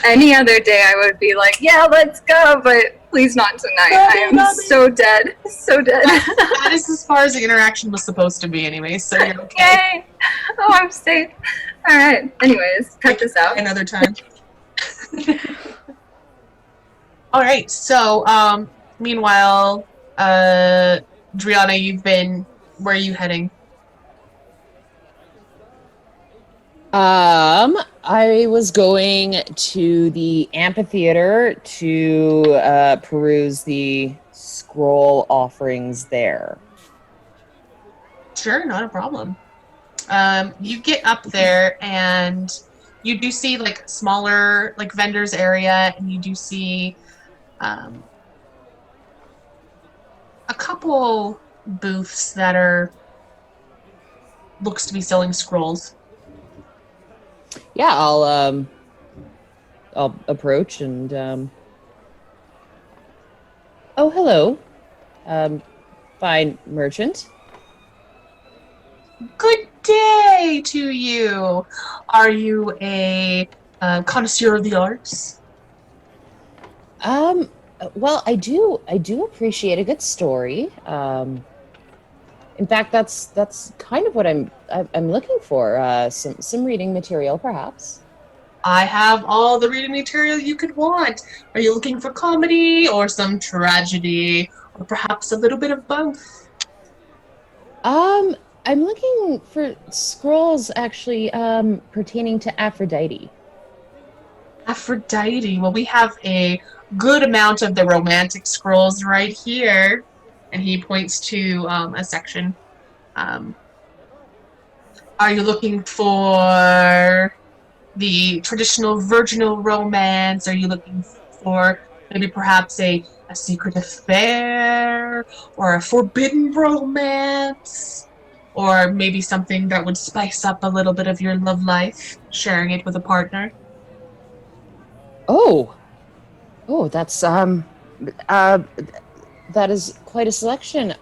S8: Any other day I would be like, yeah, let's go, but please not tonight. I am so dead. So dead.
S3: That is as far as the interaction was supposed to be anyway, so you're okay.
S8: Yay! Oh, I'm safe. All right. Anyways, cut this out.
S3: Another time. All right. So, meanwhile, Driana, where are you heading?
S9: I was going to the amphitheater to peruse the scroll offerings there.
S3: Sure, not a problem. You get up there and you do see smaller vendors area, and you do see a couple booths that looks to be selling scrolls.
S9: yeah, I'll approach and oh, hello, fine merchant.
S3: Good day to you. Are you a connoisseur of the arts?
S9: Well, I do appreciate a good story. In fact, that's kind of what I'm looking for. Some reading material, perhaps.
S3: I have all the reading material you could want. Are you looking for comedy or some tragedy or perhaps a little bit of both?
S9: Um, I'm looking for scrolls actually pertaining to Aphrodite.
S3: Aphrodite. Well, we have a good amount of the romantic scrolls right here. And he points to a section. Um, are you looking for the traditional virginal romance? Are you looking for maybe perhaps a secret affair or a forbidden romance? Or maybe something that would spice up a little bit of your love life, sharing it with a partner?
S9: Oh, oh, uh, that is quite a selection.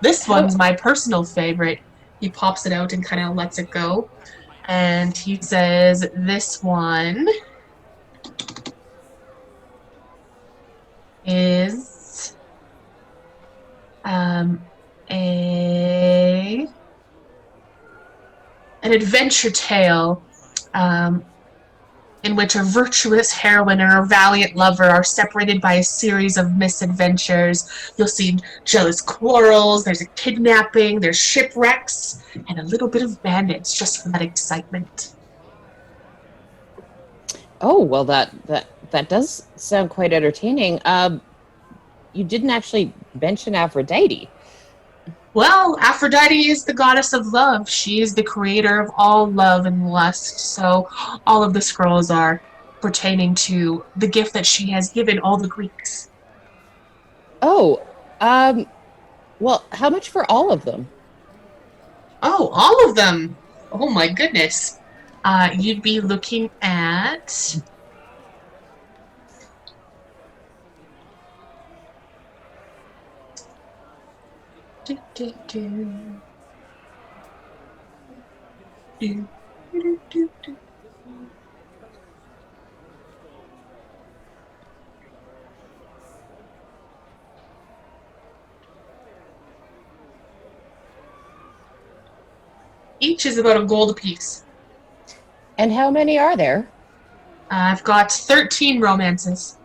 S3: This
S9: How?
S3: one's my personal favorite. He pops it out and kind of lets it go. And he says, this one is um, a an adventure tale in which a virtuous heroine and her valiant lover are separated by a series of misadventures. You'll see jealous quarrels, there's a kidnapping, there's shipwrecks, and a little bit of bandits just for that excitement.
S9: Oh, well, that does sound quite entertaining. You didn't actually mention Aphrodite.
S3: Well, Aphrodite is the goddess of love. She is the creator of all love and lust. So all of the scrolls are pertaining to the gift that she has given all the Greeks.
S9: Oh, um, well, how much for all of them?
S3: Oh, all of them. Oh my goodness. You'd be looking at do, do, do. Do, do, do, do. Each is about a gold apiece.
S9: And how many are there?
S3: I've got 13 romances.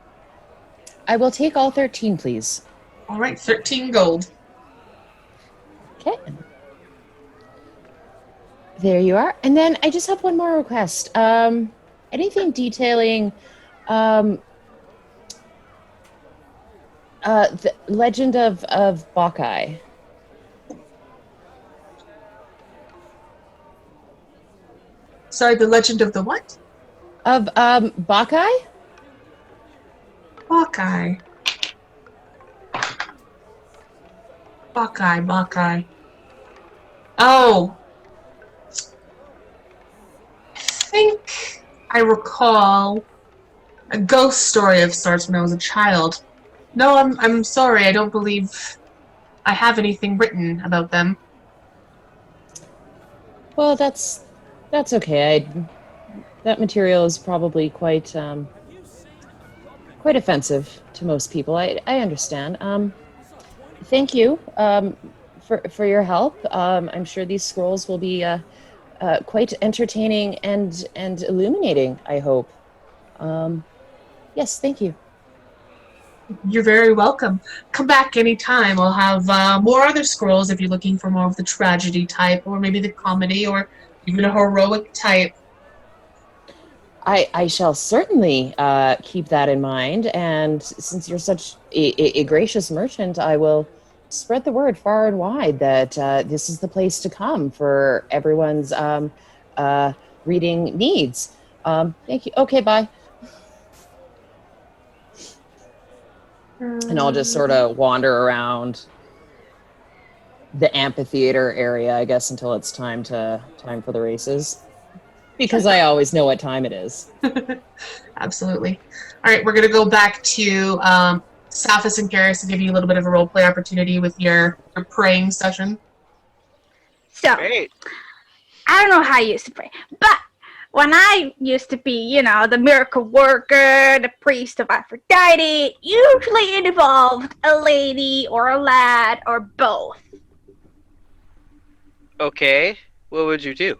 S9: I will take all 13, please.
S3: All right, 13 gold.
S9: Okay. There you are. And then I just have one more request. Anything detailing the legend of Bacchae.
S3: Sorry, the legend of the what?
S9: Of Bacchae?
S3: Bacchae. Bacchae, Bacchae. Oh. I think I recall a ghost story of sorts when I was a child. No, I'm sorry, I don't believe I have anything written about them.
S9: Well, that's okay. That material is probably quite offensive to most people. I understand. Thank you for your help. I'm sure these scrolls will be quite entertaining and illuminating, I hope. Yes, thank you.
S3: You're very welcome. Come back anytime. I'll have more other scrolls if you're looking for more of the tragedy type, or maybe the comedy, or even a heroic type.
S9: I shall certainly keep that in mind. And since you're such a gracious merchant, I will spread the word far and wide that this is the place to come for everyone's reading needs. Thank you. Okay, bye. And I'll just sort of wander around the amphitheater area, I guess, until it's time for the races. Because I always know what time it is.
S3: Absolutely. All right, we're going to go back to Sapphus and Chares to give you a little bit of a role play opportunity with your praying session.
S6: So,
S5: Great.
S6: I don't know how you used to pray, but when I used to be, the miracle worker, the priest of Aphrodite, usually it involved a lady or a lad or both.
S5: Okay. What would you do?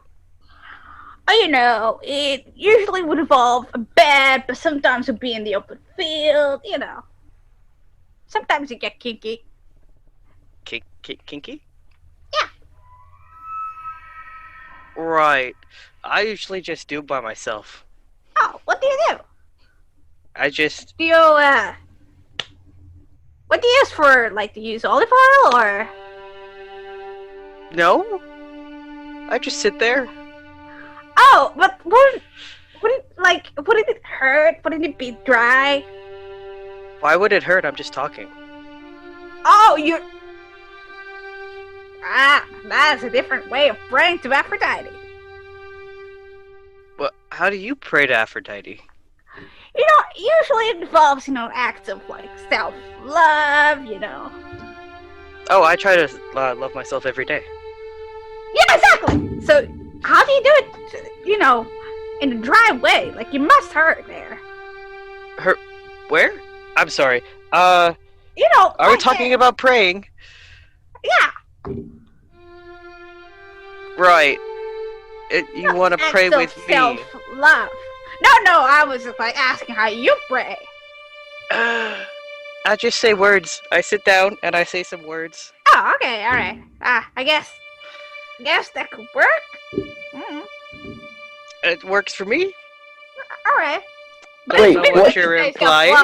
S6: It usually would involve a bed, but sometimes it would be in the open field, Sometimes you get kinky.
S5: Kinky?
S6: Yeah.
S5: Right. I usually just do it by myself.
S6: Oh, what do you do?
S5: I just...
S6: Do you, what do you use for, do you use olive oil, or?
S5: No. I just sit there.
S6: Oh, but wouldn't it hurt? Wouldn't it be dry?
S5: Why would it hurt? I'm just talking.
S6: Oh, that's a different way of praying to Aphrodite.
S5: Well, how do you pray to Aphrodite?
S6: Usually it involves, acts of, self-love,
S5: Oh, I try to love myself every day.
S6: Yeah, exactly! So, how do you do it, in a dry way? You must hurt there.
S5: Hurt? Where? I'm sorry.
S6: Are
S5: we talking about praying?
S6: Yeah.
S5: Right. You want to pray with me?
S6: Self-love. No, I was just asking how you pray.
S5: I just say words. I sit down and I say some words.
S6: Oh, okay, alright. I guess that could work.
S5: It works for me.
S6: Alright.
S7: Wait,
S5: Know what you're implying?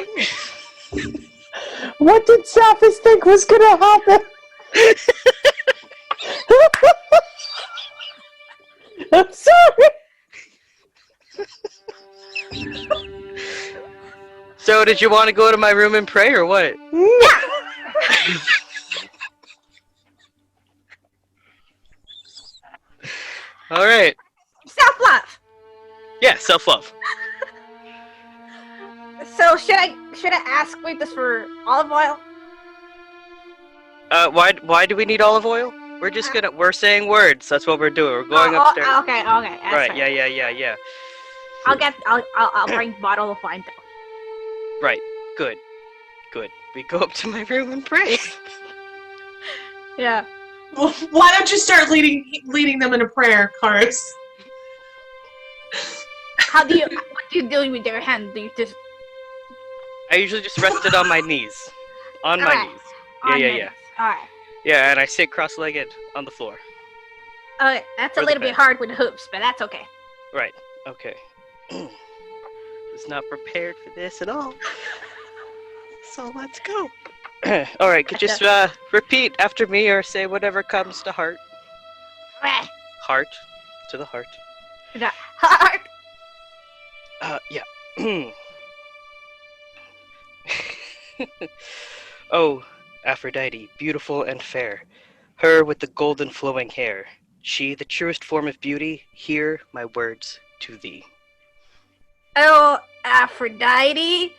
S7: What did Sapphus think was gonna happen? I'm sorry.
S5: So, did you want to go to my room and pray, or what?
S6: Yeah.
S5: All right.
S6: Self-love.
S5: Yeah, self-love.
S6: So should I ask this for olive oil?
S5: Why do we need olive oil? We're saying words. That's what we're doing. We're going upstairs.
S6: Okay. That's
S5: Right. Yeah.
S6: I'll bring bottle of wine though.
S5: Right. Good. We go up to my room and pray.
S6: Yeah.
S3: Well, why don't you start leading them in a prayer, Chares?
S6: What do you do with your hand? Do you just?
S5: I usually just rest it on my knees. On my
S6: Alright.
S5: knees. Yeah.
S6: Alright.
S5: Yeah, and I sit cross-legged on the floor.
S6: Okay, that's a
S5: Or the
S6: little bit
S5: bed.
S6: hard with the hoops, but that's okay.
S5: Right. Okay. Was not prepared for this at all. So let's go. All right. Could you just repeat after me or say whatever comes to heart.
S6: Alright.
S5: Heart to the heart.
S6: The heart.
S5: Yeah. Oh, Aphrodite, beautiful and fair, her with the golden flowing hair, she the truest form of beauty, hear my words to thee.
S6: Oh, Aphrodite,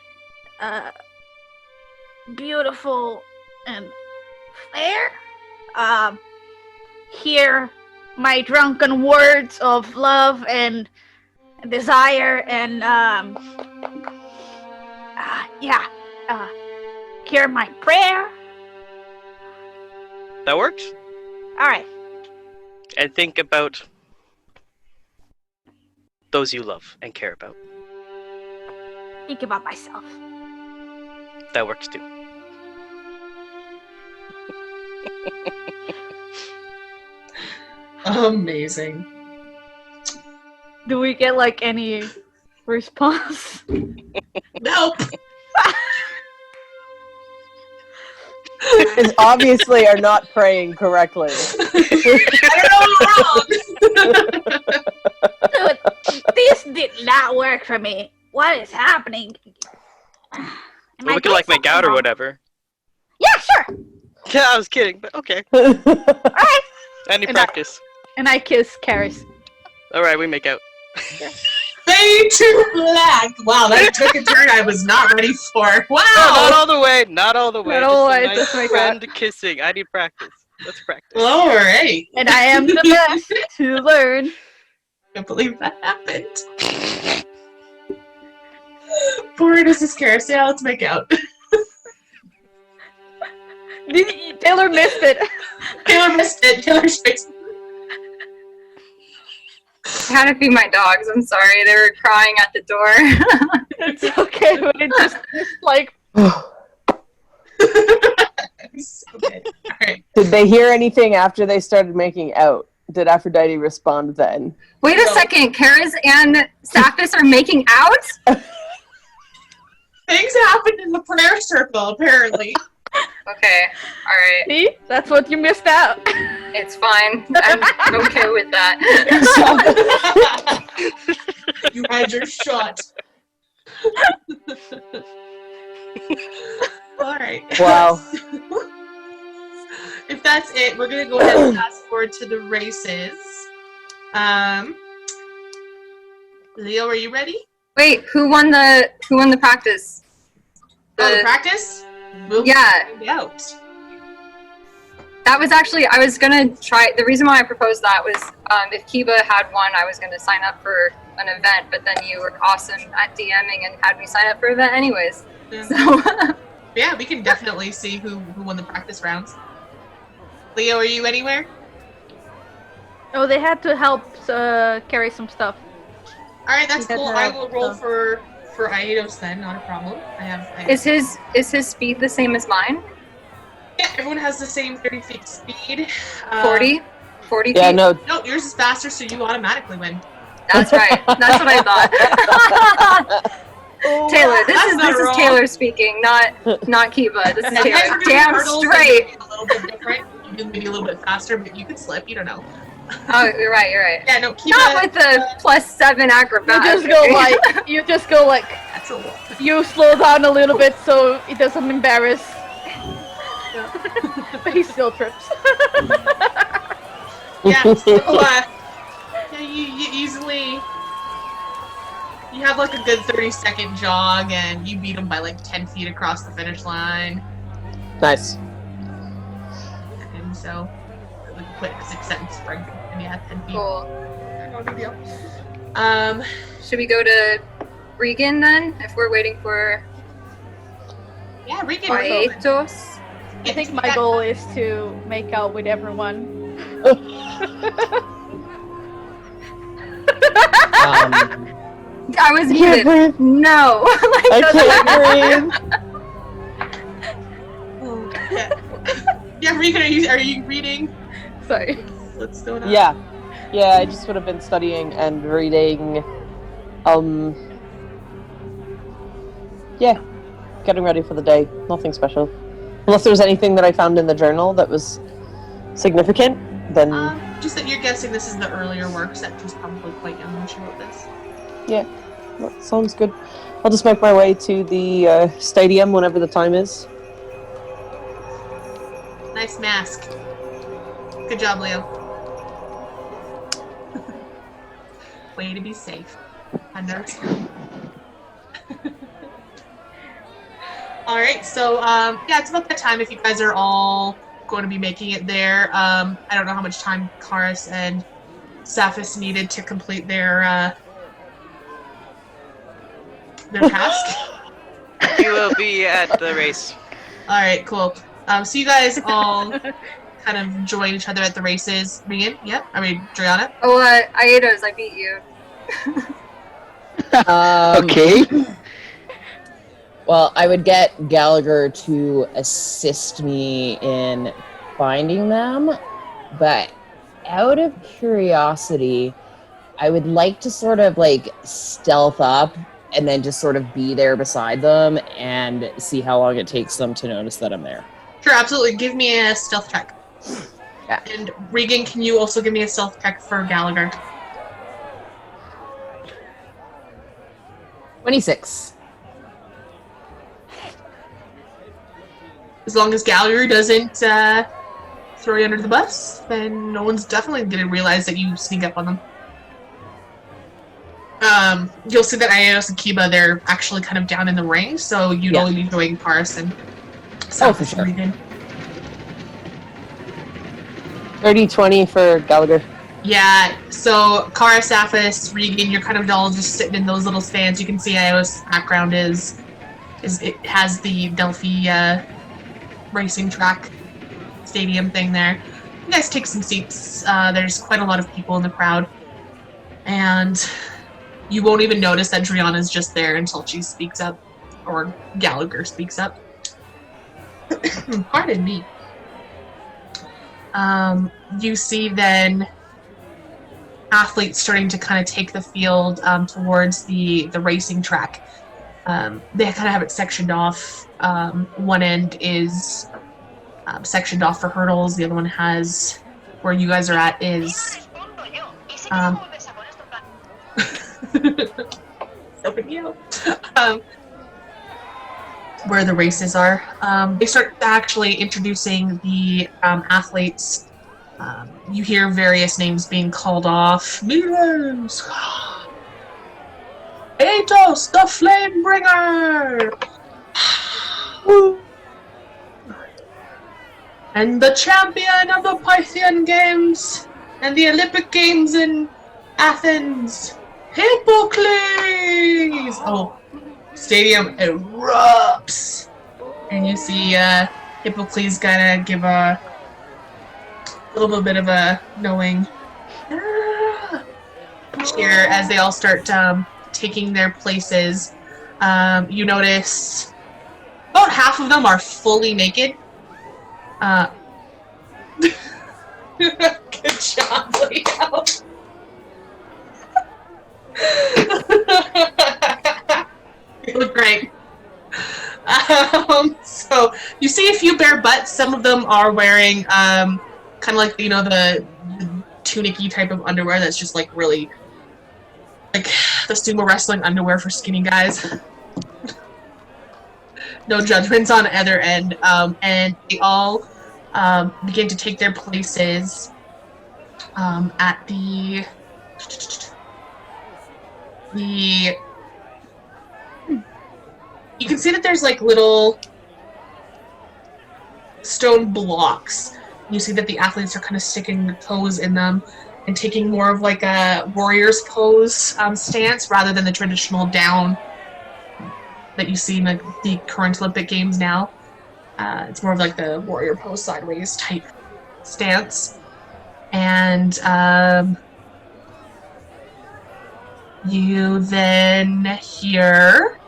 S6: beautiful and fair. Hear my drunken words of love and desire, and hear my prayer.
S5: That works?
S6: All right.
S5: And think about those you love and care about.
S6: Think about myself.
S5: That works too.
S3: Amazing.
S6: Do we get any response?
S3: Nope.
S7: And obviously are not praying correctly.
S3: I don't know what's wrong.
S6: Dude, this did not work for me. What is happening? Am
S5: Well,
S6: I
S5: we could
S6: doing
S5: make
S6: something
S5: out or
S6: wrong?
S5: whatever.
S6: Yeah, sure.
S5: Yeah, I was kidding, but okay.
S6: All right.
S5: Any
S6: And
S5: practice.
S6: And I kiss Chares.
S5: Alright, we make out.
S3: Fade to black. Wow, that took a turn I was not ready for. Wow.
S5: No, not all the way. Not all the way.
S6: Not all the way,
S5: Just a
S6: just
S5: nice
S6: like
S5: friend kissing. I need practice. Let's practice.
S3: All right.
S6: And I am the best to learn.
S3: Can't believe that happened. Poor Mrs. Chares. Yeah, let's make out.
S6: Taylor missed it.
S3: Taylor missed it. Taylor's face.
S8: I had to feed my dogs. I'm sorry. They were crying at the door.
S6: It's okay, but it just like.
S3: Okay. All right.
S7: Did they hear anything after they started making out? Did Aphrodite respond then?
S8: Wait a second. Chares and Sapphus are making out?
S3: Things happened in the prayer circle, apparently.
S8: Okay. All right.
S6: See? That's what you missed out.
S8: It's fine. I'm okay with that.
S3: You had your shot. All right.
S7: Wow.
S3: If that's it, we're gonna go ahead and fast forward to the races. Leo, are you ready?
S8: Wait, who won the practice?
S3: The practice? We'll
S8: Yeah.
S3: find out.
S8: That was actually, I was gonna try, the reason why I proposed that was if Kiba had won, I was gonna sign up for an event, but then you were awesome at DMing and had me sign up for an event anyways.
S3: Yeah.
S8: So,
S3: Yeah, we can definitely see who won the practice rounds. Leo, are you anywhere?
S6: Oh, they had to help carry some stuff.
S3: All right, that's
S6: Because
S3: cool.
S6: they're
S3: I
S6: out,
S3: will roll
S6: so.
S3: for Aetos then, not a problem. I have
S8: is his speed the same as mine?
S3: Yeah, everyone has the same 30 feet speed.
S8: 40? 40
S7: Yeah,
S8: feet?
S7: no.
S3: No, yours is faster, so you automatically win.
S8: That's right. That's what I thought. Taylor, this
S3: That's
S8: is
S3: not wrong.
S8: Taylor speaking, not Kiba. This is
S3: And you guys
S8: Taylor.
S3: are doing
S8: Damn
S3: hurdles,
S8: straight.
S3: maybe a little bit different. You can maybe a little bit faster, but you could slip. You don't know.
S8: Oh, you're right. You're right.
S3: Yeah, no, Kiba.
S8: Not with the +7 acrobatics.
S6: You just go like,
S3: That's a lot.
S6: you slow down a little bit so it doesn't embarrass. But he still trips.
S3: Yeah, so, yeah, you easily. You have like a good 30-second jog, and you beat him by like 10 feet across the finish line.
S7: Nice.
S3: And so, like a quick 6-second sprint, and you have 10 feet.
S8: Cool.
S3: No big deal.
S8: Should we go to Regan then, if we're waiting for
S3: Yeah, Regan.
S8: Aetos?
S6: I think my goal is to make out with everyone.
S8: I was
S7: can't
S8: muted. No. Like,
S7: I
S8: doesn't-
S7: can't breathe.
S3: Yeah. Yeah, Regan, are you reading?
S6: Sorry.
S3: What's going on?
S7: Yeah. Yeah, I just would have been studying and reading. Yeah. Getting ready for the day. Nothing special. Unless there was anything that I found in the journal that was significant, then
S3: Just that you're guessing this is the earlier works that she's probably quite young when she wrote this.
S7: yeah. That sounds good. I'll just make my way to the stadium whenever the time is.
S3: Nice mask. Good job, Leo. Way to be safe. Understand. Alright, so, yeah, it's about that time if you guys are all going to be making it there. I don't know how much time Chares and Sapphus needed to complete their task.
S5: We will be at the race.
S3: Alright, cool. So you guys all kind of join each other at the races. Regan, yep. I mean, Driana.
S8: Oh, Aetos, I beat you.
S4: Okay.
S9: Well, I would get Gallagher to assist me in finding them, but out of curiosity, I would like to sort of like stealth up and then just sort of be there beside them and see how long it takes them to notice that I'm there.
S3: Sure, absolutely. Give me a stealth check.
S9: Yeah.
S3: And Regan, can you also give me a stealth check for Gallagher?
S9: 26.
S3: As long as Gallagher doesn't throw you under the bus, then no one's definitely going to realize that you sneak up on them. You'll see that Aetos and Kiba, they're actually kind of down in the ring, so you'd only be doing Paris and Sapphus
S9: for sure.
S3: Regan.
S7: 30-20 for Gallagher.
S3: Yeah, so Kara, Sapphus, Regan, you're kind of all just sitting in those little stands. You can see Aetos' background is it has the Delphi racing track stadium thing there. You guys take some seats. There's quite a lot of people in the crowd. And you won't even notice that Driana's just there until she speaks up, or Gallagher speaks up. Pardon me. You see then athletes starting to kind of take the field towards the racing track. They kind of have it sectioned off. One end is sectioned off for hurdles. The other one has, where you guys are at, is where the races are. They start actually introducing the athletes. You hear various names being called off. Miles! Aetos, the Flamebringer! And the champion of the Pythian Games and the Olympic Games in Athens, Hippocles! Oh, stadium erupts. And you see Hippocles gonna give a little bit of a knowing cheer as they all start taking their places. You notice about half of them are fully naked. Good job, Leo. You look great. So you see a few bare butts. Some of them are wearing kind of like, you know, the tunic-y type of underwear that's just like really like the sumo wrestling underwear for skinny guys. No judgments on either end. And they all begin to take their places at the you can see that there's like little stone blocks. You see that the athletes are kind of sticking their toes in them and taking more of like a warrior's pose stance rather than the traditional down that you see in the current Olympic Games now. It's more of like the warrior pose sideways type stance. And you then hear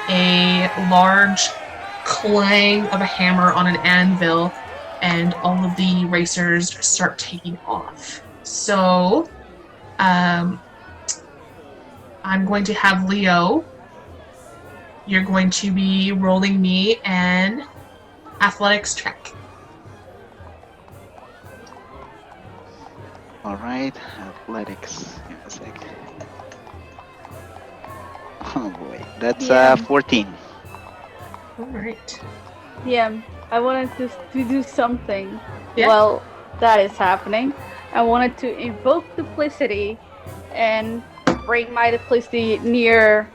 S3: a large clang of a hammer on an anvil, and all of the racers start taking off. So, I'm going to have Leo. You're going to be rolling me an athletics check.
S4: All right, athletics. Give me a sec. Oh boy, that's 14.
S3: All right.
S6: Yeah, I wanted to do something
S3: Yeah.
S6: while that is happening. I wanted to invoke duplicity and bring my duplicity near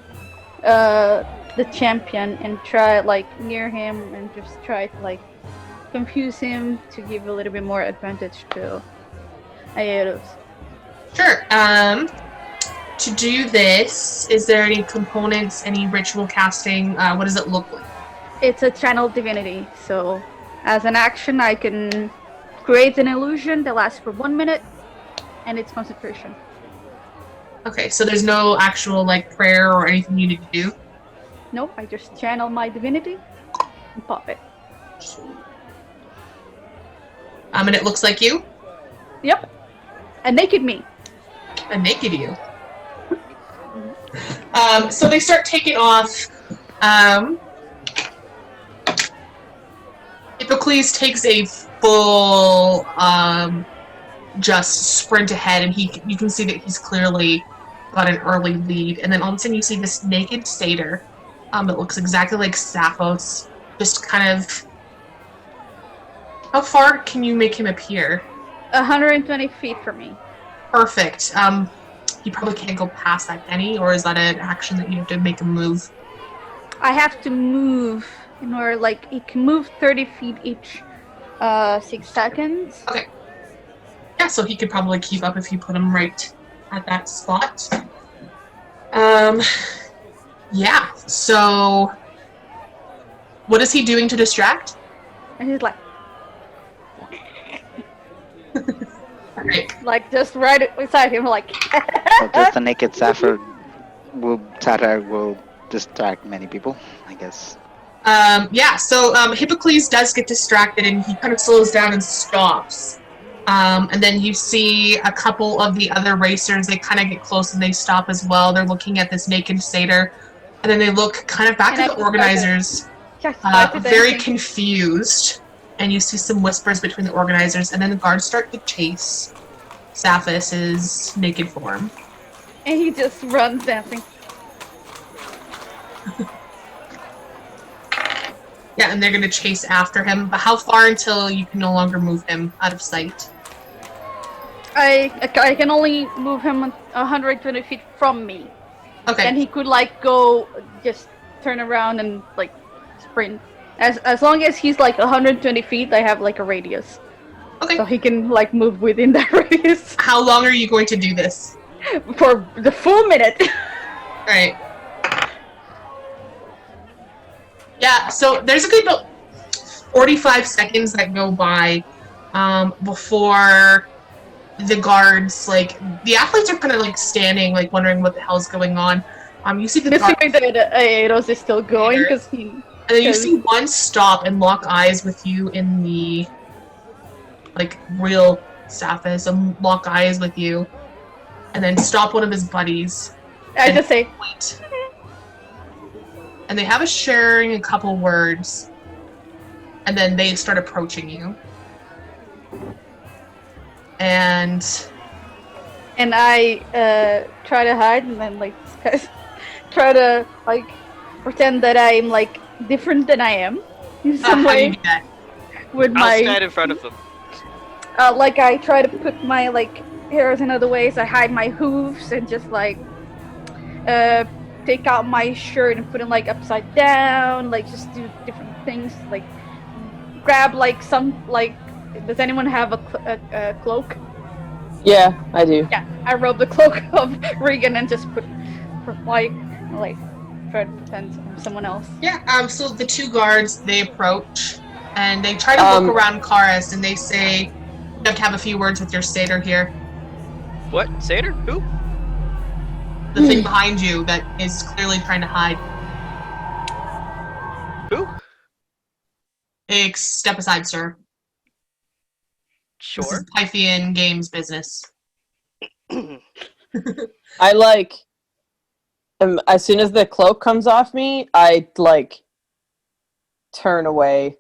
S6: the champion and try like near him and just try to like confuse him to give a little bit more advantage to Aetos.
S3: Sure. To do this, is there any components, any ritual casting? What does it look like?
S6: It's a channel divinity, so as an action I can create an illusion that lasts for 1 minute and it's concentration.
S3: Okay, so there's no actual like prayer or anything you need to do?
S6: Nope, I just channel my divinity and pop it.
S3: And it looks like you?
S6: Yep. A naked me.
S3: A naked you. So they start taking off. Hippocles takes a full just sprint ahead, and you can see that he's clearly got an early lead. And then all of a sudden you see this naked satyr that looks exactly like Sapphus, just kind of... How far can you make him appear?
S6: 120 feet from me.
S3: Perfect. he probably can't go past that, can he? Or is that an action that you have to make a move?
S6: I have to move in order, like, it can move 30 feet each 6 seconds.
S3: Okay. Yeah, so he could probably keep up if you put him right at that spot. Yeah, so what is he doing to distract?
S6: And he's like,
S3: Alright.
S6: like, just right beside him, like,
S4: Well, just a naked Sapphire will distract many people, I guess.
S3: Yeah, so Hippocles does get distracted and he kind of slows down and stops. And then you see a couple of the other racers, they kind of get close and they stop as well. They're looking at this naked satyr. And then they look kind of back
S6: Can
S3: to
S6: I
S3: the organizers, very confused. And you see some whispers between the organizers. And then the guards start to chase Sapphus' naked form.
S6: and he just runs dancing.
S3: Yeah, and they're going to chase after him. But how far until you can no longer move him out of sight?
S6: I can only move him 120 feet from me.
S3: Okay.
S6: And he could, like, go, just turn around and, like, sprint. As long as he's, like, 120 feet, I have, like, a radius.
S3: Okay.
S6: So he can, like, move within that radius.
S3: How long are you going to do this?
S6: For the full minute.
S3: Alright. Yeah, so there's a good about 45 seconds that go by before the guards, like, the athletes are kind of, like, standing, like, wondering what the hell's going on. You see the guards,
S6: Assuming that Aetos is still going, because he...
S3: and then you see one stop and lock eyes with you in the, like, real Sapphus, and lock eyes with you, and then stop one of his buddies.
S6: I just say,
S3: Wait. And they have us sharing a couple words, and then they start approaching you. And
S6: I try to hide, and then, like, try to, like, pretend that I'm, like, different than I am in some
S3: how do you
S6: way
S3: do that?
S6: with
S5: I'll
S6: my
S5: stand in front of them.
S6: like, I try to put my, like, hairs in other ways. I hide my hooves and just, like, take out my shirt and put it, like, upside down, like, just do different things, like, grab, like, some, like, does anyone have a cloak?
S7: Yeah, I do.
S6: Yeah, I robe the cloak of Regan and just put, like, try to pretend I'm someone else.
S3: Yeah, so the two guards, they approach, and they try to look around Chares, and they say, you have to have a few words with your satyr here.
S5: What? Satyr? Who?
S3: The thing behind you that is clearly trying to hide.
S5: Who?
S3: Step aside, sir.
S5: Sure.
S3: This is Pythian Games business.
S7: I, like, as soon as the cloak comes off me, I, like, turn away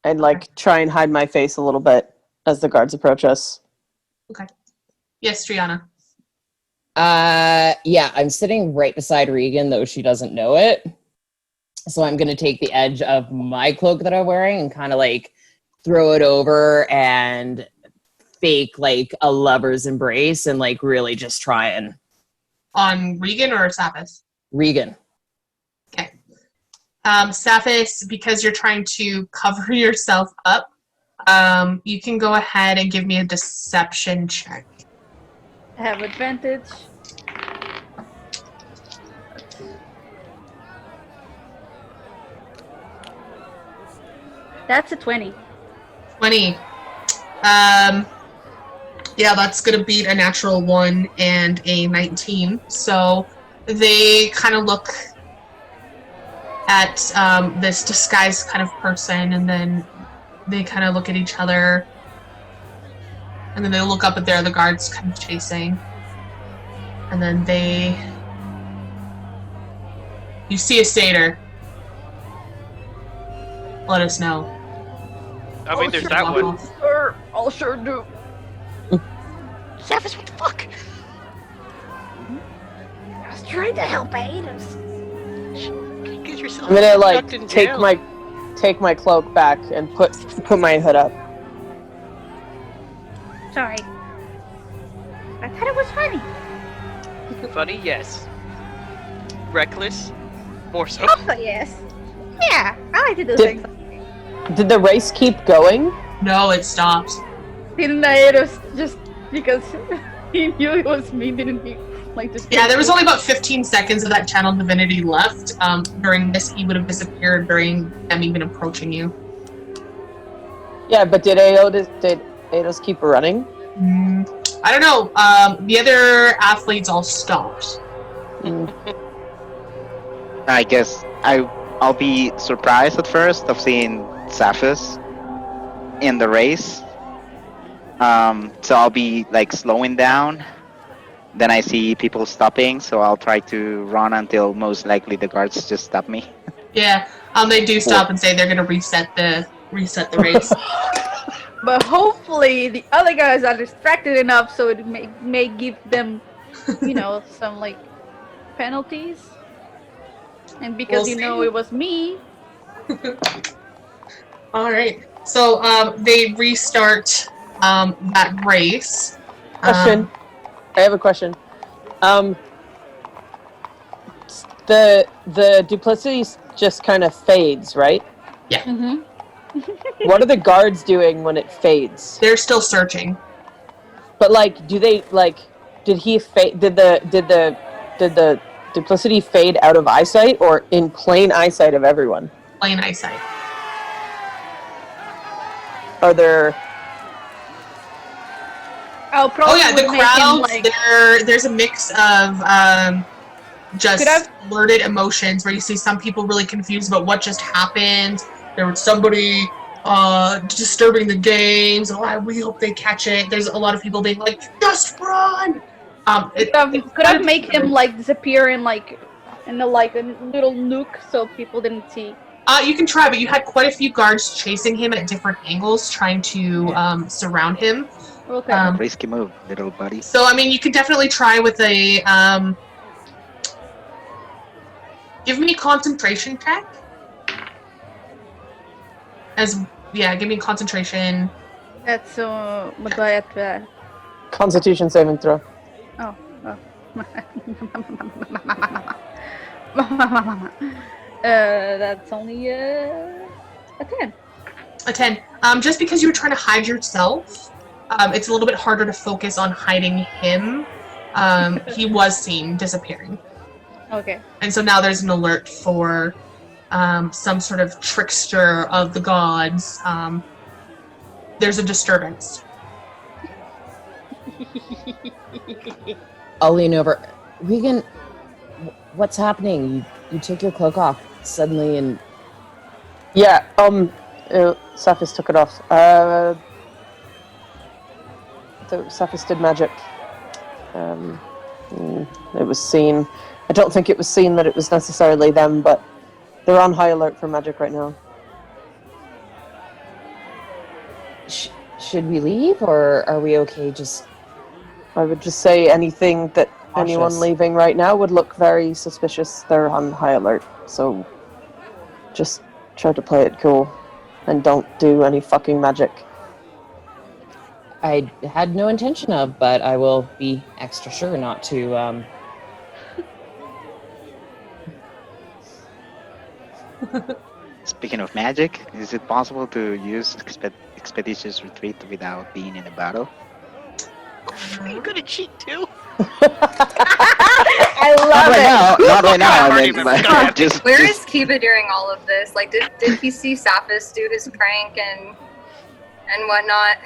S7: and, like, try and hide my face a little bit as the guards approach us.
S3: Okay. Yes, Triana.
S9: Yeah, I'm sitting right beside Regan, though she doesn't know it. So I'm going to take the edge of my cloak that I'm wearing and kind of, like, throw it over and fake, like, a lover's embrace and, like, really just try and...
S3: On Regan or Sapphus?
S9: Regan.
S3: Okay. Sapphus, because you're trying to cover yourself up, you can go ahead and give me a deception check.
S6: I have advantage. That's a 20.
S3: 20. Yeah, that's gonna beat a natural 1 and a 19. So they kind of look at this disguised kind of person, and then they kind of look at each other, and then they look up at their other guards kind of chasing, and then you see a satyr. Let us know.
S5: I mean, there's that one.
S6: Sure, I'll sure do.
S5: Sapphus, what the fuck?
S6: I was trying to help Aetos.
S5: Get yourself
S7: I'm gonna, like,
S5: tucked in
S7: take
S5: jail.
S7: my cloak back and put my hood up.
S6: Sorry. That's thought it was funny.
S5: Funny, yes. Reckless, more so.
S6: Also, yes. Yeah, I like to do
S7: Did-
S6: things.
S7: Did the race keep going?
S3: No, it stopped.
S6: Didn't Aetos just because he knew it was me? Didn't he like just?
S3: Yeah, there was only about 15 seconds of that channel divinity left. During this, he would have disappeared during them even approaching you.
S7: Yeah, but did Aetos keep running?
S3: I don't know. The other athletes all stopped.
S7: Mm.
S4: I guess I'll be surprised at first of seeing Sapphus in the race. So I'll be like slowing down. Then I see people stopping, so I'll try to run until most likely the guards just stop me.
S3: Yeah, they do stop and say they're gonna reset the race.
S6: But hopefully the other guys are distracted enough so it may give them, some like penalties. And because
S3: We'll see.
S6: it was me.
S3: All right. So they restart that race.
S7: Question. I have a question. The duplicity just kind of fades, right?
S6: Mm-hmm.
S7: What are the guards doing when it fades?
S3: They're still searching.
S7: But like, do they like? Did he fade? Did the duplicity fade out of eyesight or in plain eyesight of everyone?
S3: Plain eyesight.
S7: Are there?
S6: I'll probably
S3: Oh yeah, the
S6: would make him,
S3: crowds. There's a mix of just blurted emotions where you see some people really confused about what just happened. There was somebody disturbing the games. Oh, we hope they catch it. There's a lot of people being like, just run.
S6: Could I make him like disappear in a little nook so people didn't see?
S3: You can try, but you had quite a few guards chasing him at different angles, trying to surround him.
S6: Okay.
S4: Risky move, little buddy.
S3: So, I mean, you can definitely try with a... give me a concentration check. Give me concentration.
S6: That's what do I have to?
S7: Constitution saving throw.
S6: Oh. That's only a 10.
S3: A 10. Just because you were trying to hide yourself, it's a little bit harder to focus on hiding him. He was seen disappearing.
S6: Okay.
S3: And so now there's an alert for some sort of trickster of the gods. There's a disturbance.
S9: I'll lean over. Regan, what's happening? You took your cloak off suddenly and...
S7: Yeah, Sapphus took it off. Sapphus did magic. It was seen. I don't think it was seen that it was necessarily them, but they're on high alert for magic right now.
S9: Should we leave, or are we okay just...
S7: I would just say anything that anyone
S9: Cautious.
S7: leaving right now would look very suspicious. They're on high alert, so just try to play it cool and don't do any fucking magic.
S9: I had no intention of, but I will be extra sure not to,
S4: Speaking of magic, is it possible to use expeditious retreat without being in a battle?
S5: You gonna cheat too?
S6: I love it.
S4: Not right now. I mean,
S5: Sorry.
S4: just
S8: Where is Kiba during all of this? Like, did he see Sapphus do his prank and whatnot?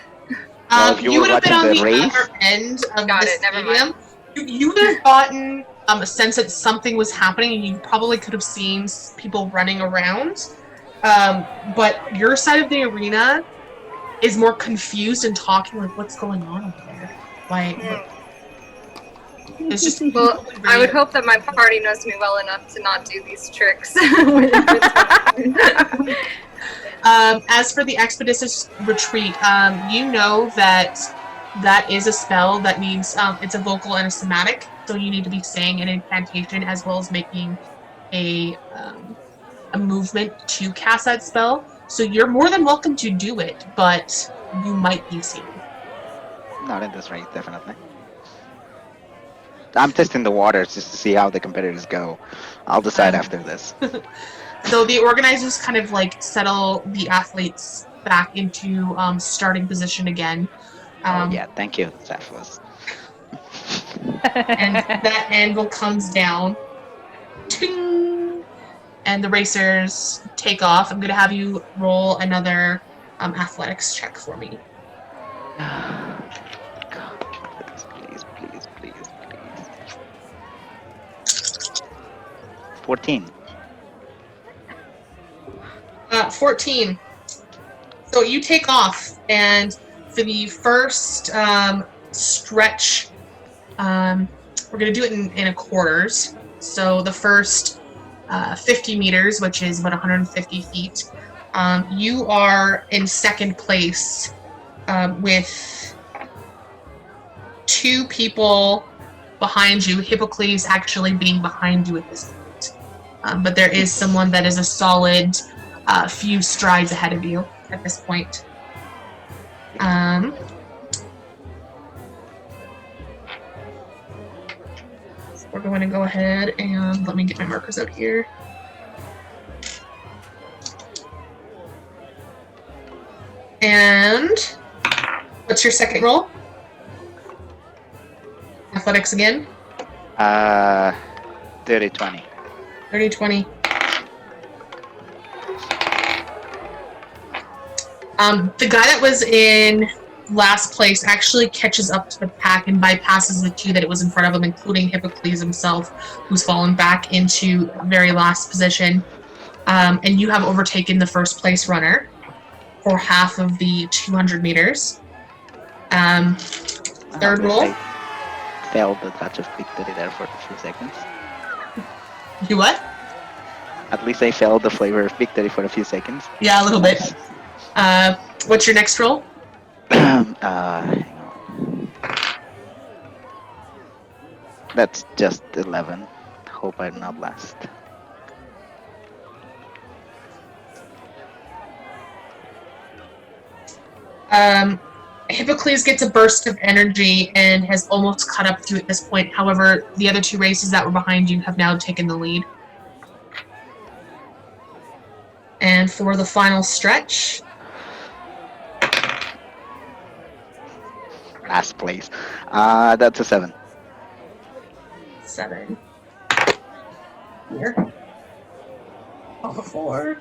S4: Well, if you
S3: You
S4: were
S3: would have been on
S4: watching
S3: the
S4: the race-
S3: other end of
S8: Got
S3: the
S8: it, never
S3: stadium. You would have gotten a sense that something was happening, and you probably could have seen people running around. But your side of the arena is more confused and talking like, "What's going on up there?" Like, it's just.
S8: Well, I would hope that my party knows me well enough to not do these tricks.
S3: As for the expeditious retreat, you know that is a spell that needs it's a vocal and a somatic, so you need to be saying an incantation as well as making a movement to cast that spell. So you're more than welcome to do it, but you might be seen.
S4: not in this race, definitely. I'm testing the waters just to see how the competitors go. I'll decide after this.
S3: So the organizers kind of like settle the athletes back into starting position again.
S4: Oh yeah, thank you, Sapphus.
S3: And that anvil comes down. Ting! And the racers take off. I'm going to have you roll another athletics check for me.
S4: God, please, please, please, please. 14.
S3: 14. So you take off, and for the first stretch, we're going to do it in a quarters. So the first 50 meters, which is about 150 feet, you are in second place with 2 people behind you, Hippocles actually being behind you at this point. But there is someone that is a solid few strides ahead of you at this point. So we're going to go ahead and let me get my markers out here. And what's your second roll? Athletics again?
S4: 30-20.
S3: 30-20. The guy that was in last place actually catches up to the pack and bypasses the 2 that it was in front of him, including Hippocles himself, who's fallen back into very last position. And you have overtaken the first place runner for half of the 200 meters. Third roll.
S4: I felt the touch of victory there for a few seconds.
S3: You what?
S4: At least I felt the flavor of victory for a few seconds.
S3: Yeah, a little bit. What's your next roll?
S4: Hang on. That's just 11. Hope I'm not last.
S3: Hippocles gets a burst of energy and has almost caught up to you at this point. However, the other 2 races that were behind you have now taken the lead. And for the final stretch,
S4: Last place. That's a 7.
S3: 7. Here. Oh, 4.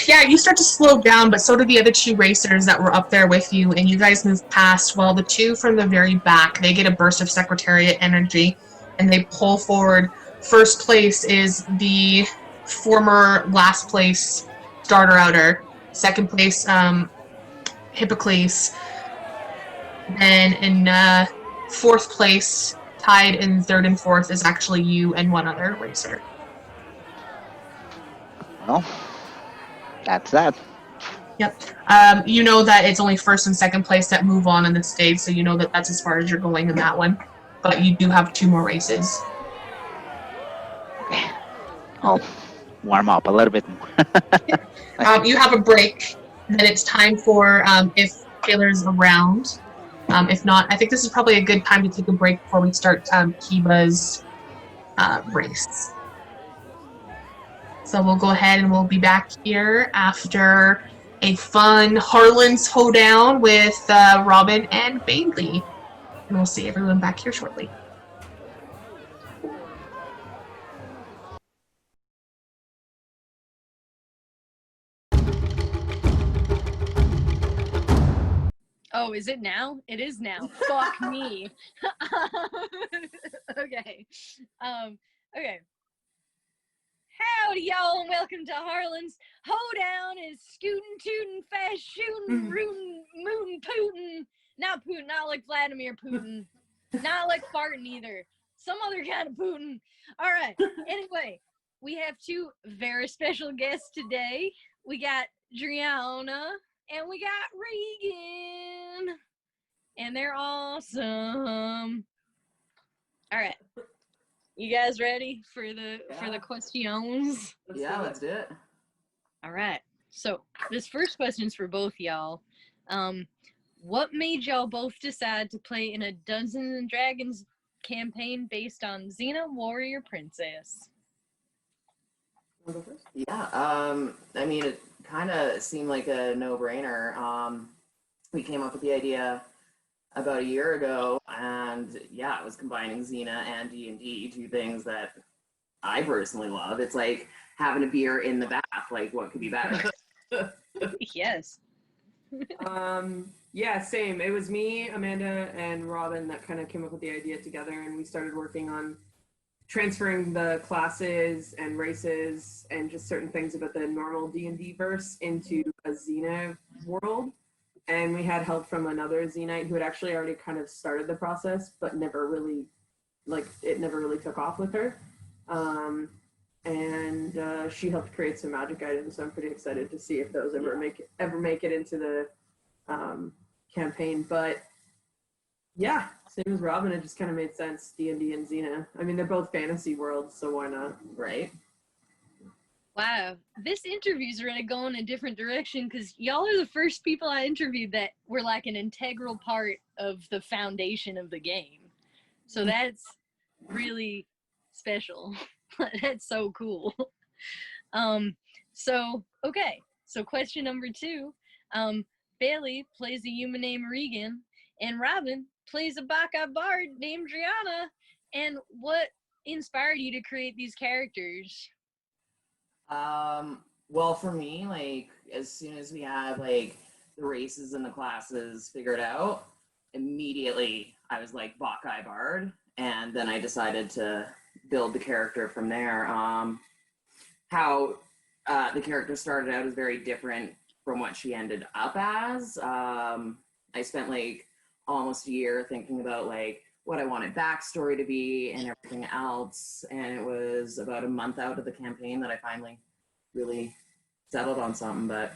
S3: Yeah, you start to slow down, but so do the other 2 racers that were up there with you, and you guys move past. While the 2 from the very back, they get a burst of Secretariat energy, and they pull forward. First place is the former last place starter outer. Second place, Hippocles. Then in fourth place, tied in third and fourth, is actually you and one other racer.
S4: Well, that's that.
S3: Yep. You know that it's only first and second place that move on in the stage, so you know that that's as far as you're going in that one. But you do have 2 more races.
S4: Okay. I'll warm up a little bit more.
S3: You have a break. Then it's time for, if Taylor's around. If not, I think this is probably a good time to take a break before we start Kiba's race. So we'll go ahead and we'll be back here after a fun Harlan's hoedown with Robin and Bailey. And we'll see everyone back here shortly.
S10: Oh, is it now? It is now. Fuck me. Okay. Okay. Howdy, y'all, and welcome to Harlan's Hoedown is scootin', tootin', fast shootin', rootin', mootin', pootin'. Not Putin, not like Vladimir Putin. Not like farting either. Some other kind of Putin. Alright, anyway, we have 2 very special guests today. We got Driana and we got Regan. And they're awesome. Alright. You guys ready for the questions?
S11: Yeah, let's do it.
S10: All right. So this first question is for both y'all. What made y'all both decide to play in a Dungeons and Dragons campaign based on Xena Warrior Princess?
S7: Wanna go first?
S9: Yeah, I mean, it kind of seemed like a no-brainer. We came up with the idea about a year ago, and yeah, it was combining Xena and D&D, two things that I personally love. It's like having a beer in the bath. Like, what could be better?
S10: Yes.
S11: Yeah, same. It was me, Amanda, and Robin that kind of came up with the idea together, and we started working on transferring the classes and races and just certain things about the normal D&D verse into a Xena world. And we had help from another Xenite who had actually already kind of started the process, but never really, it never really took off with her. And she helped create some magic items, so I'm pretty excited to see if those ever make it into the campaign. But yeah, same as Robin, it just kind of made sense. D&D and Xena. I mean, they're both fantasy worlds, so why not?
S9: Right?
S10: Wow, this interview's really going a different direction because y'all are the first people I interviewed that were like an integral part of the foundation of the game. So that's really special. That's so cool. So question number 2. Bailey plays a human named Regan, and Robin plays a Baka bard named Driana. And what inspired you to create these characters?
S9: Well, for me, like, as soon as we had, like, the races and the classes figured out, immediately I was like, Baka Bard, and then I decided to build the character from there. How the character started out is very different from what she ended up as. I spent, like, almost a year thinking about, like, what I wanted backstory to be and everything else. And it was about a month out of the campaign that I finally really settled on something. But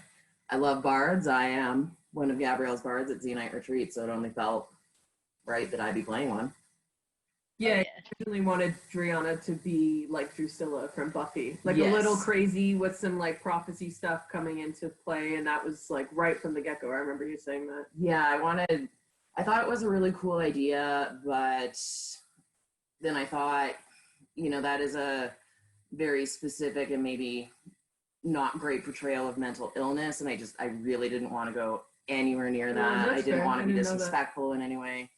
S9: I love bards. I am one of Gabrielle's bards at Xenite Retreat, so it only felt right that I be playing one.
S11: Yeah, I originally wanted Driana to be like Drusilla from Buffy. Like
S9: Yes.
S11: a little crazy with some like prophecy stuff coming into play, and that was like right from the get-go. I remember you saying that.
S9: Yeah, I thought it was a really cool idea, but then I thought, that is a very specific and maybe not great portrayal of mental illness, and I really didn't want to go anywhere near that. I didn't want to be disrespectful in any way.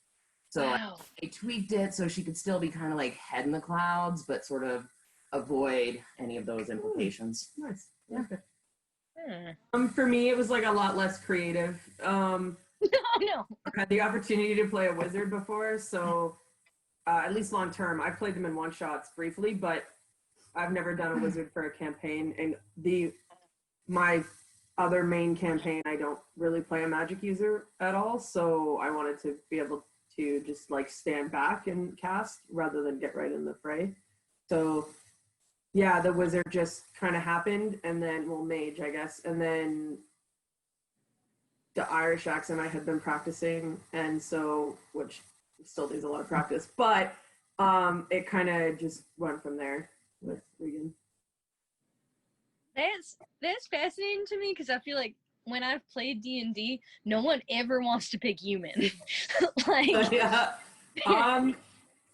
S9: So
S10: Wow.
S9: I tweaked it so she could still be kind of like head in the clouds, but sort of avoid any of those implications.
S11: Nice. Yeah.
S10: Hmm.
S11: For me, it was like a lot less creative.
S10: No.
S11: I've had the opportunity to play a wizard before, so at least long term, I've played them in one shots briefly, but I've never done a wizard for a campaign. And my other main campaign, I don't really play a magic user at all, so I wanted to be able to just like stand back and cast rather than get right in the fray. So yeah, the wizard just kind of happened, and then mage, I guess, and then the Irish accent I had been practicing, and so which still needs a lot of practice, but it kind of just went from there with Regan.
S10: That's fascinating to me because I feel like when I've played D&D, no one ever wants to pick human. Like,
S11: Yeah.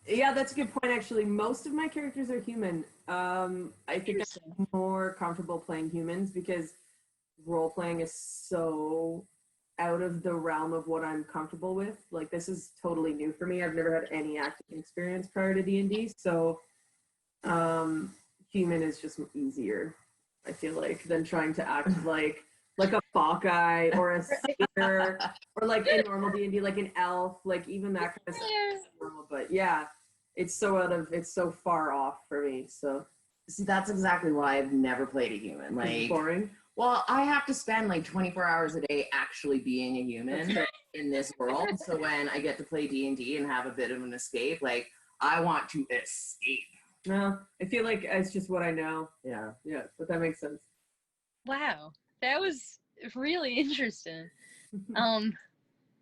S11: Yeah, that's a good point, actually. Most of my characters are human. I think I'm more comfortable playing humans because role-playing is so out of the realm of what I'm comfortable with. Like, this is totally new for me. I've never had any acting experience prior to D&D, so human is just easier, I feel like, than trying to act like a Hawkeye or a satyr or like in normal D&D, like an elf, like even that kind of stuff is normal. But yeah, it's so far off for me. So
S9: See, that's exactly why I've never played a human. Like,
S11: boring.
S9: well, I have to spend like 24 hours a day actually being a human in this world. So when I get to play D&D and have a bit of an escape, like, I want to escape.
S11: No, I feel like it's just what I know.
S9: Yeah.
S11: Yeah, but that makes sense.
S10: wow, that was really interesting.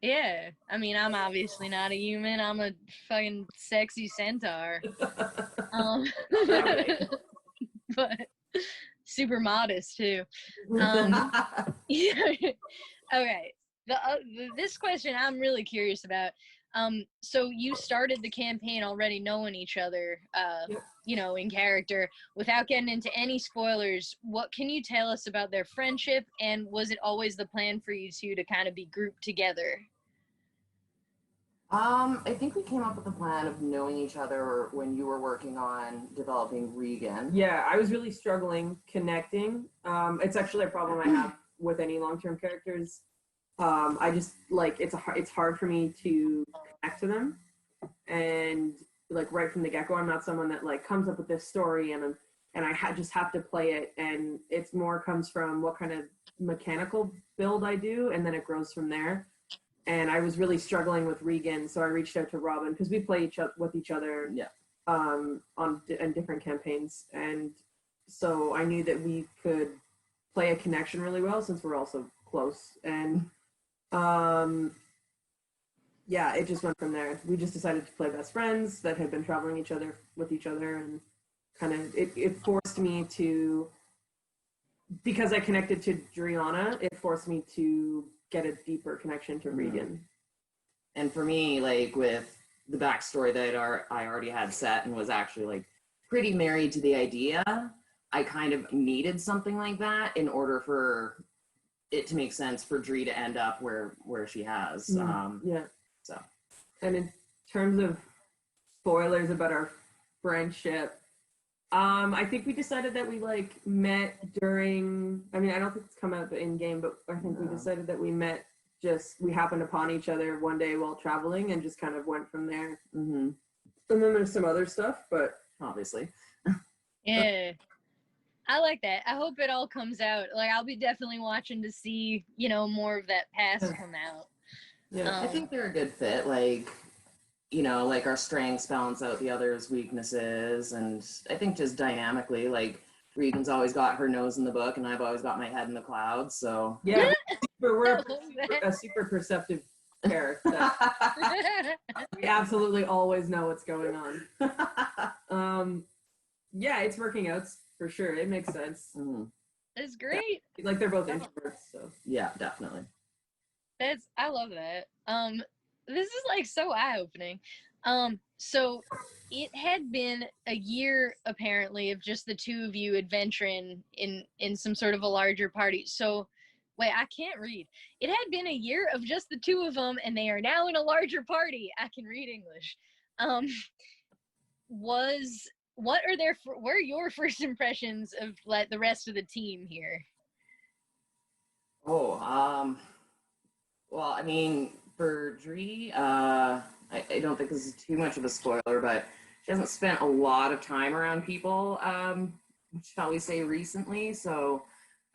S10: Yeah, I mean, I'm obviously not a human. I'm a fucking sexy centaur. But super modest too. Okay. This question I'm really curious about. So you started the campaign already knowing each other, you know, in character. Without getting into any spoilers, what can you tell us about their friendship, and was it always the plan for you two to kind of be grouped together?
S9: I think we came up with the plan of knowing each other when you were working on developing Regan.
S11: Yeah, I was really struggling connecting. It's actually a problem I have with any long-term characters. I just like it's hard for me to connect to them, and like right from the get-go, I'm not someone that like comes up with this story and just have to play it, and it's more comes from what kind of mechanical build I do, and then it grows from there. And I was really struggling with Regan, so I reached out to Robin because we play with each other, in different campaigns, and so I knew that we could play a connection really well since we're also close. And yeah, it just went from there. We just decided to play best friends that had been traveling with each other, and kind of it forced me to, because I connected to Driana, it forced me to get a deeper connection to Regan.
S9: And for me, like with the backstory that I already had set and was actually like pretty married to the idea, I kind of needed something like that in order for it to make sense for Dree to end up where she has. So.
S11: And in terms of spoilers about our friendship, I think we decided that we like met during, I mean, I don't think it's come out in game, but I think we decided that we met we happened upon each other one day while traveling and just kind of went from there.
S9: Mm-hmm.
S11: And then there's some other stuff, but
S9: obviously.
S10: Yeah. I like that. I hope it all comes out. Like, I'll be definitely watching to see, you know, more of that past come out.
S9: Yeah, I think they're a good fit. Like, you know, like our strengths balance out the other's weaknesses. And I think just dynamically, like, Regan's always got her nose in the book and I've always got my head in the clouds. So,
S11: yeah, we're a super perceptive character. We absolutely always know what's going on. Yeah, it's working out for sure. It makes sense.
S9: Mm-hmm.
S10: That's great.
S11: Like they're both introverts, so
S9: yeah, definitely.
S10: I love that. This is like so eye-opening. So it had been a year apparently of just the two of you adventuring in some sort of a larger party. So wait, I can't read. It had been a year of just the two of them, and they are now in a larger party. I can read English. What are your first impressions of like the rest of the team here?
S9: Oh, well, I mean, for Dree, I don't think this is too much of a spoiler, but she hasn't spent a lot of time around people, shall we say, recently. So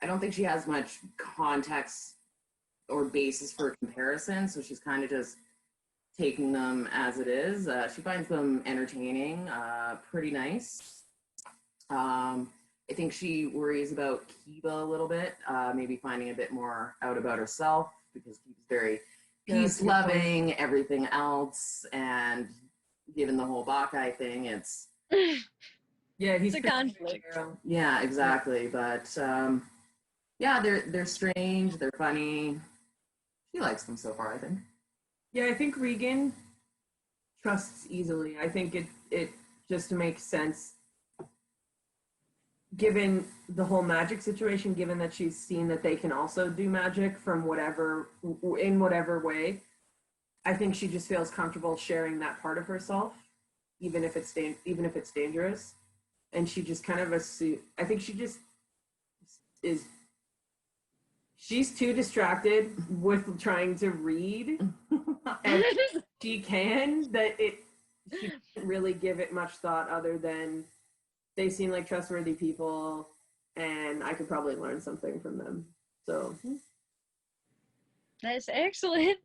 S9: I don't think she has much context or basis for comparison. So she's kind of just taking them as it is. She finds them entertaining, pretty nice. I think she worries about Kiba a little bit, maybe finding a bit more out about herself, because Kiba's very peace-loving, everything else, and given the whole Bacchae thing, it's...
S11: yeah, he's
S10: a conflict.
S9: Yeah, exactly. But, yeah, they're strange, they're funny. She likes them so far, I think.
S11: Yeah, I think Regan trusts easily. I think it just makes sense given the whole magic situation, given that she's seen that they can also do magic from in whatever way. I think she just feels comfortable sharing that part of herself, even if it's dangerous. And she just kind of I think she just is. She's too distracted with trying to read, and she doesn't really give it much thought other than they seem like trustworthy people, and I could probably learn something from them. So
S10: that's excellent.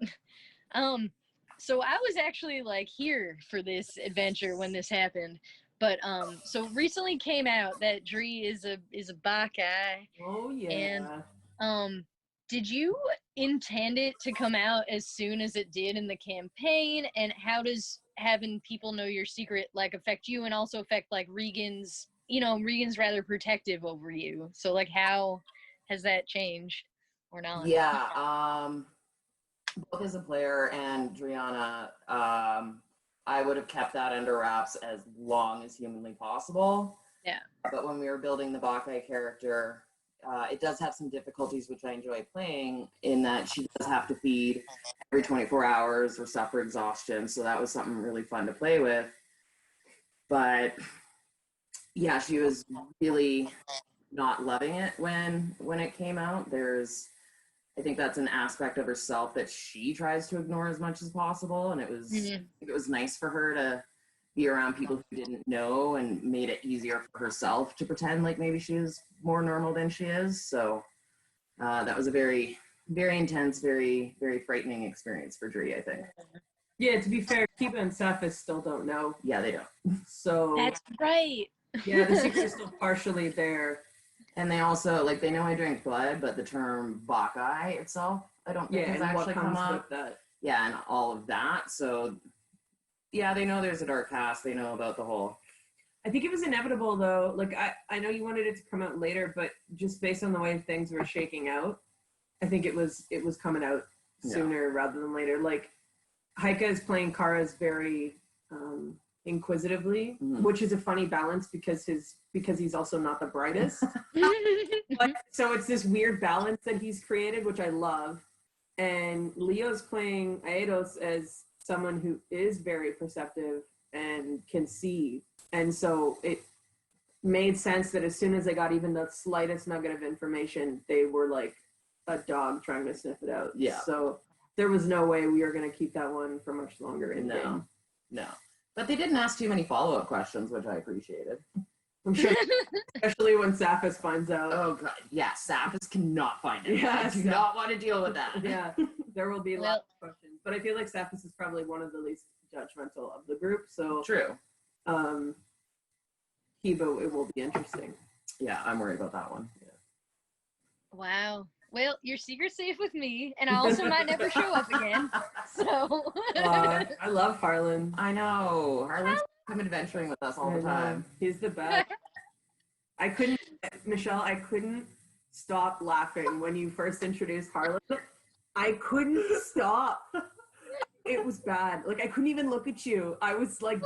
S10: So I was actually like here for this adventure when this happened, but so recently came out that Dree is a Bacchae.
S11: Oh yeah.
S10: And did you intend it to come out as soon as it did in the campaign? And how does having people know your secret like affect you, and also affect like Regan's Regan's rather protective over you. So like, how has that changed or not?
S12: Yeah, both as a player and Driana, I would have kept that under wraps as long as humanly possible.
S10: Yeah.
S12: But when we were building the Bacchae character, it does have some difficulties, which I enjoy playing, in that she does have to feed every 24 hours or suffer exhaustion. So that was something really fun to play with. But yeah, she was really not loving it when it came out. I think that's an aspect of herself that she tries to ignore as much as possible. And it was nice for her to be around people who didn't know, and made it easier for herself to pretend like maybe she was more normal than she is. So that was a very, very intense, very, very frightening experience for Dree, I think.
S11: Yeah, to be fair, Kiba and Sapphus still don't know.
S12: Yeah, they don't.
S11: So
S10: That's right.
S11: yeah, the secret's are still partially there.
S12: And they also, like, they know I drink blood, but the term Bacchae itself, I don't think has actually come up.
S11: That.
S12: Yeah, and all of that. So yeah, they know there's a dark past. They know about the whole.
S11: I think it was inevitable, though. Like, I know you wanted it to come out later, but just based on the way things were shaking out, I think it was coming out sooner rather than later. Like, Haika is playing Kara's very inquisitively, which is a funny balance because he's also not the brightest. So it's this weird balance that he's created, which I love. And Leo's playing Aetos as someone who is very perceptive and can see. And so it made sense that as soon as they got even the slightest nugget of information, they were like a dog trying to sniff it out.
S12: Yeah.
S11: So there was no way we were going to keep that one for much longer in game.
S12: No. But they didn't ask too many follow-up questions, which I appreciated.
S11: I'm sure, especially when Sapphus finds out.
S12: Oh, God. Yeah, Sapphus cannot find it.
S11: Yeah,
S12: I do not want to deal with that.
S11: Yeah, there will be lots of questions. But I feel like Sapphus is probably one of the least judgmental of the group. So
S12: true.
S11: Kiba, it will be interesting.
S12: Yeah, I'm worried about that one. Yeah.
S10: Wow. Well, your secret's safe with me, and I also might never show up again. So
S11: I love Harlan.
S12: I know. Harlan's come adventuring with us all the time.
S11: He's the best. Michelle, I couldn't stop laughing when you first introduced Harlan. I couldn't stop. It was bad. Like, I couldn't even look at you. I was like,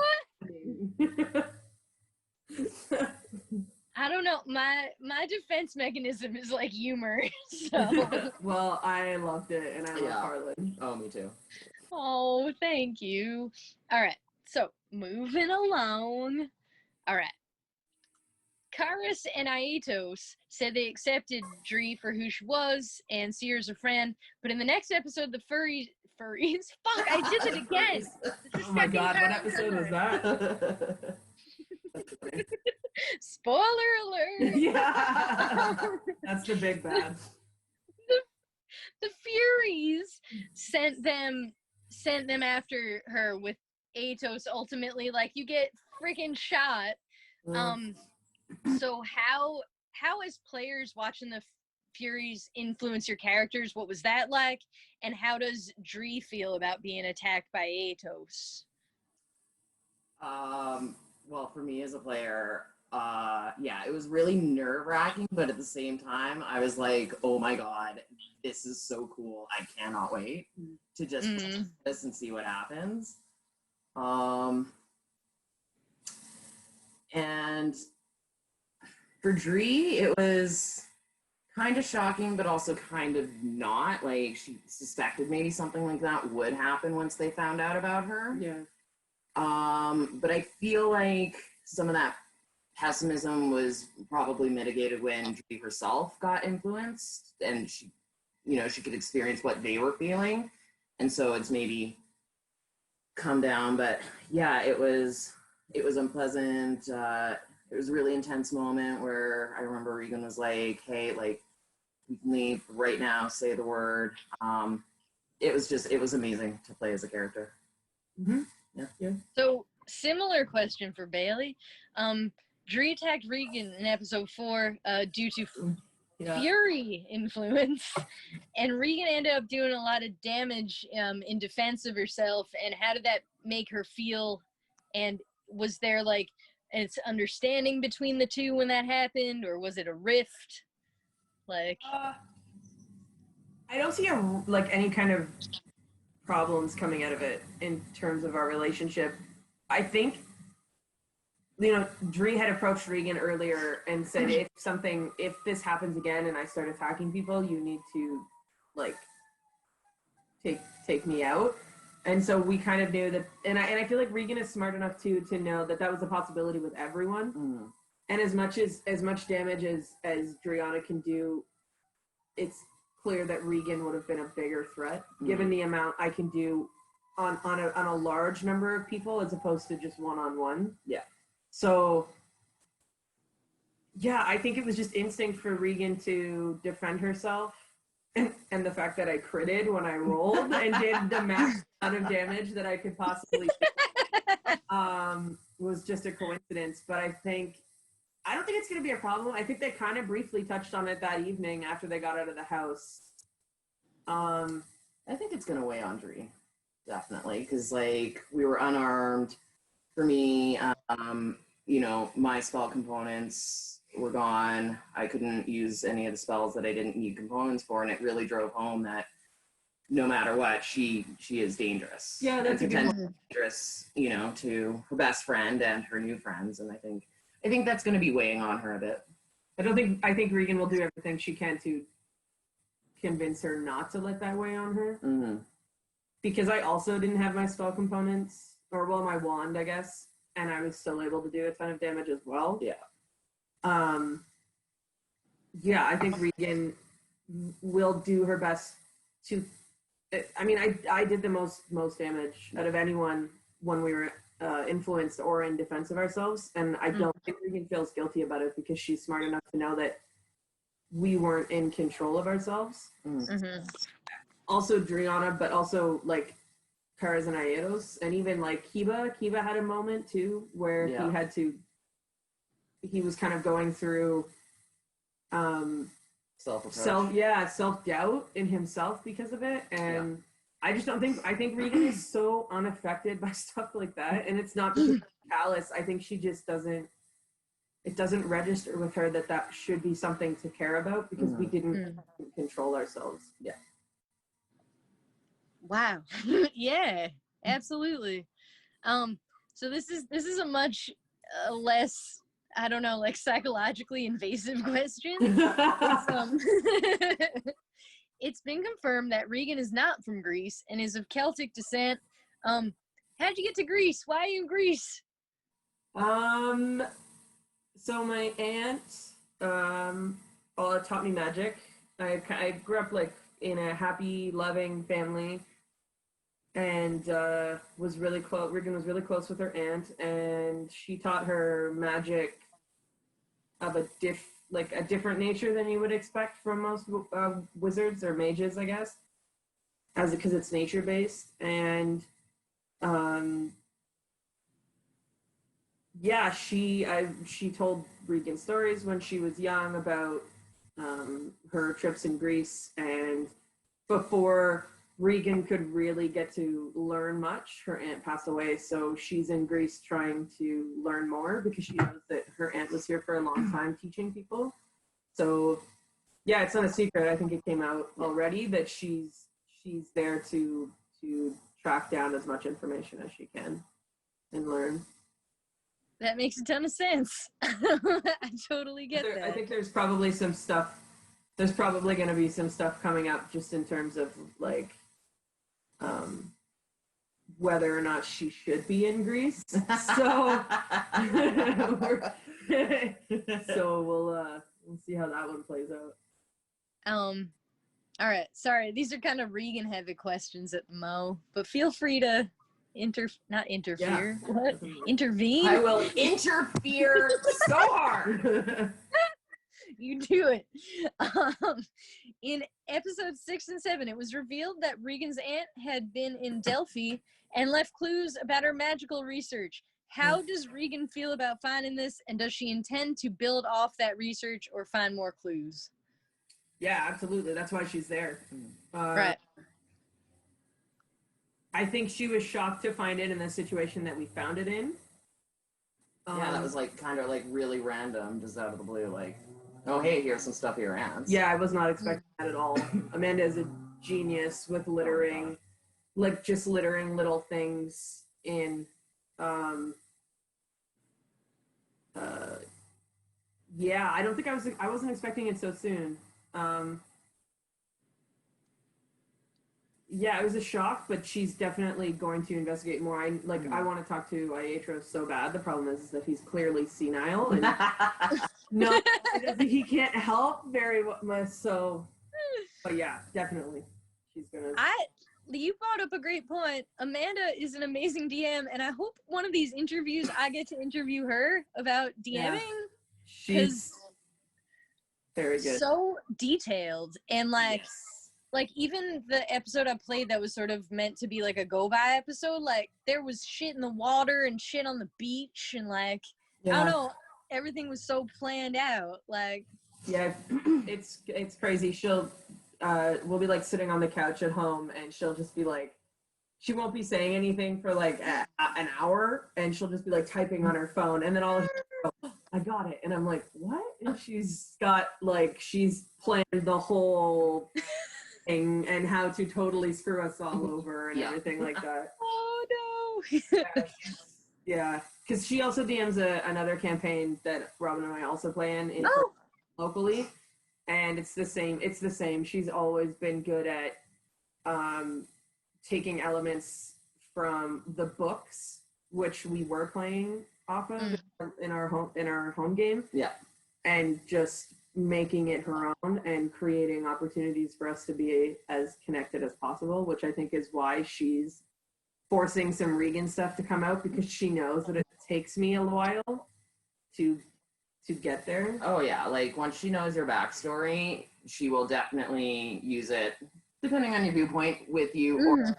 S10: I don't know. My defense mechanism is like humor. So
S11: well, I loved it, and I love Harlan.
S12: Oh, me too.
S10: Oh, thank you. All right. So moving along. All right. Chares and Aetos said they accepted Dree for who she was and see her as a friend, but in the next episode, the furries. Fuck! I did it again.
S11: Oh my god! What episode is that?
S10: Spoiler alert!
S11: Yeah, that's the big bad.
S10: The Furies sent them after her with Aetos. Ultimately, like, you get freaking shot. So how as players watching the Furies influence your characters? What was that like? And how does Dree feel about being attacked by Aetos?
S12: Well, for me as a player, it was really nerve-wracking, but at the same time, I was like, oh my god, this is so cool. I cannot wait to just play this and see what happens. And for Dree, it was kind of shocking, but also kind of not. Like, she suspected maybe something like that would happen once they found out about her.
S11: Yeah.
S12: But I feel like some of that pessimism was probably mitigated when Dree herself got influenced, and she could experience what they were feeling, and so it's maybe come down. But yeah, it was unpleasant. It was a really intense moment where I remember Regan was like, hey, like, we can leave right now, say the word. It was amazing to play as a character.
S11: Mm-hmm.
S12: Yeah.
S10: So, similar question for Bailey. Dree attacked Regan in episode 4 due to Fury influence, and Regan ended up doing a lot of damage in defense of herself. And how did that make her feel? And was there, like, it's understanding between the two when that happened, or was it a rift? Like,
S11: I don't see any kind of problems coming out of it in terms of our relationship. I think, Dree had approached Regan earlier and said, if this happens again and I start attacking people, you need to, take me out. And so we kind of knew that, and I feel like Regan is smart enough to know that was a possibility with everyone.
S12: Mm.
S11: And as much damage as Driana can do, it's clear that Regan would have been a bigger threat, given the amount I can do on a large number of people as opposed to just one-on-one.
S12: Yeah.
S11: So, yeah, I think it was just instinct for Regan to defend herself. And the fact that I critted when I rolled and did the max amount of damage that I could possibly do was just a coincidence. But I don't think it's going to be a problem. I think they kind of briefly touched on it that evening after they got out of the house.
S12: I think it's going to weigh on Dree, definitely, because we were unarmed. For me, my spell components were gone. I couldn't use any of the spells that I didn't need components for, and it really drove home that no matter what, she is dangerous.
S11: Yeah, that's a good one.
S12: Dangerous, to her best friend and her new friends, and I think that's going to be weighing on her a bit.
S11: I think Regan will do everything she can to convince her not to let that weigh on her.
S12: Mm-hmm.
S11: Because I also didn't have my spell components, my wand, I guess, and I was still able to do a ton of damage as well.
S12: Yeah.
S11: I think Regan will do her best to. I did the most damage out of anyone when we were influenced or in defense of ourselves, and I don't think Regan feels guilty about it because she's smart enough to know that we weren't in control of ourselves.
S10: mm-hmm.
S11: Also Driana, but also Chares and Aetos, and even Kiba had a moment too where he was kind of going through self-doubt in himself because of it, and I think Regan is so unaffected by stuff like that, and it's not because she's callous. I think she just doesn't register with her that should be something to care about because we didn't control ourselves.
S12: Yeah.
S10: Wow. Yeah, absolutely. So this is a much less, I don't know, psychologically invasive question. It's been confirmed that Regan is not from Greece and is of Celtic descent. How'd you get to Greece? Why are you in Greece?
S11: So my aunt taught me magic. I grew up in a happy, loving family, and was really close. Regan was really close with her aunt, and she taught her magic of a different nature than you would expect from most wizards or mages, I guess, because it's nature based. And she told Regan stories when she was young about her trips in Greece, and before Regan could really get to learn much, her aunt passed away, so she's in Greece trying to learn more because she knows that her aunt was here for a long time teaching people. So yeah, it's not a secret. I think it came out already that she's there to track down as much information as she can and learn.
S10: That makes a ton of sense. I totally get that.
S11: I think there's probably some stuff. There's probably going to be some stuff coming up just in terms of whether or not she should be in Greece. So, we'll see how that one plays out.
S10: All right. Sorry, these are kind of Regan heavy questions at the mo, but feel free to not interfere.
S11: Yeah.
S10: What? Intervene?
S12: I will interfere so hard.
S10: You do it. In episodes 6 and 7, it was revealed that Regan's aunt had been in Delphi and left clues about her magical research. How does Regan feel about finding this, and does she intend to build off that research or find more clues?
S11: Yeah, absolutely. That's why she's there.
S10: Right.
S11: I think she was shocked to find it in the situation that we found it in.
S12: Yeah, that was like kind of like really random, just out of the blue. Like, oh hey, here's some stuff here, ants.
S11: Yeah, I was not expecting that at all. Amanda is a genius with littering, like just littering little things in. Yeah, I don't think I wasn't expecting it so soon. Yeah, it was a shock, but she's definitely going to investigate more. I want to talk to Aetos so bad. The problem is that he's clearly senile and no, he can't help very much. So, but yeah, definitely, she's gonna.
S10: You brought up a great point. Amanda is an amazing DM, and I hope one of these interviews I get to interview her about DMing.
S11: She's very good.
S10: So detailed, and like even the episode I played that was sort of meant to be like a go by episode, like there was shit in the water and shit on the beach, and like I don't know, everything was so planned out. Like
S11: it's crazy. She'll we'll be like sitting on the couch at home, and she'll just be like, she won't be saying anything for like an hour, and she'll just be like typing on her phone, and then I got it, and I'm like, what? And she's planned the whole thing and how to totally screw us all over and everything like that.
S10: Oh no!
S11: Yeah, because she also DMs another campaign that Robin and I also play in locally, and it's the same. She's always been good at taking elements from the books, which we were playing off of in our home game.
S12: Yeah.
S11: And just making it her own and creating opportunities for us to be as connected as possible, which I think is why she's forcing some Regan stuff to come out, because she knows that it takes me a while to get there.
S12: Oh yeah, like once she knows your backstory, she will definitely use it, depending on your viewpoint, with you or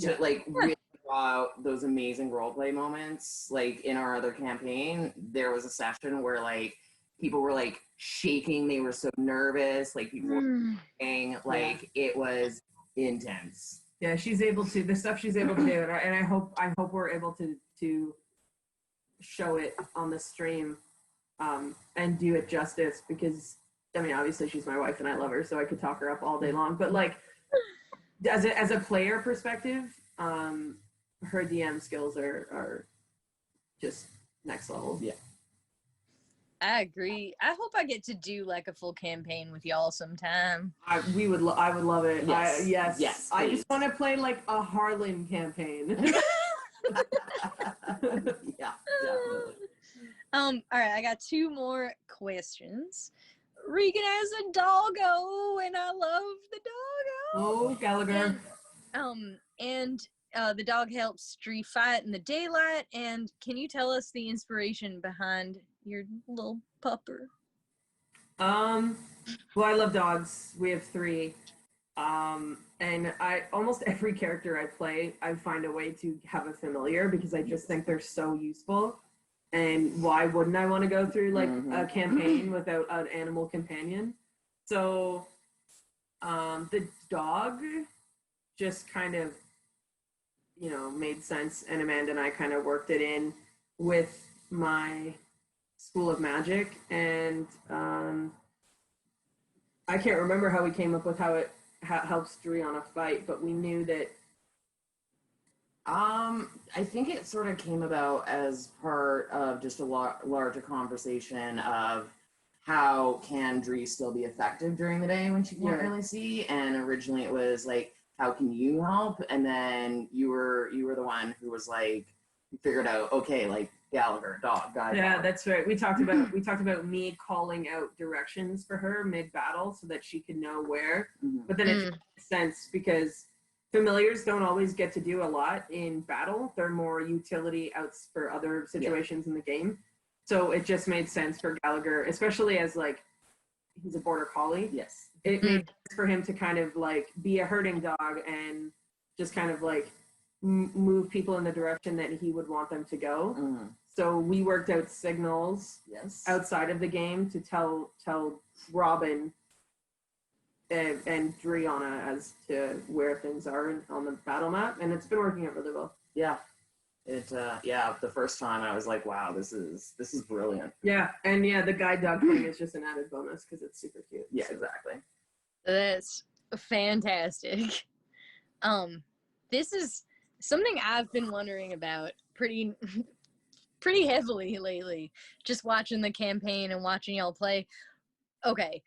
S12: to like really draw out those amazing roleplay moments. Like in our other campaign, there was a session where like people were like shaking, they were so nervous, like people were saying, like it was intense.
S11: Yeah, she's able to, the stuff she's able to do, and I hope we're able to show it on the stream and do it justice, because I mean, obviously she's my wife and I love her, so I could talk her up all day long, but like as a player perspective, her DM skills are just next level.
S12: Yeah.
S10: I agree. I hope I get to do like a full campaign with y'all sometime.
S11: I would love it.
S12: Yes. Yes.
S11: I just want to play like a Harlan campaign.
S12: Yeah, definitely.
S10: All right, I got two more questions. Regan has a doggo, and I love the doggo.
S11: Oh, Gallagher.
S10: And the dog helps Dree fight in the daylight. And can you tell us the inspiration behind your little pupper?
S11: Well, I love dogs. We have 3. And almost every character I play, I find a way to have a familiar, because I just think they're so useful. And why wouldn't I want to go through like a campaign without an animal companion? So the dog just kind of, made sense, and Amanda and I kind of worked it in with my School of Magic, and I can't remember how we came up with how it helps Dree on a fight, but we knew that.
S12: I think it sort of came about as part of just a larger conversation of how can Dree still be effective during the day when she can't really see, and originally it was like, how can you help? And then you were the one who was like, you figured out, okay, like Gallagher, dog, guy.
S11: Yeah,
S12: dog.
S11: that's right. We talked about me calling out directions for her mid battle so that she could know where. But then it makes sense, because familiars don't always get to do a lot in battle. They're more utility outs for other situations in the game. So it just made sense for Gallagher, especially as like he's a border collie.
S12: Yes.
S11: It made sense for him to kind of like be a herding dog and just kind of like move people in the direction that he would want them to go. So we worked out signals outside of the game to tell Robin and Driana as to where things are on the battle map, and it's been working out really well.
S12: Yeah. The first time I was like, wow, this is brilliant.
S11: Yeah, and the guide dog thing is just an added bonus because it's super cute.
S12: Yeah, exactly.
S10: That's fantastic. This is something I've been wondering about pretty heavily lately. Just watching the campaign and watching y'all play. Okay,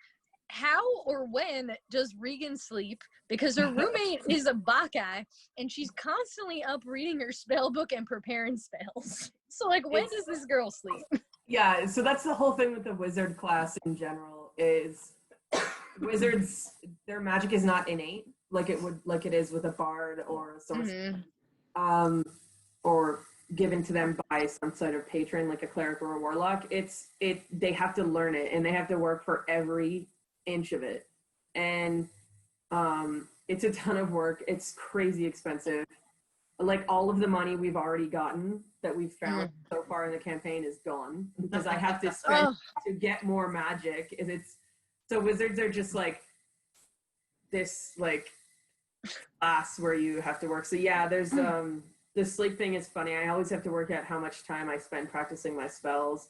S10: how or when does Regan sleep? Because her roommate is a Bacchae, and she's constantly up reading her spell book and preparing spells. So, like, when does this girl sleep?
S11: Yeah, so that's the whole thing with the wizard class in general is wizards, their magic is not innate like it is with a bard or a sorcerer, or given to them by some sort of patron like a cleric or a warlock. They have to learn it, and they have to work for every inch of it, and it's a ton of work. It's crazy expensive. Like, all of the money we've already gotten that we've found so far in the campaign is gone because I have to spend to get more magic. And so wizards are just like this like class where you have to work. So yeah, there's the sleep thing is funny. I always have to work out how much time I spend practicing my spells.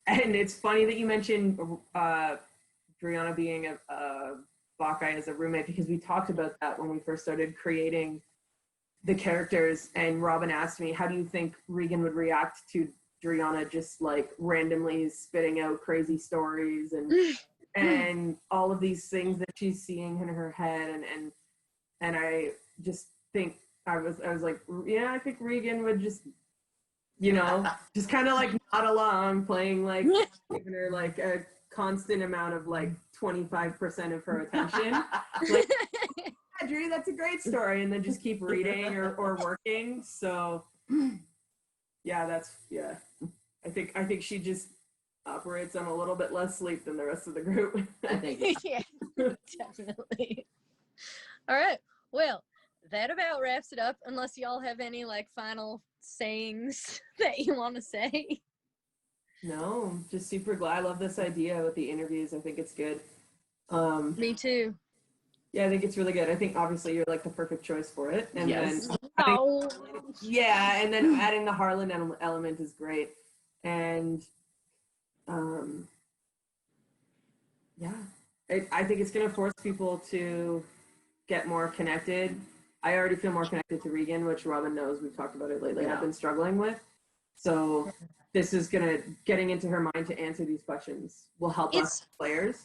S11: And it's funny that you mentioned Driana being a Bacchae as a roommate, because we talked about that when we first started creating the characters, and Robin asked me, how do you think Regan would react to Driana just like randomly spitting out crazy stories and all of these things that she's seeing in her head, and I just think I was like, yeah, I think Regan would just, just kind of like nod along, playing like giving her like a constant amount of like 25% of her attention. Like, Drew, that's a great story, and then just keep reading or working. So I think she just operates on a little bit less sleep than the rest of the group.
S12: I think
S10: Yeah, definitely. All right, well, that about wraps it up, unless y'all have any like final sayings that you want to say.
S11: No, just super glad. I love this idea with the interviews. I think it's good.
S10: Me too.
S11: Yeah, I think it's really good. I think obviously you're like the perfect choice for it. And
S12: Yes.
S11: then and then adding the Harlan element is great. And I think it's going to force people to get more connected. I already feel more connected to Regan, which Robin knows. We've talked about it lately.
S12: Yeah.
S11: I've been struggling with. So this is getting into her mind to answer these questions will help us players.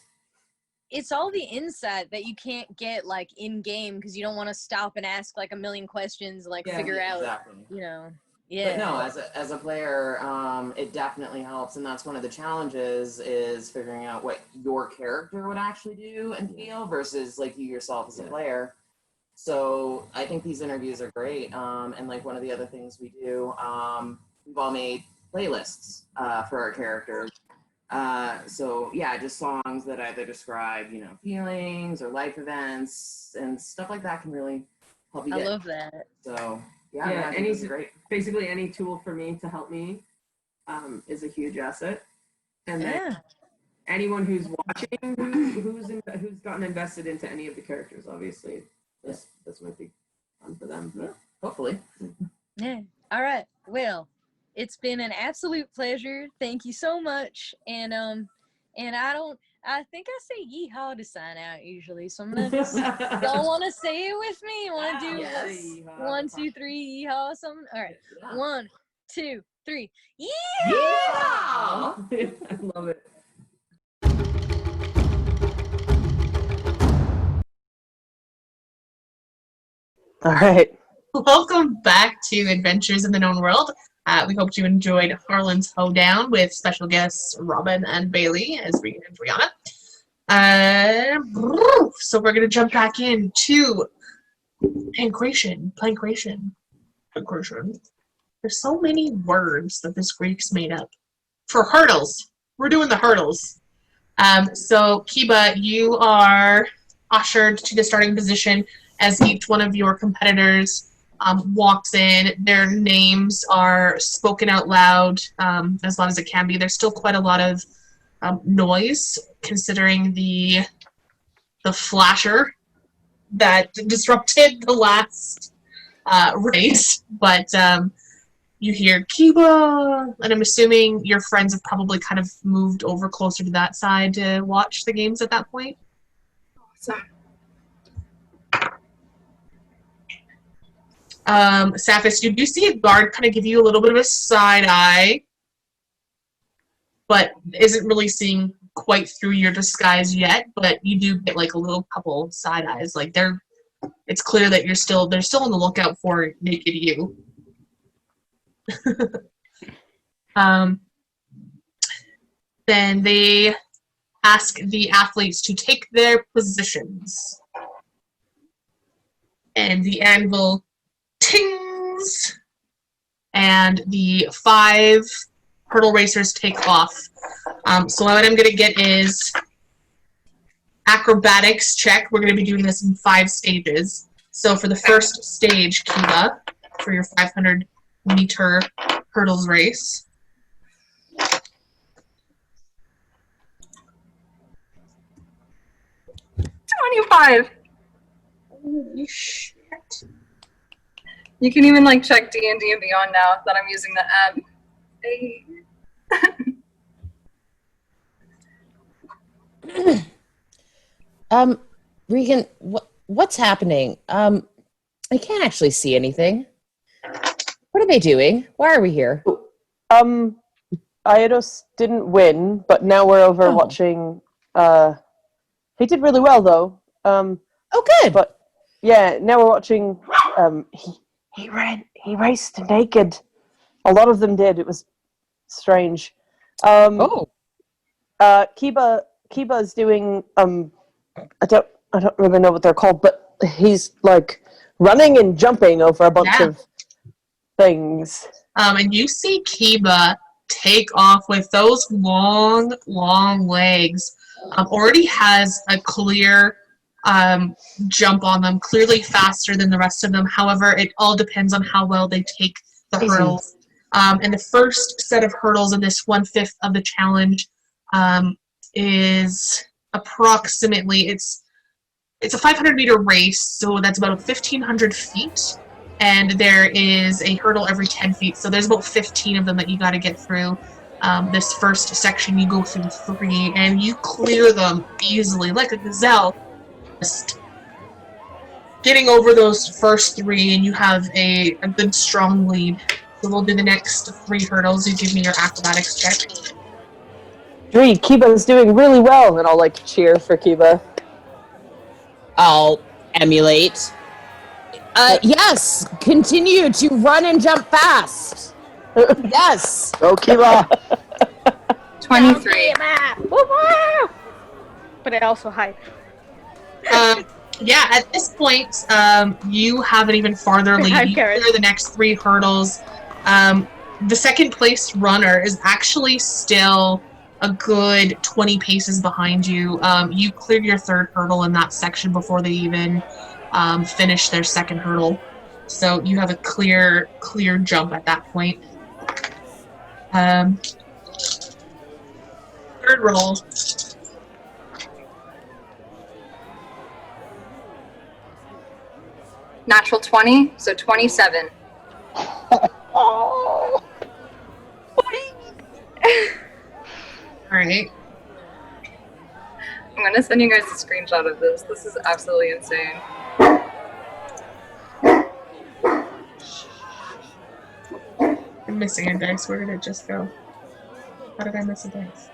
S10: It's all the insight that you can't get like in game, because you don't want to stop and ask like a million questions, like figure out,
S12: exactly.
S10: Yeah.
S12: But no, as a player, it definitely helps, and that's one of the challenges is figuring out what your character would actually do and feel versus like you yourself as a player. So I think these interviews are great, and like one of the other things we do, we've all made playlists for our characters. So yeah, just songs that either describe, feelings or life events and stuff like that can really help you
S10: I love that.
S12: So I think it's great.
S11: Basically any tool for me to help me is a huge asset. And then anyone who's watching who's gotten invested into any of the characters, obviously this might be fun for them. But hopefully.
S10: Yeah. All right. Well, it's been an absolute pleasure. Thank you so much. And I think I say yeehaw to sign out usually. So I'm gonna y'all wanna say it with me? You wanna do 1, 2, 3 yeehaw or something? All right. 1, 2, 3. Yeehaw!
S11: I love it.
S7: All right.
S3: Welcome back to Adventures in the Known World. We hope you enjoyed Harlan's Hoedown with special guests Robin and Bailey as Regan and Brianna. So we're going to jump back into Pancration. There's so many words that this Greek's made up. For hurdles. We're doing the hurdles. So Kiba, you are ushered to the starting position as each one of your competitors walks in. Their names are spoken out loud as loud as it can be. There's still quite a lot of noise considering the flasher that disrupted the last race, but you hear Kiba, and I'm assuming your friends have probably kind of moved over closer to that side to watch the games at that point. Sapphus, you do see a guard kind of give you a little bit of a side eye, but isn't really seeing quite through your disguise yet, but you do get like a little couple side eyes. Like it's clear that they're still on the lookout for naked you. Then they ask the athletes to take their positions. And the anvil tings, and the 5 hurdle racers take off. So what I'm going to get is acrobatics check. We're going to be doing this in 5 stages. So for the first stage, Kiba, for your 500-meter hurdles race.
S8: 25.
S3: Holy shit.
S8: You can even like check D&D and Beyond now that I'm using the app. Hey.
S9: Regan, what's happening? I can't actually see anything. What are they doing? Why are we here?
S7: Aetos didn't win, but now we're over watching. He did really well though.
S9: Oh, good.
S7: But yeah, now we're watching. He raced naked. A lot of them did. It was strange. Kiba's doing. I don't really know what they're called, but he's like running and jumping over a bunch of things.
S3: And you see Kiba take off with those long legs. Already has a clear jump on them, clearly faster than the rest of them. However, it all depends on how well they take the hurdles. And the first set of hurdles in this 1/5 of the challenge is approximately, it's a 500-meter race, so that's about 1,500 feet. And there is a hurdle every 10 feet, so there's about 15 of them that you got to get through. This first section, you go through 3, and you clear them easily, like a gazelle. Just getting over those first 3, and you have a good, strong lead. So we'll do the next 3 hurdles. You give me your acrobatics check.
S7: 3, Kiba's doing really well, and I'll like cheer for Kiba.
S9: I'll emulate. Yes, continue to run and jump fast. Yes.
S7: Go Kiba.
S8: 23.
S6: But I also hype.
S3: Yeah, at this point, you have an even farther lead. You clear the next 3 hurdles. The second place runner is actually still a good 20 paces behind you. You cleared your 3rd hurdle in that section before they even finish their 2nd hurdle. So you have a clear jump at that point. 3rd roll.
S8: Natural 20, so 27.
S3: All right.
S8: I'm gonna send you guys a screenshot of this. This is absolutely insane.
S3: I'm missing a dice. Where did it just go? How did I miss a dice?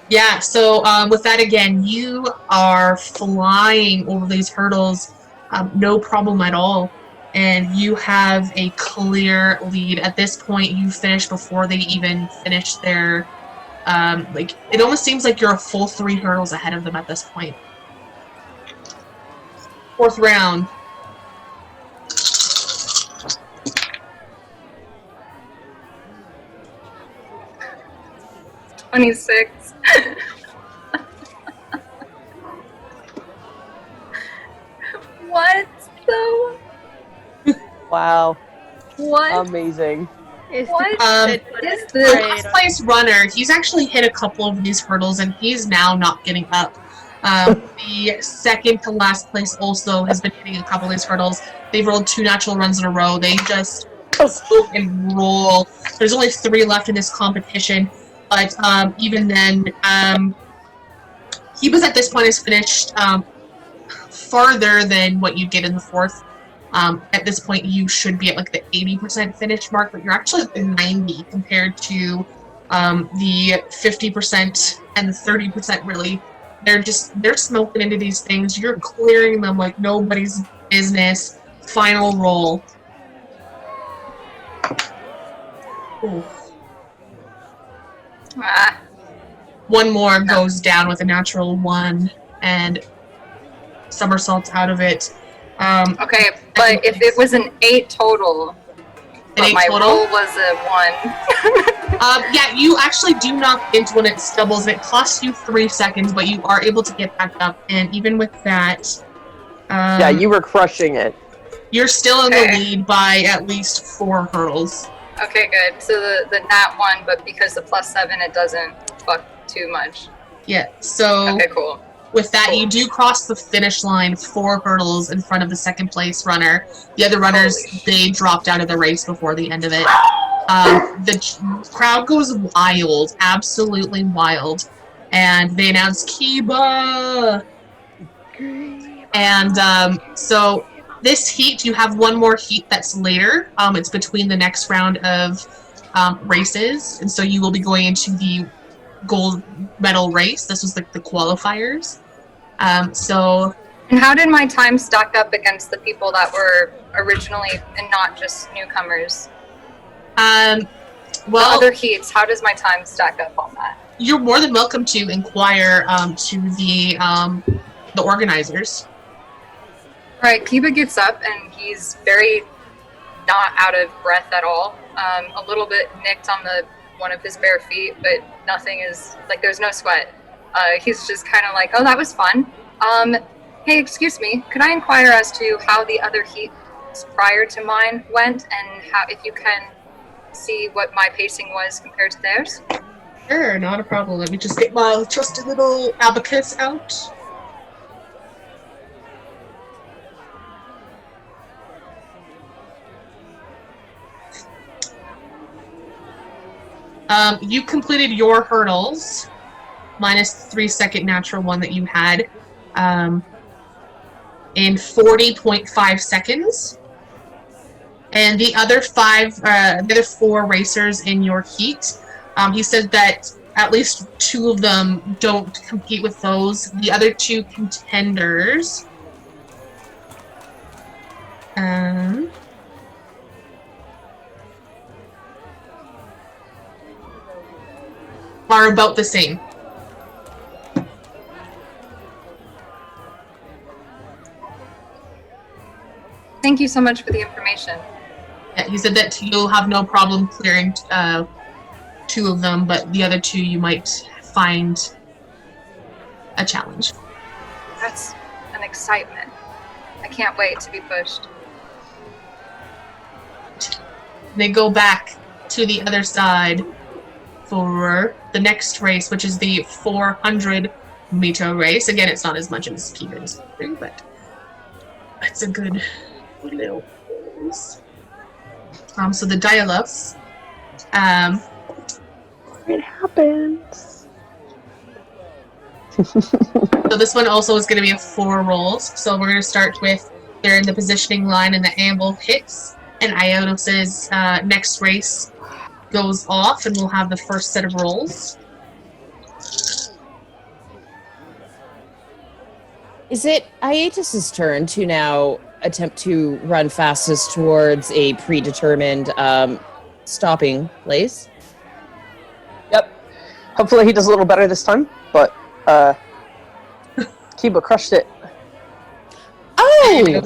S3: Yeah, so with that again, you are flying over these hurdles, no problem at all. And you have a clear lead. At this point, you finish before they even finish their, it almost seems like you're a full 3 hurdles ahead of them at this point. 4th round.
S8: $26. What though?
S7: Wow.
S8: What?
S7: Amazing.
S8: What is
S3: The
S8: this?
S3: last place runner, he's actually hit a couple of these hurdles and he's now not getting up. The second to last place also has been hitting a couple of these hurdles. They've rolled 2 natural runs in a row. They just swoop and roll. There's only 3 left in this competition, but even then, Kiba's at this point has finished farther than what you get in the fourth. At this point, you should be at like the 80% finish mark, but you're actually at the 90 compared to the 50% and the 30%. Really, they're smoking into these things. You're clearing them like nobody's business. Final roll. Ooh.
S8: Ah,
S3: One more goes down with a natural 1 and somersaults out of it.
S8: okay, but if it was an 8 total, but my roll was a 1.
S3: Yeah, you actually do knock into when it stumbles, and it costs you 3 seconds, but you are able to get back up. And even with that,
S7: yeah, you were crushing it.
S3: You're still in the lead by at least 4 hurdles.
S8: Okay, good. So the nat 1, but because the +7, it doesn't fuck too much.
S3: Yeah. So.
S8: Okay, cool.
S3: With that, you do cross the finish line 4 hurdles in front of the second place runner. The other runners, they dropped out of the race before the end of it. The crowd goes wild, absolutely wild, and they announce Kiba. And so this heat, you have one more heat that's later. It's between the next round of races, and so you will be going into the gold medal race. This was like the qualifiers. So.
S8: And how did my time stack up against the people that were originally and not just newcomers?
S3: Well,
S8: the other heats, how does my time stack up on that?
S3: You're more than welcome to inquire to the organizers.
S8: Right, Kiba gets up and he's very not out of breath at all. A little bit nicked on one of his bare feet, but nothing is like there's no sweat. He's just kind of like, oh, that was fun. Hey, excuse me, could I inquire as to how the other heats prior to mine went, and how if you can see what my pacing was compared to theirs?
S3: Sure, not a problem. Let me just get my trusty little abacus out. You completed your hurdles, minus 3-second natural 1 that you had, in 40.5 seconds. And the other 4 racers in your heat, he said that at least 2 of them don't compete with those. The other 2 contenders are about the same.
S8: Thank you so much for the information.
S3: Yeah, he said that you'll have no problem clearing 2 of them, but the other 2 you might find a challenge.
S8: That's an excitement. I can't wait to be pushed.
S3: They go back to the other side for the next race, which is the 400-meter race. Again, it's not as much as Kiba's, but it's a good little race. So the dial-ups.
S7: It happens.
S3: So this one also is going to be a 4 rolls. So we're going to start with they're in the positioning line and the anvil hits, and Aetos' next race goes off, and we'll have the first set of rolls.
S9: Is it Aetos' turn to now attempt to run fastest towards a predetermined stopping place?
S7: Yep. Hopefully he does a little better this time, but Kiba crushed it.
S9: Oh!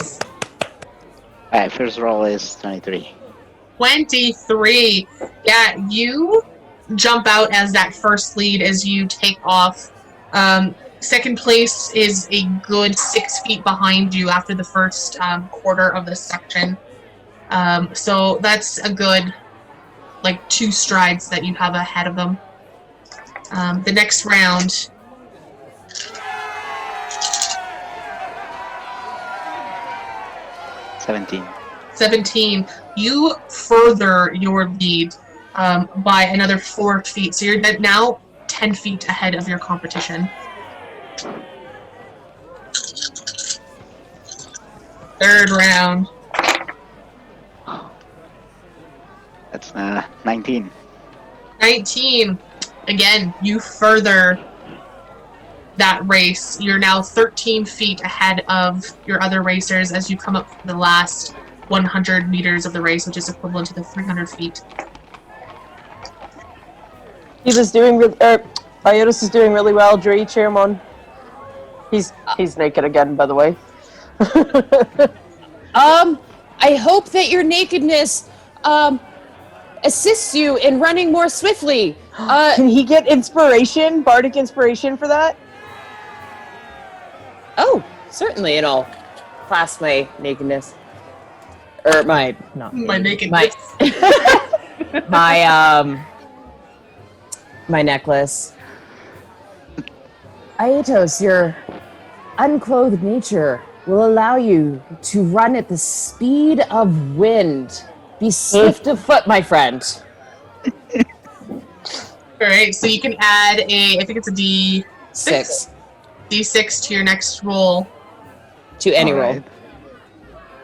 S4: Alright, first roll is 23.
S3: 23. Yeah, you jump out as that first lead as you take off. Second place is a good 6 feet behind you after the first quarter of the section. So that's a good, 2 strides that you have ahead of them. The next round,
S4: 17.
S3: 17. You further your lead by another 4 feet. So you're now 10 feet ahead of your competition. Third round.
S4: That's 19.
S3: 19. Again, you further that race. You're now 13 feet ahead of your other racers as you come up for the last 100 meters of the race, which is equivalent to the 300 feet.
S7: Aetos is doing really well. Dre, cheer him on. He's naked again, by the way.
S9: I hope that your nakedness assists you in running more swiftly.
S7: Can he get inspiration, bardic inspiration for that?
S9: Oh, certainly, and I'll clasp my nakedness. Or my
S3: nakedness.
S9: My necklace. Aetos, your unclothed nature will allow you to run at the speed of wind. Be swift of foot, my friend.
S3: Alright, so you can add I think it's a
S9: D6.
S3: D6 to your next roll.
S9: To any roll.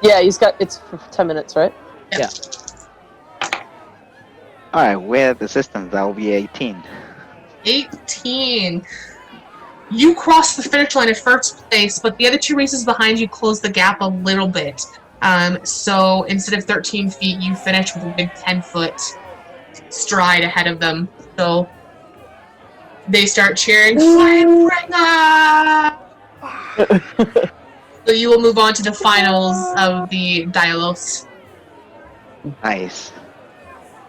S7: Yeah, it's for 10 minutes, right?
S9: Yeah.
S4: Alright, with assistance, that will be 18.
S3: 18. You cross the finish line in first place, but the other 2 races behind you close the gap a little bit. So instead of 13 feet, you finish with a big 10-foot stride ahead of them. So they start cheering, Flame-bringer! So you will move on to the finals of the Dialos.
S4: Nice.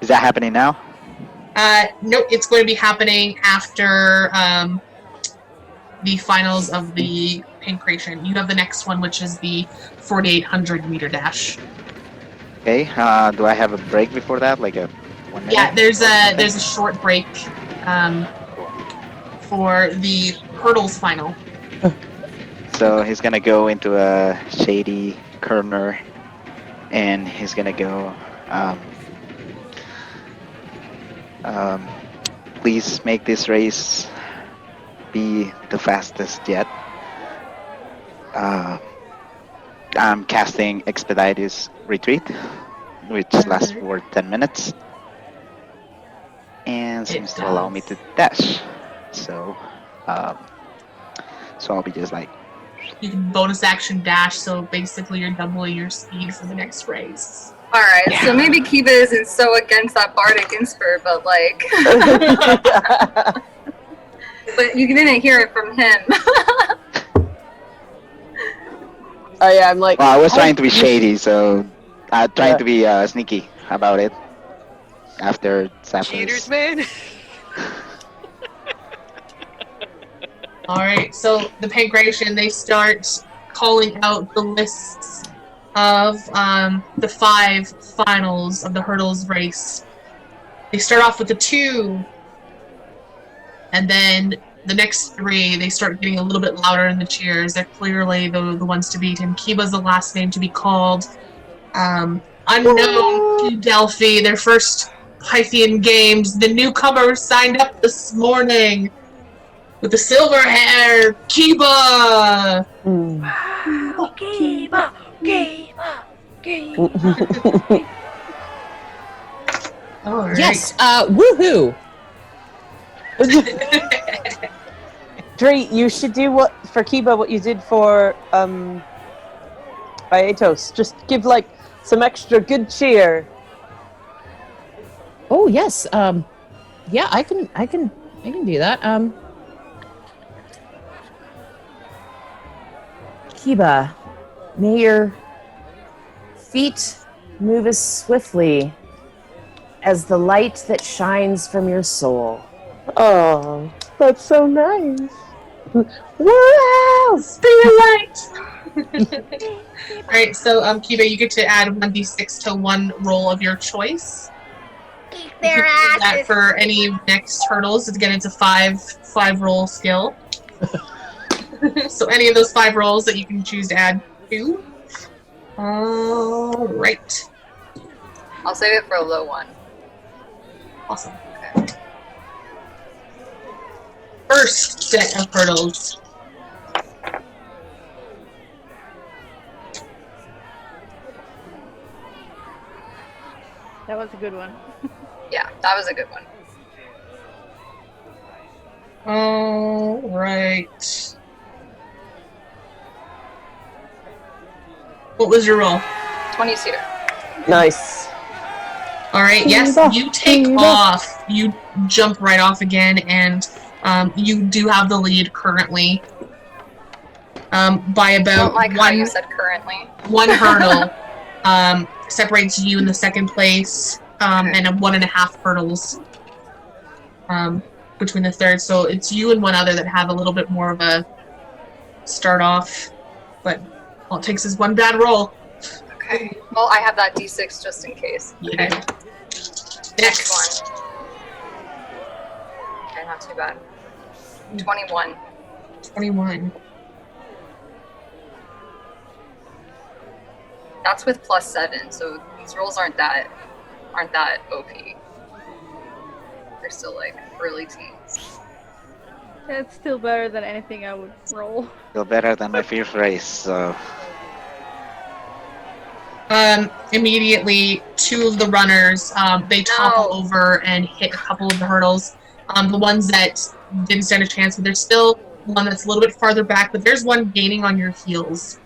S4: Is that happening now?
S3: No, it's going to be happening after the finals of the Pancration. You have the next one, which is the 4,800 meter dash.
S4: Okay, do I have a break before that? Like a 1 minute?
S3: Yeah, there's a short break for the hurdles final.
S4: So he's gonna go into a shady corner, and he's gonna go, please make this race be the fastest yet. I'm casting Expeditious Retreat, which lasts for 10 minutes, and seems to allow me to dash. So I'll be just like,
S3: You can bonus action dash, so basically you're doubling your speed for the next race.
S8: Alright, so maybe Kiba isn't so against that bardic insper, but like... But you didn't hear it from him.
S7: Oh yeah, I'm like...
S4: well, I was trying to be shady, so trying to be sneaky about it after Sapphus.
S5: Cheaters, man!
S3: Alright, so the Pancration, they start calling out the lists of the 5 finals of the hurdles race. They start off with the 2, and then the next 3, they start getting a little bit louder in the cheers. They're clearly the ones to beat, and Kiba's the last name to be called. Unknown to Delphi, their first Pythian games. The newcomers signed up this morning. With the silver hair, Kiba!
S6: Kiba!
S3: Alright.
S9: Yes, woohoo!
S7: Dre, you should do for Kiba what you did for Aetos. Just give like some extra good cheer.
S9: Oh yes, yeah, I can do that. Kiba, may your feet move as swiftly as the light that shines from your soul.
S7: Oh, that's so nice. Wow!
S3: Speed of light! Alright, so Kiba, you get to add 1d6 to one roll of your choice.
S6: Kick
S3: You
S6: their
S3: can do that
S6: asses!
S3: for any next hurdles. Again, it's a 5 roll skill. So any of those 5 rolls that you can choose to add to. All right.
S8: I'll save it for a low one.
S3: Awesome.
S8: Okay.
S3: First set of hurdles.
S6: That was a good one.
S8: Yeah, that was a good one.
S3: All right. What was your roll?
S8: 22.
S7: Nice.
S3: All right. Yes, you take off. You jump right off again, and you do have the lead currently. By
S8: I
S3: about
S8: don't like how you said currently.
S3: one hurdle separates you in the second place, and a 1.5 hurdles between the third. So it's you and one other that have a little bit more of a start off, but all it takes is one bad roll.
S8: Okay. Well, I have that D6 just in case.
S3: Okay.
S8: Next one. Okay, not too bad. 21.
S3: 21.
S8: That's with +7, so these rolls aren't that OP. They're still like early teens.
S6: It's still better than anything I would roll.
S4: Still better than my first race, so...
S3: Immediately, two of the runners, they topple over and hit a couple of the hurdles. The ones that didn't stand a chance, but there's still one that's a little bit farther back, but there's one gaining on your heels.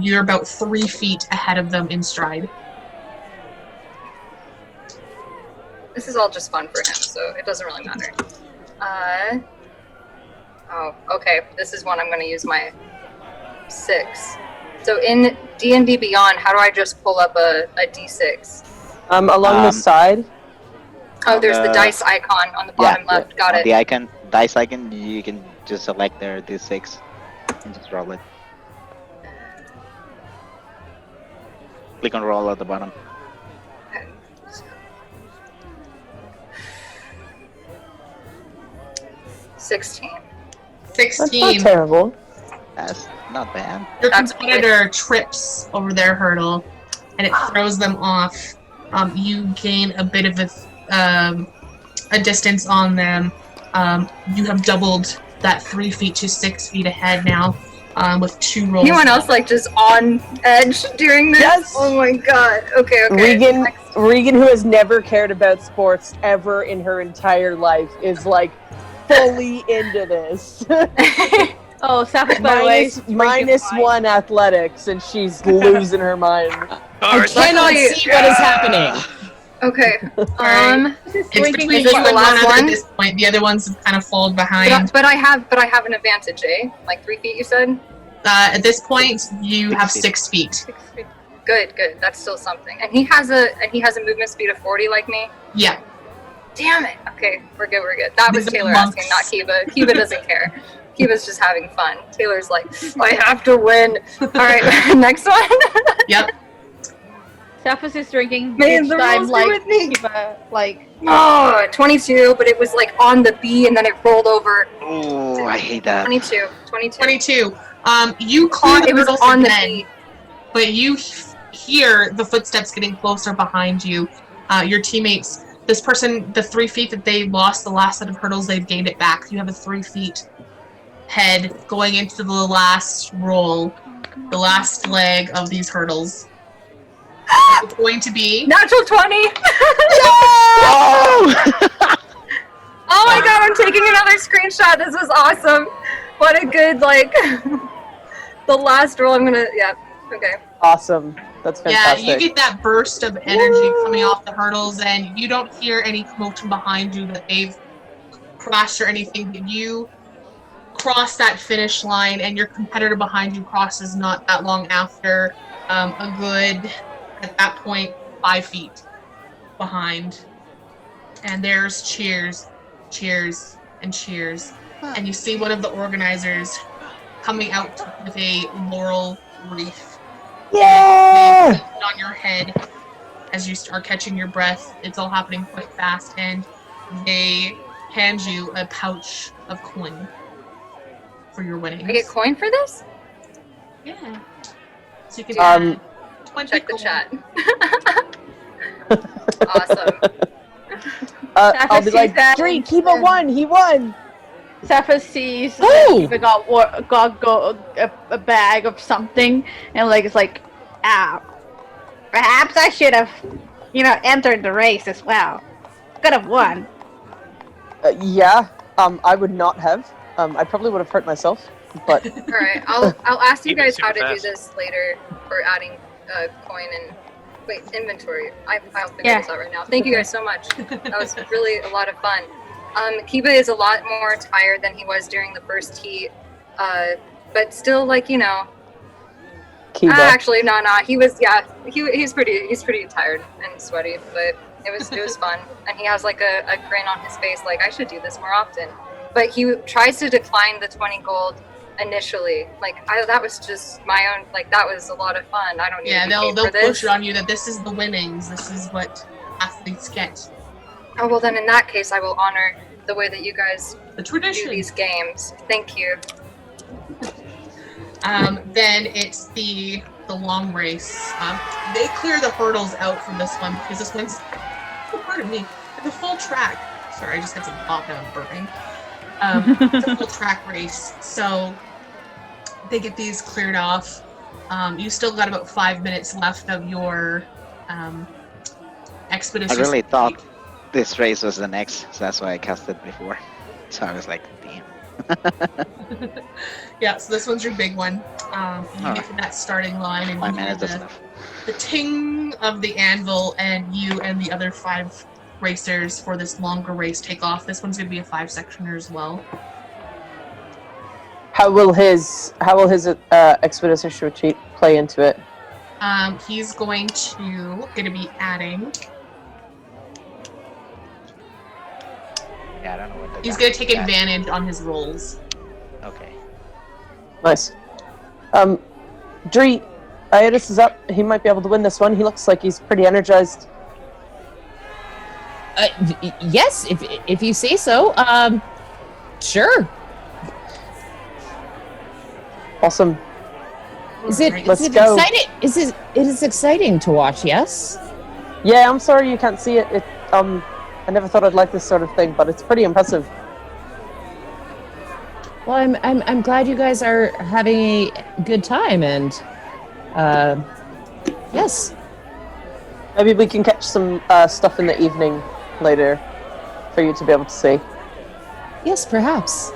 S3: You're about 3 feet ahead of them in stride.
S8: This is all just fun for him, so it doesn't really matter. Oh, okay. This is one I'm going to use my 6. So in D&D Beyond, how do I just pull up a D6?
S7: Along the side.
S8: Oh, there's the dice icon on the bottom left. Got it.
S4: The dice icon, you can just select their D6 and just roll it. Click on roll at the bottom.
S8: Okay. 16.
S3: 16.
S7: That's not terrible.
S4: That's not bad.
S3: Your
S8: That's
S3: competitor trips over their hurdle, and it throws them off. You gain a bit of a distance on them. You have doubled that 3 feet to 6 feet ahead now, with 2 rolls.
S8: Anyone else like just on edge during this?
S7: Yes.
S8: Oh my god. Okay.
S7: Regan, who has never cared about sports ever in her entire life, is like fully into this.
S6: Oh, Sapphus, by the way,
S7: -1 athletics, and she's losing her mind.
S9: I cannot see what is happening.
S8: Okay.
S3: It's between
S8: is
S3: you
S8: this
S3: and
S8: the
S3: one
S8: last
S3: other
S8: one?
S3: at this point. The other ones have kind of fallen behind.
S8: But I have an advantage, eh? Like 3 feet, you said.
S3: At this point, you have 6 feet.
S8: 6 feet. Good. That's still something. And he has a movement speed of 40, like me.
S3: Yeah.
S8: Damn it. Okay, we're good. That was Taylor asking, not Kiba. Kiba doesn't care. Kiba's just having fun. Taylor's like, I have to win. All right, next one.
S3: Yep.
S6: Sapphus is drinking
S8: Man,
S6: each
S8: the
S6: time,
S8: rolls be
S6: like,
S8: with me.
S6: like...
S8: Oh, 22, but it was like on the B and then it rolled over.
S4: Oh, I hate that.
S8: 22.
S3: 22. You caught
S8: It was
S3: hurdles
S8: on the
S3: again,
S8: B.
S3: but you hear the footsteps getting closer behind you. Your teammates, this person, the 3 feet that they lost the last set of hurdles, they've gained it back. You have a 3 feet head going into the last roll, the last leg of these hurdles. It's going to be
S8: Natural 20. Oh my god, I'm taking another screenshot. This was awesome. What a good, like, the last roll. Okay.
S7: Awesome. That's fantastic.
S3: Yeah, you get that burst of energy coming off the hurdles, and you don't hear any commotion behind you that they've crashed or anything. But you cross that finish line, and your competitor behind you crosses not that long after, a good, at that point, 5 feet behind. And there's cheers, and cheers. And you see one of the organizers coming out with a laurel wreath.
S7: Yeah!
S3: On your head as you start catching your breath. It's all happening quite fast, and they hand you a pouch of coin for your winnings.
S8: I get coin for this?
S3: Yeah. So you can
S8: check the chat. Awesome.
S7: I'll be
S6: sees
S7: like,
S6: that
S7: Dree,
S6: and-
S7: Kiba won. He won.
S6: Sapphus sees
S9: Oh!
S6: that Kiba got a bag of something, and like it's like, perhaps I should have, entered the race as well. Could have won.
S7: Yeah. I would not have. I probably would have hurt myself. But
S8: All right, I'll ask you
S5: Keep it
S8: guys how
S5: super
S8: to do
S5: fast.
S8: this later for adding coin and inventory. I'll figure
S6: Yeah.
S8: this out right now. Thank you guys so much. That was really a lot of fun. Kiba is a lot more tired than he was during the first heat, but still,
S7: Kiba.
S8: actually, no. He was, he's pretty tired and sweaty, but it was fun. And he has like a grin on his face, like I should do this more often. But he tries to decline the 20 gold initially. That was just my own. That was a lot of fun. I don't need to be
S3: they'll
S8: paid for this.
S3: push it on you that this is the winnings. This is what athletes get.
S8: Oh well, then in that case, I will honor the way that you guys
S3: The
S8: do
S3: tradition.
S8: these games. Thank you.
S3: Then it's the long race. They clear the hurdles out from this one because this one's, pardon me, the full track. Sorry, I just had some pop and I'm burping. It's a full track race, so they get these cleared off. You still got about 5 minutes left of your expedition.
S4: I really thought this race was the next, so that's why I cast it before. So I was like, damn.
S3: Yeah, so this one's your big one. You get to that starting line and
S4: 5
S3: you hear
S4: minutes is enough.
S3: the ting of the anvil, and you and the other 5 racers for this longer race take off. This one's going to be a 5-sectioner as well.
S7: How will his expedition retreat play into it?
S3: He's going to be adding.
S4: Yeah, I don't know what the
S3: He's
S4: guy
S3: going to take
S4: got.
S3: advantage on his rolls.
S4: Okay.
S7: Nice. Dree, Aetos is up. He might be able to win this one. He looks like he's pretty energized.
S9: Yes, if you say so. Sure.
S7: Awesome.
S9: Is it
S7: go.
S9: exciting? It is exciting to watch, yes?
S7: Yeah, I'm sorry you can't see it. I never thought I'd like this sort of thing, but it's pretty impressive.
S9: Well, I'm glad you guys are having a good time, and yes.
S7: Maybe we can catch some stuff in the evening later for you to be able to see.
S9: Yes, perhaps.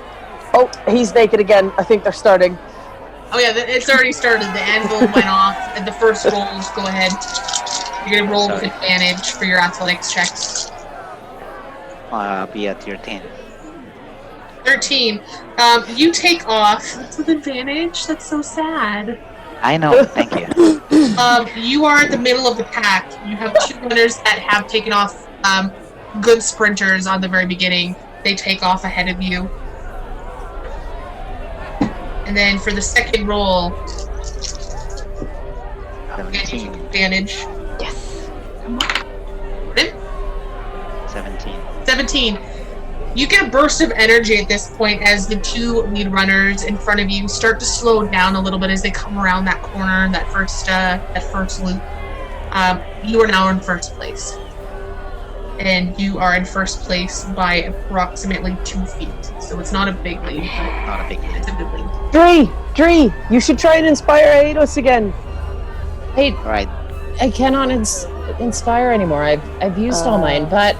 S7: Oh, he's naked again. I think they're starting.
S3: Oh yeah, it's already started. The anvil went off, and the first rolls go ahead. You're going to roll with advantage for your athletics checks.
S4: I'll be at your 10.
S3: 13. You take off. That's with advantage? That's so sad.
S4: I know, thank you.
S3: You are at the middle of the pack. You have 2 runners that have taken off, good sprinters on the very beginning. They take off ahead of you. And then for the second roll, again, advantage.
S6: Yes.
S3: Come on.
S4: 17.
S3: 17. You get a burst of energy at this point as the 2 lead runners in front of you start to slow down a little bit as they come around that corner, that first loop. You are now in first place. And you are in first place by approximately 2 feet. So it's not a big lead, but
S4: Not a big lead.
S3: it's a good lead.
S7: Dree, you should try and inspire Aetos again.
S9: Hey,
S4: Alright.
S9: I cannot inspire anymore. I've used all mine, but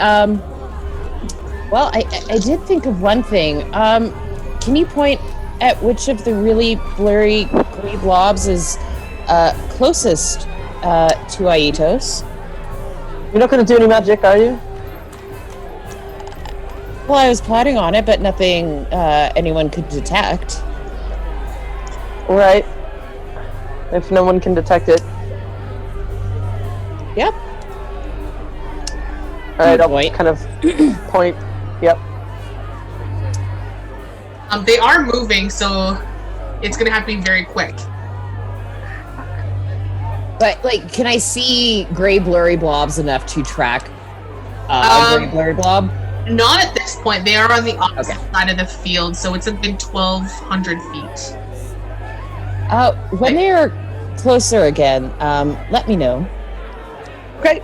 S9: well, I did think of one thing. Can you point at which of the really blurry gray blobs is closest to Aetos?
S7: You're not going to do any magic, are you?
S9: Well, I was planning on it, but nothing anyone could detect.
S7: Right. If no one can detect it.
S9: Yep.
S7: Alright, I'll
S9: Point.
S7: kind of point. Yep.
S3: They are moving, so it's going to have to be very quick.
S9: But, like, can I see gray blurry blobs enough to track a gray blurry blob?
S3: Not at this point. They are on the opposite
S9: Okay.
S3: side of the field, so it's a good 1,200 feet.
S9: When they're closer again. Let me know.
S7: Okay.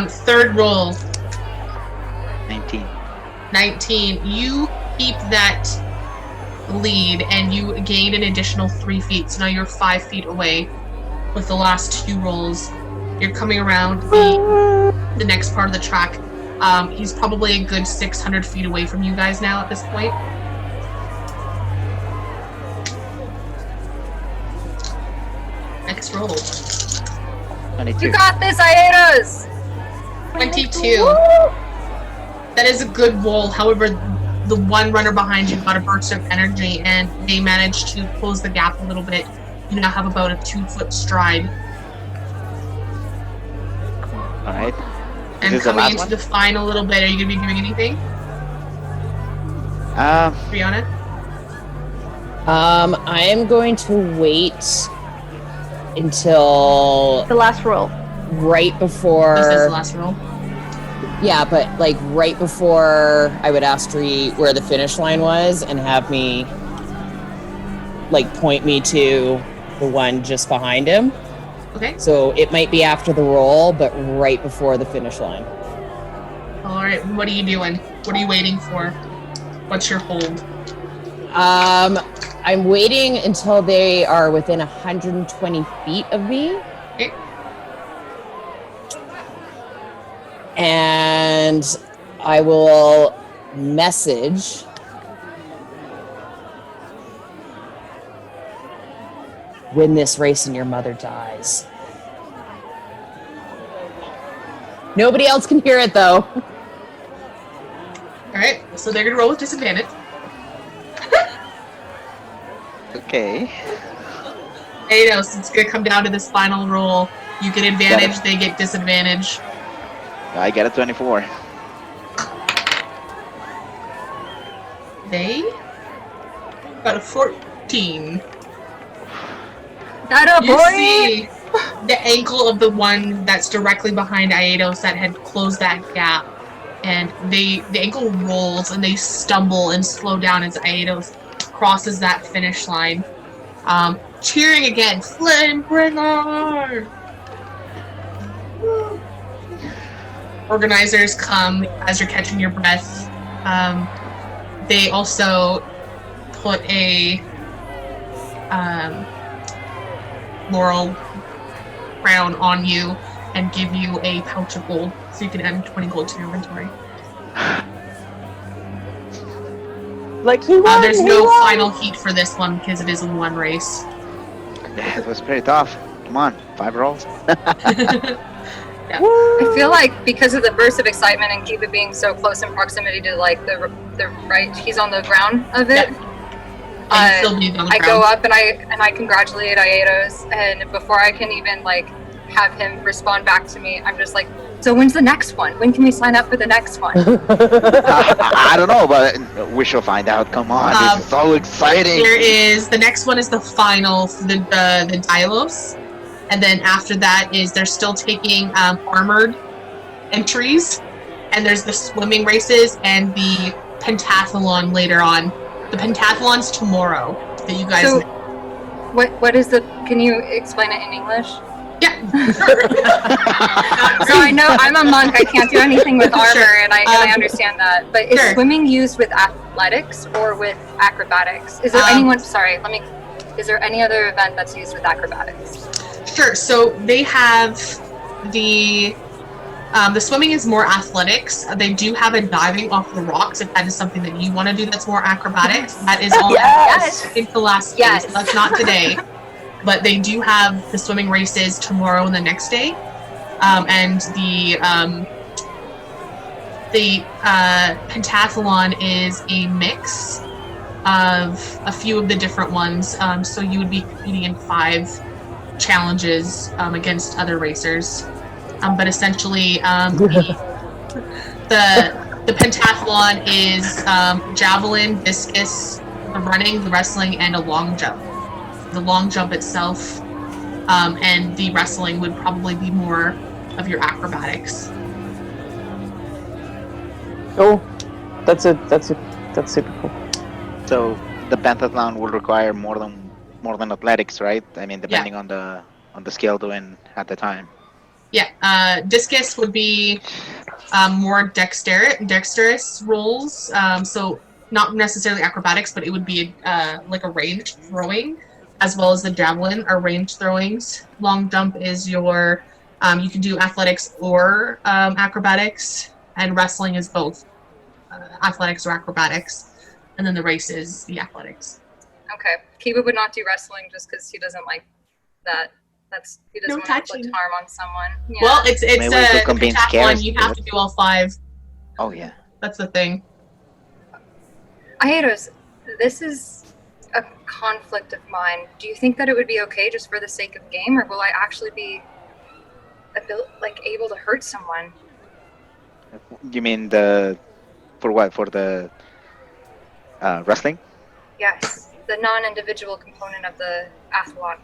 S3: Third roll.
S4: 19.
S3: 19. You keep that lead, and you gain an additional 3 feet. So now you're 5 feet away with the last 2 rolls. You're coming around the next part of the track. He's probably a good 600 feet away from you guys now at this point. Next roll.
S4: 22.
S8: You got this, Aetos!
S3: 22. That is a good roll. However, the one runner behind you got a burst of energy, and they managed to close the gap a little bit. You now have about a 2-foot stride.
S4: All right.
S3: And
S4: This is the
S3: coming
S4: last
S3: into
S4: one?
S3: the final little bit, are you going to be doing anything, Brianna?
S9: I am going to wait until
S6: The last roll.
S9: right before.
S3: This is the last roll.
S9: Yeah, but like right before I would ask Ree where the finish line was and have me like point me to the one just behind him.
S3: Okay.
S9: So it might be after the roll, but right before the finish line.
S3: All right. What are you doing? What are you waiting for? What's your hold?
S9: I'm waiting until they are within 120 feet of me.
S3: Okay.
S9: And I will message win this race and your mother dies. Nobody else can hear it though.
S3: All right. So they're going to roll with disadvantage.
S4: Okay.
S3: Aetos, it's going to come down to this final roll. You get advantage, they get disadvantage.
S4: I get a 24.
S3: They got a 14.
S8: That a
S3: You
S8: boy?
S3: see the ankle of the one that's directly behind Aetos that had closed that gap, and the ankle rolls and they stumble and slow down as Aetos crosses that finish line. Cheering again, Flamebringer! Organizers come as you're catching your breath. They also put a laurel crown on you and give you a pouch of gold, so you can add 20 gold to your inventory.
S7: Like he won.
S3: There's
S7: he
S3: no
S7: won.
S3: final heat for this one because it is a one race.
S4: Yeah, it was pretty tough. Come on, 5 rolls.
S8: I feel like because of the burst of excitement and Kiba being so close in proximity to like the right, he's on the ground of it.
S3: And still be on the
S8: I
S3: ground.
S8: go up and I congratulate Aetos, and before I can even like have him respond back to me, I'm just like, so when's the next one? When can we sign up for the next one?
S4: I don't know, but we shall find out. Come on, this is so exciting.
S3: There is the next one is the final for the Dialos, and then after that is they're still taking armored entries, and there's the swimming races and the pentathlon later on. The pentathlon's tomorrow that you guys.
S8: So, what is the? Can you explain it in English?
S3: Yeah, sure.
S8: So I know I'm a monk. I can't do anything with armor,
S3: Sure.
S8: and I understand that. But is
S3: Sure.
S8: swimming used with athletics or with acrobatics? Is there anyone? Sorry, let me. Is there any other event that's used with acrobatics?
S3: Sure. So they have the swimming is more athletics. They do have a diving off the rocks if that is something that you want to do. That's more acrobatics. That is all.
S8: Yes.
S3: It's the last
S8: Yes.
S3: phase. That's not today. But they do have the swimming races tomorrow and the next day, and the pentathlon is a mix of a few of the different ones. So you would be competing in 5 challenges against other racers. But essentially, the pentathlon is javelin, discus, the running, the wrestling, and a long jump. The long jump itself and the wrestling would probably be more of your acrobatics.
S7: Oh, that's super cool.
S4: So the pentathlon will require more than more than athletics, right? I mean, depending on the skill doing at the time.
S3: Yeah, discus would be more dexterous rolls. So not necessarily acrobatics, but it would be like a ranged throwing, as well as the javelin are ranged throwings. Long jump is your you can do athletics or acrobatics, and wrestling is both athletics or acrobatics, and then the race is the athletics.
S8: Okay. Kiba would not do wrestling just because he doesn't like that. He doesn't want to inflict harm on someone. Yeah.
S3: Well, it's
S4: Maybe we could
S3: a
S4: convince
S3: attack
S4: Chares
S3: one. You
S4: to
S3: have
S4: do
S3: to
S4: it.
S3: do all 5.
S4: Oh yeah.
S3: That's the thing.
S8: Aetos, this is a conflict of mine. Do you think that it would be okay just for the sake of game, or will I actually be able to hurt someone?
S4: You mean for what? For the wrestling?
S8: Yes, the non-individual component of the athlon.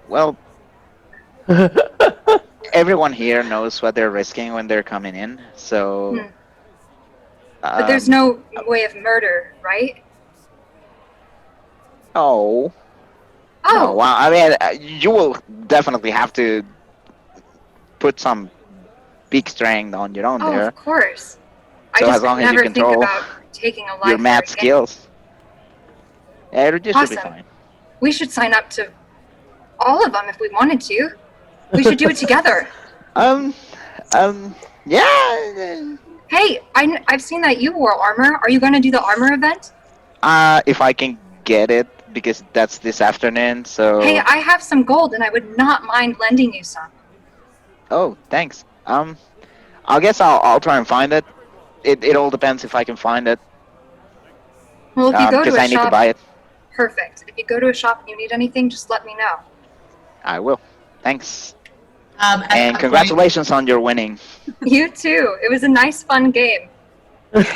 S4: Well, everyone here knows what they're risking when they're coming in, so.
S8: But there's no way of murder, right?
S4: Oh.
S8: Oh.
S4: No, well, I mean, you will definitely have to put some big strength on your own there.
S8: Of course.
S4: So
S8: I just
S4: as long as you
S8: never
S4: control
S8: think about taking a life
S4: your math
S8: for a game.
S4: skills, yeah, it just should be
S8: Awesome.
S4: fine.
S8: We should sign up to all of them if we wanted to. We should do it together.
S4: Yeah.
S8: Hey, I've seen that you wore armor. Are you going to do the armor event?
S4: If I can get it, because that's this afternoon, so.
S8: Hey, I have some gold and I would not mind lending you some.
S4: Oh, thanks. I guess I'll try and find it. It all depends if I can find it.
S8: Well, if you go to
S4: because
S8: a
S4: I need
S8: shop,
S4: to buy it.
S8: perfect. If you go to a shop and you need anything, just let me know.
S4: I will. Thanks.
S3: At
S4: And
S3: that
S4: congratulations on your winning.
S8: You too. It was a nice, fun game.
S3: At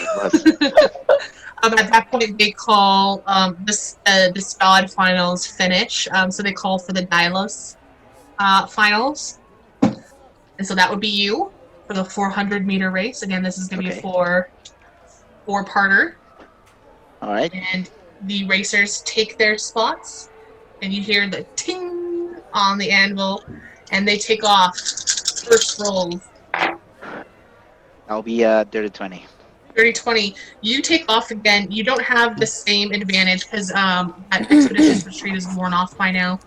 S3: that point, they call the SPOD finals finish. So they call for the Dylos finals. And so that would be you for the 400-meter race. Again, this is going to be a four-parter.
S4: All right.
S3: And the racers take their spots, and you hear the ting on the anvil, and they take off. First roll.
S4: I'll be dirty 20.
S3: 30-20. You take off again. You don't have the same advantage because that Expeditions Retreat is worn off by now.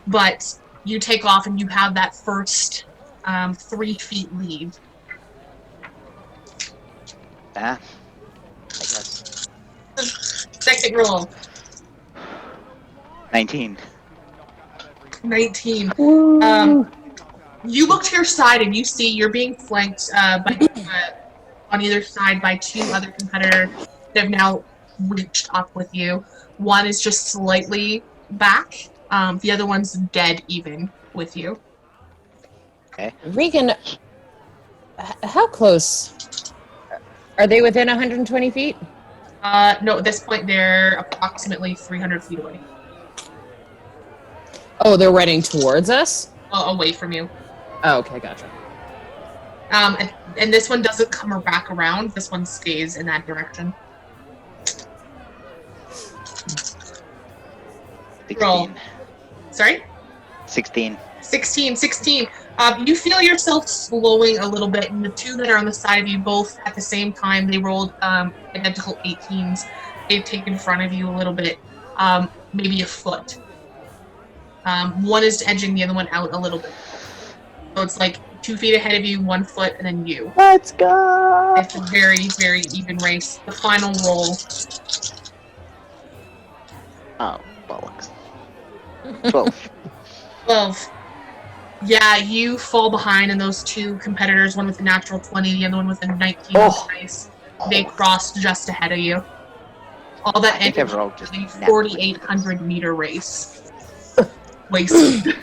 S3: But you take off and you have that first 3 feet lead.
S4: I guess.
S3: Second roll.
S4: 19.
S3: 19. You look to your side and you see you're being flanked on either side by 2 other competitors that have now reached up with you. One is just slightly back. The other one's dead even with you.
S4: Okay.
S9: Regan, how close? Are they within 120 feet?
S3: No, at this point they're approximately 300 feet away.
S9: Oh, they're running towards us?
S3: Away from you.
S9: Oh, okay, gotcha.
S3: And this one doesn't come back around. This one stays in that direction.
S4: 16.
S3: Roll. Sorry?
S4: 16.
S3: 16. You feel yourself slowing a little bit, and the 2 that are on the side of you both at the same time, they rolled identical 18s. They've taken in front of you a little bit, maybe a foot. One is edging the other one out a little bit. So it's like 2 feet ahead of you, 1 foot, and then you.
S7: Let's go!
S3: It's a very, very even race. The final roll.
S4: Oh, bollocks. 12.
S3: 12. Yeah, you fall behind, and those 2 competitors, one with a natural 20, the other one with a 19 nice. They crossed just ahead of you. All that ended
S4: I've rolled just
S3: a 4,800-meter race. Wasted.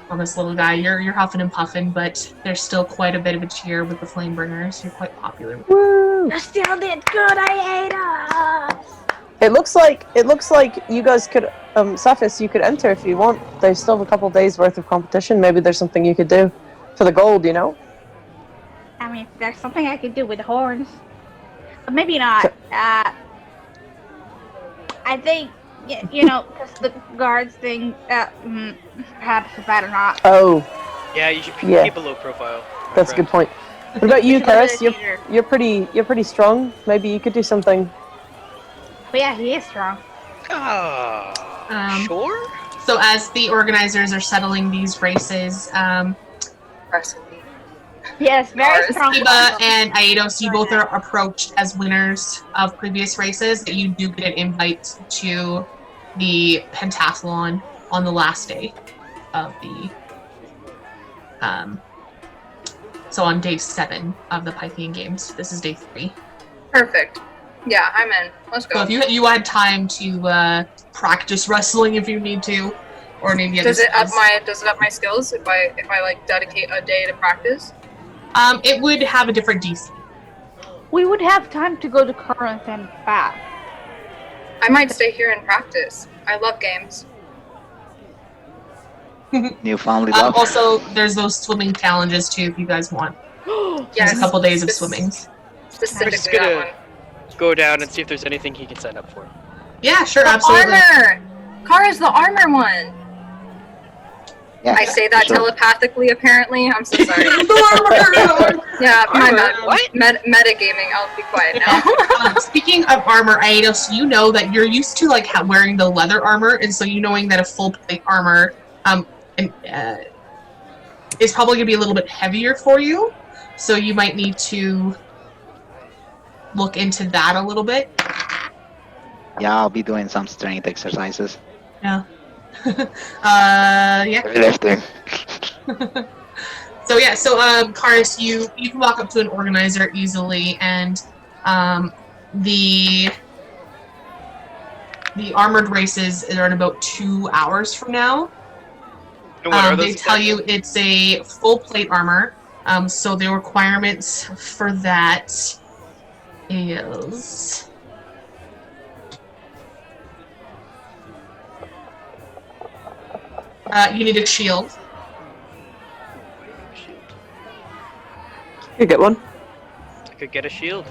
S3: On this little guy, you're huffing and puffing, but there's still quite a bit of a cheer with the Flamebringers. You're quite popular.
S7: Woo!
S6: I still did good, Aetos!
S7: It looks like you guys could, Sapphus, you could enter if you want. There's still a couple days worth of competition. Maybe there's something you could do for the gold, you know?
S6: I mean, if there's something I could do with horns. But maybe not. I think, because the guards thing, perhaps better not.
S7: Oh,
S5: Yeah, you should
S7: Yeah.
S5: keep a low profile. my
S7: that's a
S5: friend.
S7: good point. What about you,
S6: We should look at
S7: Karis?
S6: the future.
S7: You're pretty strong. Maybe you could do something.
S6: But yeah, he is strong.
S5: Sure.
S3: So as the organizers are settling these races,
S8: Wrestling.
S6: Yes, very
S8: Ours.
S6: strong.
S3: Kiba and Aetos, you both are approached as winners of previous races. That you do get an invite to the pentathlon on the last day of the. So on day 7 of the Pythian Games. This is day 3.
S8: Perfect. Yeah, I'm in. Let's go.
S3: So if you had time to practice wrestling if you need to, or maybe other
S8: does it up
S3: skills.
S8: my skills if I like dedicate a day to practice?
S3: It would have a different DC.
S6: We would have time to go to Corinth and back.
S8: I might stay here and practice. I love games.
S4: Newfoundland love.
S3: Also, there's those swimming challenges too if you guys want. There's
S8: Yes.
S3: a couple days of swimming.
S8: Specifically
S5: We're just
S8: that
S5: gonna
S8: one.
S5: go down and see if there's anything he can sign up for.
S3: Yeah, sure,
S8: The
S3: absolutely.
S8: armor! Kara's the armor one!
S4: Yeah,
S8: I say that
S4: sure.
S8: telepathically, apparently. I'm so sorry.
S3: Armor!
S8: Yeah, my
S5: Armor?
S8: bad.
S5: What?
S8: Metagaming, I'll be quiet now.
S3: Speaking of armor, Aetos, you know that you're used to like wearing the leather armor, and so you knowing that a full plate armor is probably gonna be a little bit heavier for you. So you might need to look into that a little bit.
S4: Yeah, I'll be doing some strength exercises.
S3: Yeah. Yeah.
S4: Lifting.
S3: So Karis, you can walk up to an organizer easily, and the armored races are in about 2 hours from now.
S5: And what are those?
S3: They tell you it's a full plate armor. So the requirements for that is you need a shield.
S7: You get one.
S5: I could get a shield.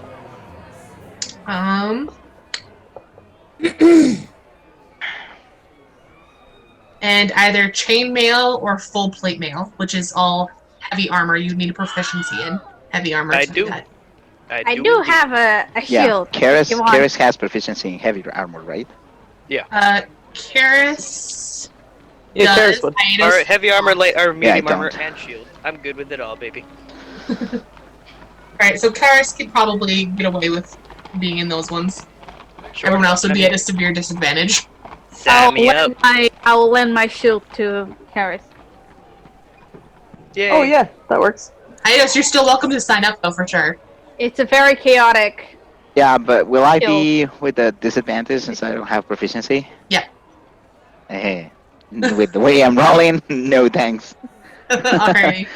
S3: And either chainmail or full plate mail, which is all heavy armor. You need a proficiency in heavy armor.
S5: I
S3: to
S5: do.
S3: that.
S6: I do have a
S4: Yeah,
S6: shield.
S4: Karis has proficiency in heavy armor, right?
S3: Karis.
S7: Yeah,
S3: does.
S7: Karis would.
S3: Aetos-
S5: Alright, heavy armor, light or medium
S4: I
S5: armor,
S4: don't.
S5: and shield. I'm good with it all, baby.
S3: Alright, so Karis could probably get away with being in those ones.
S5: Sure.
S3: Everyone else would be at a severe disadvantage.
S5: Sign me up.
S6: I will lend my shield to Karis.
S5: Yay.
S7: Oh yeah, that works.
S3: Aetos, you're still welcome to sign up though, for sure.
S6: It's a very chaotic.
S4: Yeah, but will I be with a disadvantage since I don't have proficiency?
S3: Yeah.
S4: Hey, with the way I'm rolling, no thanks.
S3: Alright.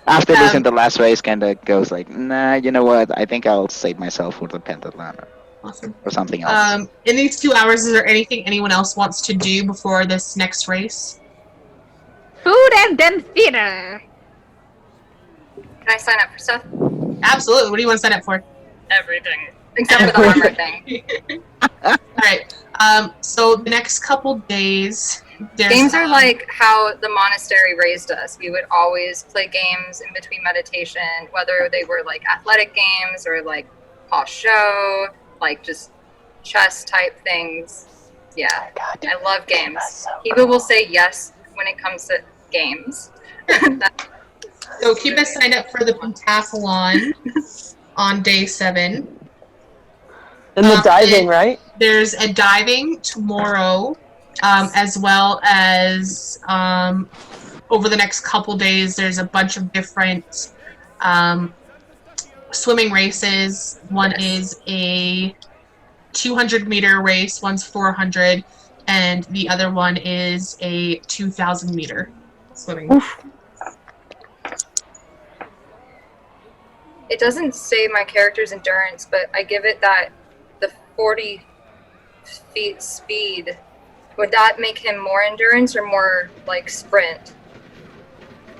S4: After losing the last race, kind of goes like, nah, you know what? I think I'll save myself for the pentathlon
S3: Awesome.
S4: or something else.
S3: In these 2 hours, is there anything anyone else wants to do before this next race?
S6: Food and then theater.
S8: Can I sign up for stuff?
S3: Absolutely. What do you want to sign up for?
S8: Everything. Except for the armor thing.
S3: Alright. So the next couple days, there's
S8: Games are like how the monastery raised us. We would always play games in between meditation, whether they were like athletic games or like posh show, like just chess type things. Yeah, I love games. Kiba will say yes when it comes to games.
S3: So Kiba signed up for the pentathlon on day 7.
S7: And the diving, right?
S3: There's a diving tomorrow, as well as over the next couple days, there's a bunch of different swimming races. One is a 200-meter race, one's 400, and the other one is a 2,000-meter swimming.
S7: Oof.
S8: It doesn't say my character's endurance, but I give it that the 40 feet speed. Would that make him more endurance or more like sprint?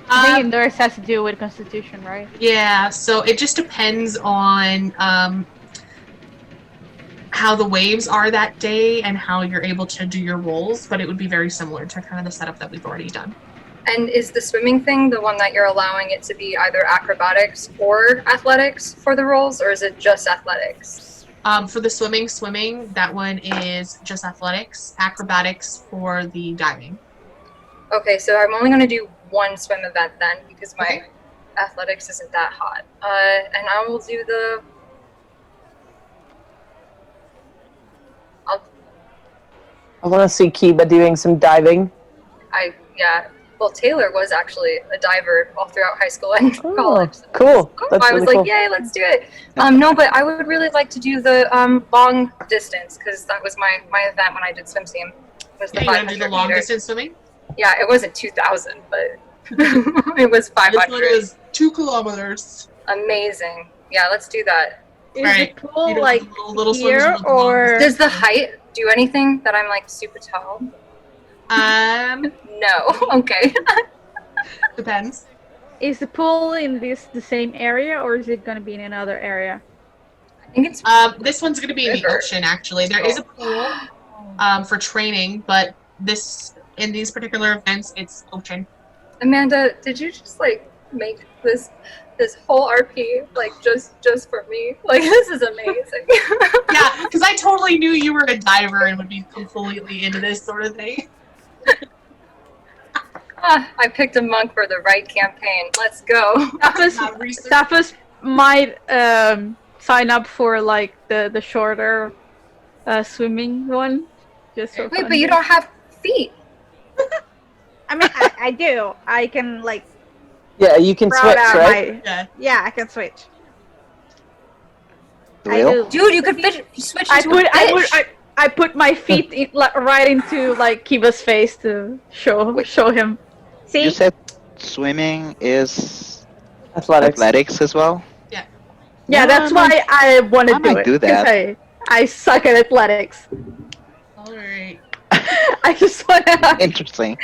S6: I think endurance has to do with constitution, right?
S3: Yeah, so it just depends on how the waves are that day and how you're able to do your rolls, but it would be very similar to kind of the setup that we've already done.
S8: And is the swimming thing the one that you're allowing it to be either acrobatics or athletics for the rolls, or is it just athletics?
S3: For the swimming, that one is just athletics, acrobatics for the diving.
S8: Okay, so I'm only going to do one swim event then, because my athletics isn't that hot. And I will do the...
S7: I want to see Kiba doing some diving.
S8: Yeah. Well, Taylor was actually a diver all throughout high school and college. So
S7: Cool. That's
S8: I was
S7: really
S8: like,
S7: cool.
S8: yay, let's do it. No, but I would really like to do the long distance, because that was my event when I did swim team. Was the
S3: Yeah, you want to do the
S8: 500
S3: long
S8: meter.
S3: distance swimming?
S8: Yeah, it wasn't 2,000, but it was 500.
S3: This one was 2 kilometers.
S8: Amazing. Yeah, let's do that.
S6: Is
S3: Right.
S6: the pool
S3: You don't
S6: like
S3: have the little swimmers,
S6: here
S3: you want the long
S6: or
S8: Does the height do anything that I'm like super tall? No. Okay.
S3: Depends.
S6: is the pool in the same area or is it gonna be in another area?
S8: I think it's
S3: This one's going to be in the
S8: River.
S3: ocean, actually. There is a pool for training, but in these particular events, it's ocean.
S8: Amanda, did you just like make this whole RP like just for me? Like, this is amazing.
S3: Yeah, because I totally knew you were a diver and would be completely into this sort of thing.
S8: I picked a monk for the right campaign. Let's go.
S6: Sapphus might sign up for like the shorter swimming one. Just for
S8: Wait, but you don't have feet.
S6: I mean, I do. I can like
S7: Yeah, you can
S6: sprout
S7: switch,
S6: out
S7: right?
S3: Yeah.
S6: Yeah, I can switch.
S4: Real?
S8: Dude, you could switch
S6: I
S8: into a fish.
S6: I put my feet right into like Kiba's face to show him. See?
S4: You said swimming is
S7: Athletics.
S4: athletics as well?
S6: Yeah, that's why I want to
S4: I
S6: do
S4: might
S6: it.
S4: do that.
S6: 'Cause I suck at athletics.
S3: Alright.
S6: I just want to.
S4: Interesting.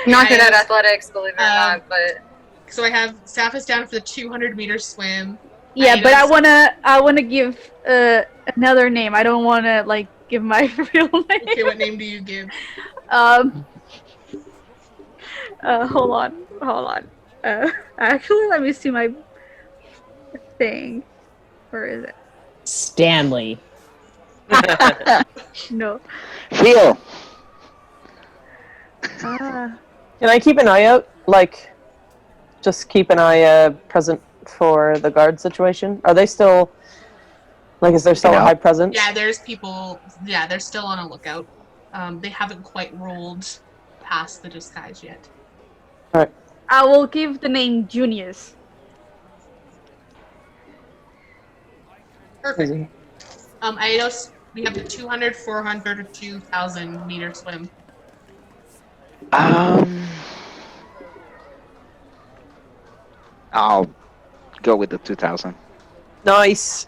S8: Not good at
S3: Guys,
S8: athletics, believe it or not, but
S3: So I have Sapphus down for the 200-meter swim.
S6: Yeah, but
S3: Aetos.
S6: I wanna give another name. I don't wanna like give my real name.
S3: Okay, what name do you give?
S6: Hold on. Actually, let me see my thing. Where is it?
S9: Stanley.
S6: No.
S4: Phil!
S6: Ah.
S7: Can I keep an eye out? Like, just keep an eye present for the guard situation? Are they still, like, is there still a high presence?
S3: Yeah, there's people. Yeah, they're still on a lookout. They haven't quite rolled past the disguise yet.
S7: Alright.
S6: I will give the name Junius.
S3: Perfect. Aetos, we have the 200, 400, or 2,000 meter swim.
S4: I'll go with the 2000.
S7: Nice.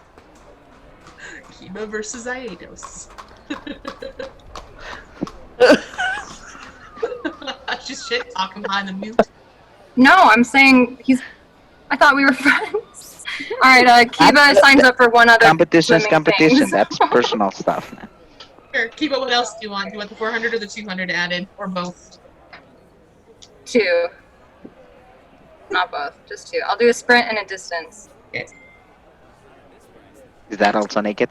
S3: Kiba versus Aetos. Just shit talking behind the mute.
S8: no, I'm saying I thought we were friends. All right, Kiba signs up for one other
S4: Competition's
S8: swimming
S4: competition.
S8: thing.
S4: That's personal stuff. Man.
S3: Sure, Kiba, what else do you want? Do you want the 400 or the 200 added, or both?
S8: 2. Not both, just 2. I'll do a sprint and a distance.
S3: Okay.
S4: Is that also naked?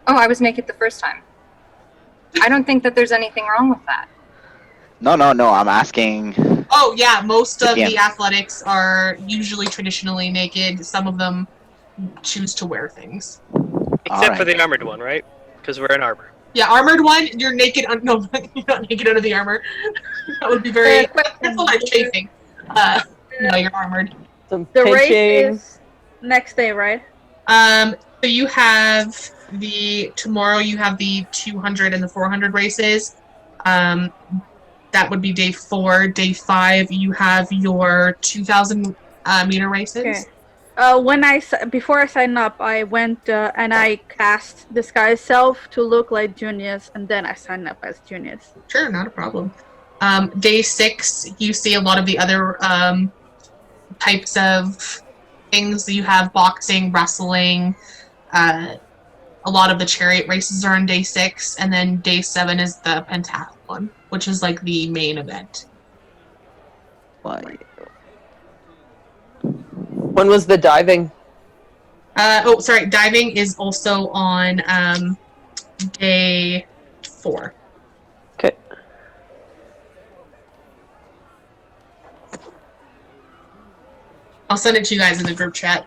S8: Oh, I was naked the first time. I don't think that there's anything wrong with that.
S4: No. I'm asking.
S3: Oh yeah, most of
S4: Yeah.
S3: the athletics are usually traditionally naked. Some of them choose to wear things.
S5: Except for the armored one, right? Because we're in armor.
S3: Yeah, armored one, you're naked. No, you're not naked under the armor. That would be very. That's a lot of chafing. No, you're armored.
S7: Some
S6: The race
S7: pitching.
S6: is next day, right?
S3: So you have tomorrow. You have the 200 and the 400 races. That would be day 4. Day 5, you have your 2,000 meter races.
S6: Okay. Before I signed up, I went and I cast disguise self to look like Junius, and then I signed up as Junius.
S3: Sure, not a problem. Day 6, you see a lot of the other types of things. You have boxing, wrestling, a lot of the chariot races are on day 6, and then day 7 is the pentathlon, which is like the main event.
S4: Why?
S7: When was the diving?
S3: Diving is also on day 4.
S7: Okay.
S3: I'll send it to you guys in the group chat.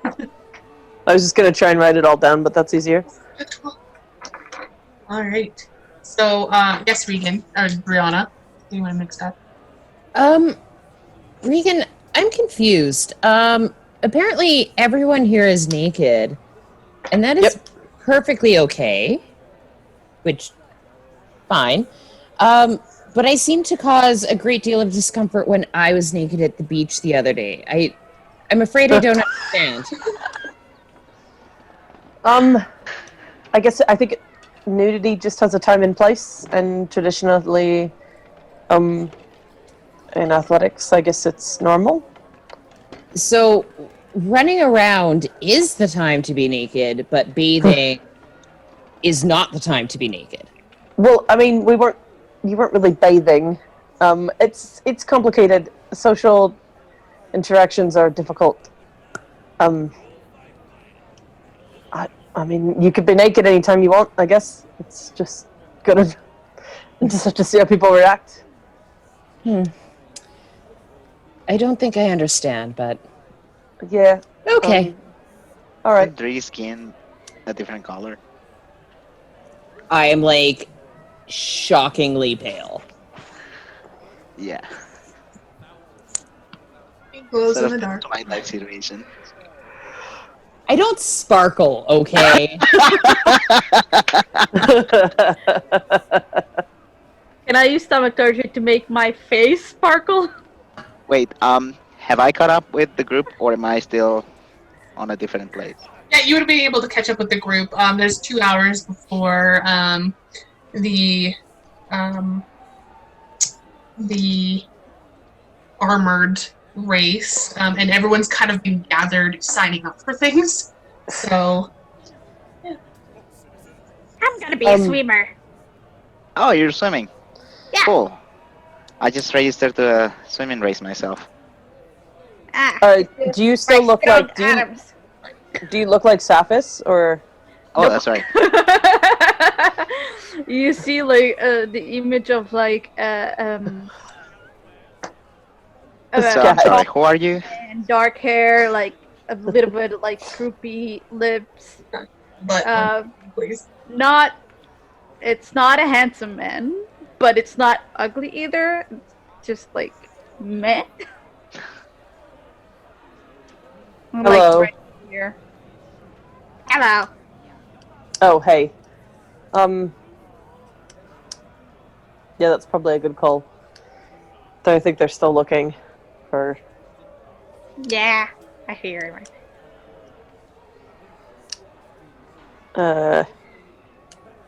S7: I was just gonna try and write it all down, but that's easier.
S3: All right. So, yes, Regan or Brianna, you want to mix up?
S9: Regan, I'm confused. Apparently everyone here is naked, and that is perfectly okay. Which, fine. But I seem to cause a great deal of discomfort when I was naked at the beach the other day. I'm afraid I don't understand.
S7: I think nudity just has a time and place, and traditionally, in athletics, I guess it's normal.
S9: So, running around is the time to be naked, but bathing is not the time to be naked.
S7: Well, I mean, you weren't really bathing. It's complicated. Social interactions are difficult. I mean, you could be naked anytime you want, I guess. It's just gonna... You just have to see how people react.
S9: I don't think I understand, but...
S7: Yeah.
S9: Okay.
S7: All right.
S4: Dree skin a different color.
S9: I am, like, shockingly pale.
S4: Yeah.
S3: It glows
S4: Sort
S3: in
S4: of
S3: the dark.
S4: Twilight situation.
S9: I don't sparkle, okay?
S6: Can I use thaumaturgy to make my face sparkle?
S4: Wait, have I caught up with the group, or am I still on a different place?
S3: Yeah, you would be able to catch up with the group. There's 2 hours before the armored race, and everyone's kind of been gathered signing up for things. So, yeah.
S6: I'm gonna be a swimmer.
S4: Oh, you're swimming.
S6: Yeah.
S4: Cool. I just registered to a swimming race myself.
S7: Do you still look like... Do you look like Sapphus, or...
S4: Oh, that's right.
S6: You see, like, the image of, like,
S4: So, I'm sorry, who are you?
S6: and dark hair, like, a little bit, like, droopy lips.
S3: But, please.
S6: It's not a handsome man, but it's not ugly either. It's just, like, meh. I'm,
S7: Hello.
S6: like, right here. Hello.
S7: Oh, hey. Yeah, that's probably a good call. Though I think they're still looking for...
S6: Yeah, I hear him.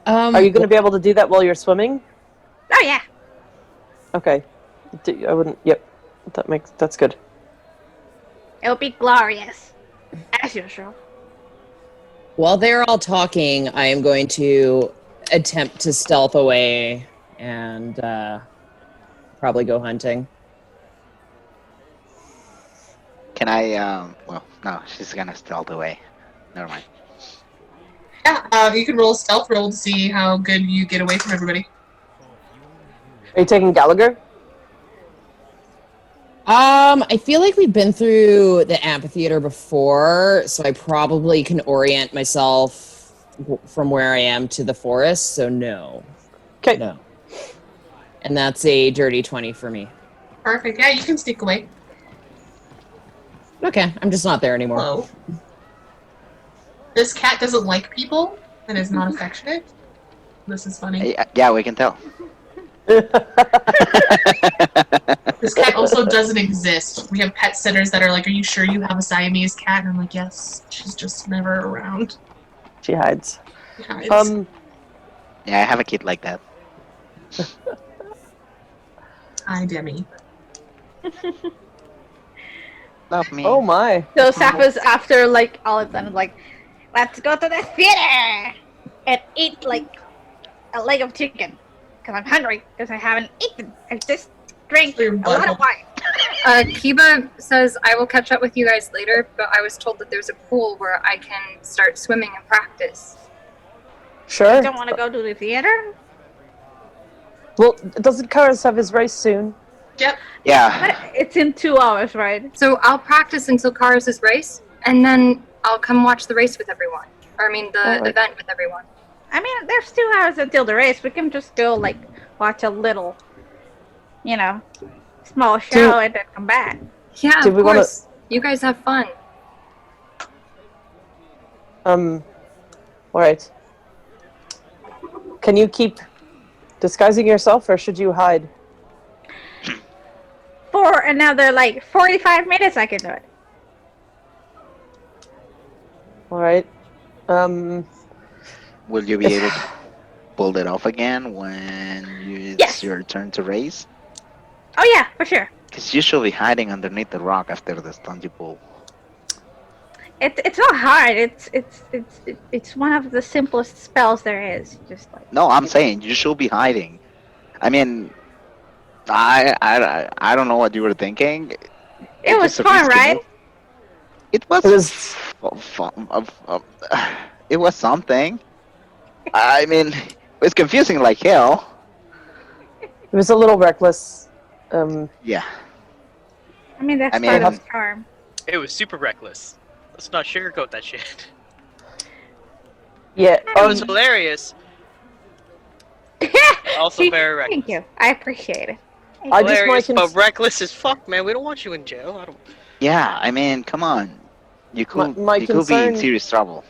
S7: Are you going to be able to do that while you're swimming?
S6: Oh, yeah.
S7: Okay. I wouldn't... Yep. That's good.
S6: It'll be glorious. As usual.
S9: While they're all talking, I am going to attempt to stealth away and probably go hunting.
S4: Can I, well, no, she's gonna stealth away. Never mind.
S3: Yeah, you can roll a stealth roll to see how good you get away from everybody.
S7: Are you taking Gallagher?
S9: I feel like we've been through the amphitheater before, so I probably can orient myself from where I am to the forest, so no.
S7: Okay.
S9: No. And that's a dirty 20 for me.
S3: Perfect. Yeah, you can sneak away.
S9: Okay, I'm just not there anymore.
S3: Hello. This cat doesn't like people and is not affectionate. This is funny.
S4: Yeah, we can tell.
S3: This cat also doesn't exist. We have pet sitters that are like, "Are you sure you have a Siamese cat?" And I'm like, "Yes." She's just never around.
S7: She hides.
S3: She hides.
S4: Yeah, I have a kid like that.
S3: Hi, Demi.
S4: Love me.
S7: Oh my.
S6: So Sapphus, after like all of them, like, Let's go to the theater and eat like a leg of chicken. Because I'm hungry. Because I haven't eaten. I just drank a lot of wine.
S8: Kiba says, I will catch up with you guys later, but I was told that there's a pool where I can start swimming and practice.
S7: Sure.
S6: You don't want to go to the theater?
S7: Well, doesn't Chares have his race soon?
S3: Yep.
S4: Yeah.
S6: But it's in 2 hours, right?
S8: So I'll practice until Chares' race, and then I'll come watch the race with everyone. Or I mean, the event with everyone.
S6: I mean, there's 2 hours until the race. We can just go, like, watch a little, small show and then come back.
S8: Yeah, of course. You guys have fun.
S7: Alright. Can you keep disguising yourself, or should you hide?
S6: For another, 45 minutes, I can do it.
S7: Alright.
S4: Will you be able to pull it off again when it's your turn to race?
S6: Oh, yeah, for sure.
S4: Because you should be hiding underneath the rock after the stunt you pull.
S6: It's not hard. It's one of the simplest spells there is. Just like
S4: No, I'm saying you should be hiding. I mean, I don't know what you were thinking.
S6: It was fun, right?
S4: It was it was something. I mean, it was confusing like hell.
S7: It was a little reckless.
S4: Yeah.
S6: I mean, that's part of the charm.
S5: It was super reckless. Let's not sugarcoat that shit.
S7: Yeah.
S5: It was hilarious. Also very reckless.
S6: Thank you. I appreciate it.
S5: Hilarious, but reckless as fuck, man. We don't want you in jail. I don't.
S4: Yeah, I mean, come on. You could could be in serious trouble.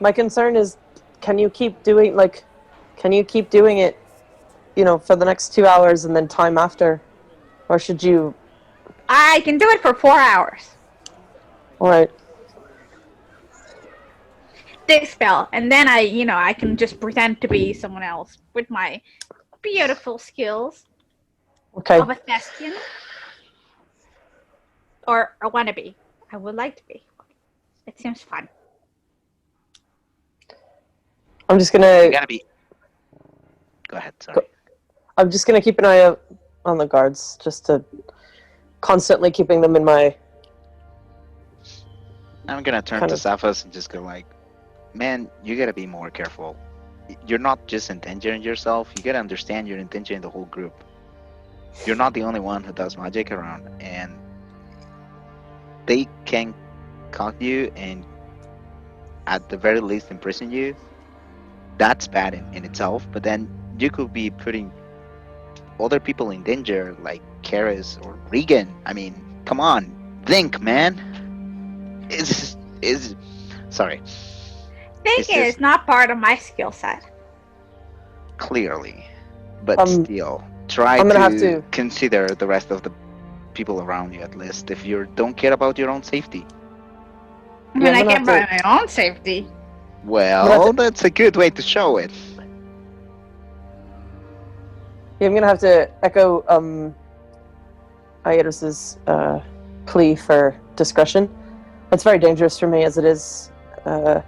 S7: My concern is, can you keep doing it, for the next 2 hours and then time after, or should you?
S6: I can do it for 4 hours.
S7: All right.
S6: This spell, and then I can just pretend to be someone else with my beautiful skills.
S7: Okay.
S6: Of a thespian. Or a wannabe. I would like to be. It seems fun.
S7: I'm just gonna.
S4: You gotta be. Go ahead. Sorry.
S7: I'm just gonna keep an eye out on the guards, just to constantly keeping them in my.
S4: I'm gonna turn to Sapphus and just go like, man, you gotta be more careful. You're not just endangering yourself. You gotta understand you're endangering the whole group. You're not the only one who does magic around, and they can caught you and at the very least imprison you. That's bad in itself, but then you could be putting other people in danger, like Chares or Regan. I mean, come on, think, man. Sorry.
S6: Thinking is not part of my skill set.
S4: Clearly, but still, try to consider the rest of the people around you at least. If you don't care about your own safety.
S6: I mean, I care about my own safety.
S4: Well, that's a good way to show it.
S7: Yeah, I'm gonna have to echo Aetos's plea for discretion. It's very dangerous for me as it is. I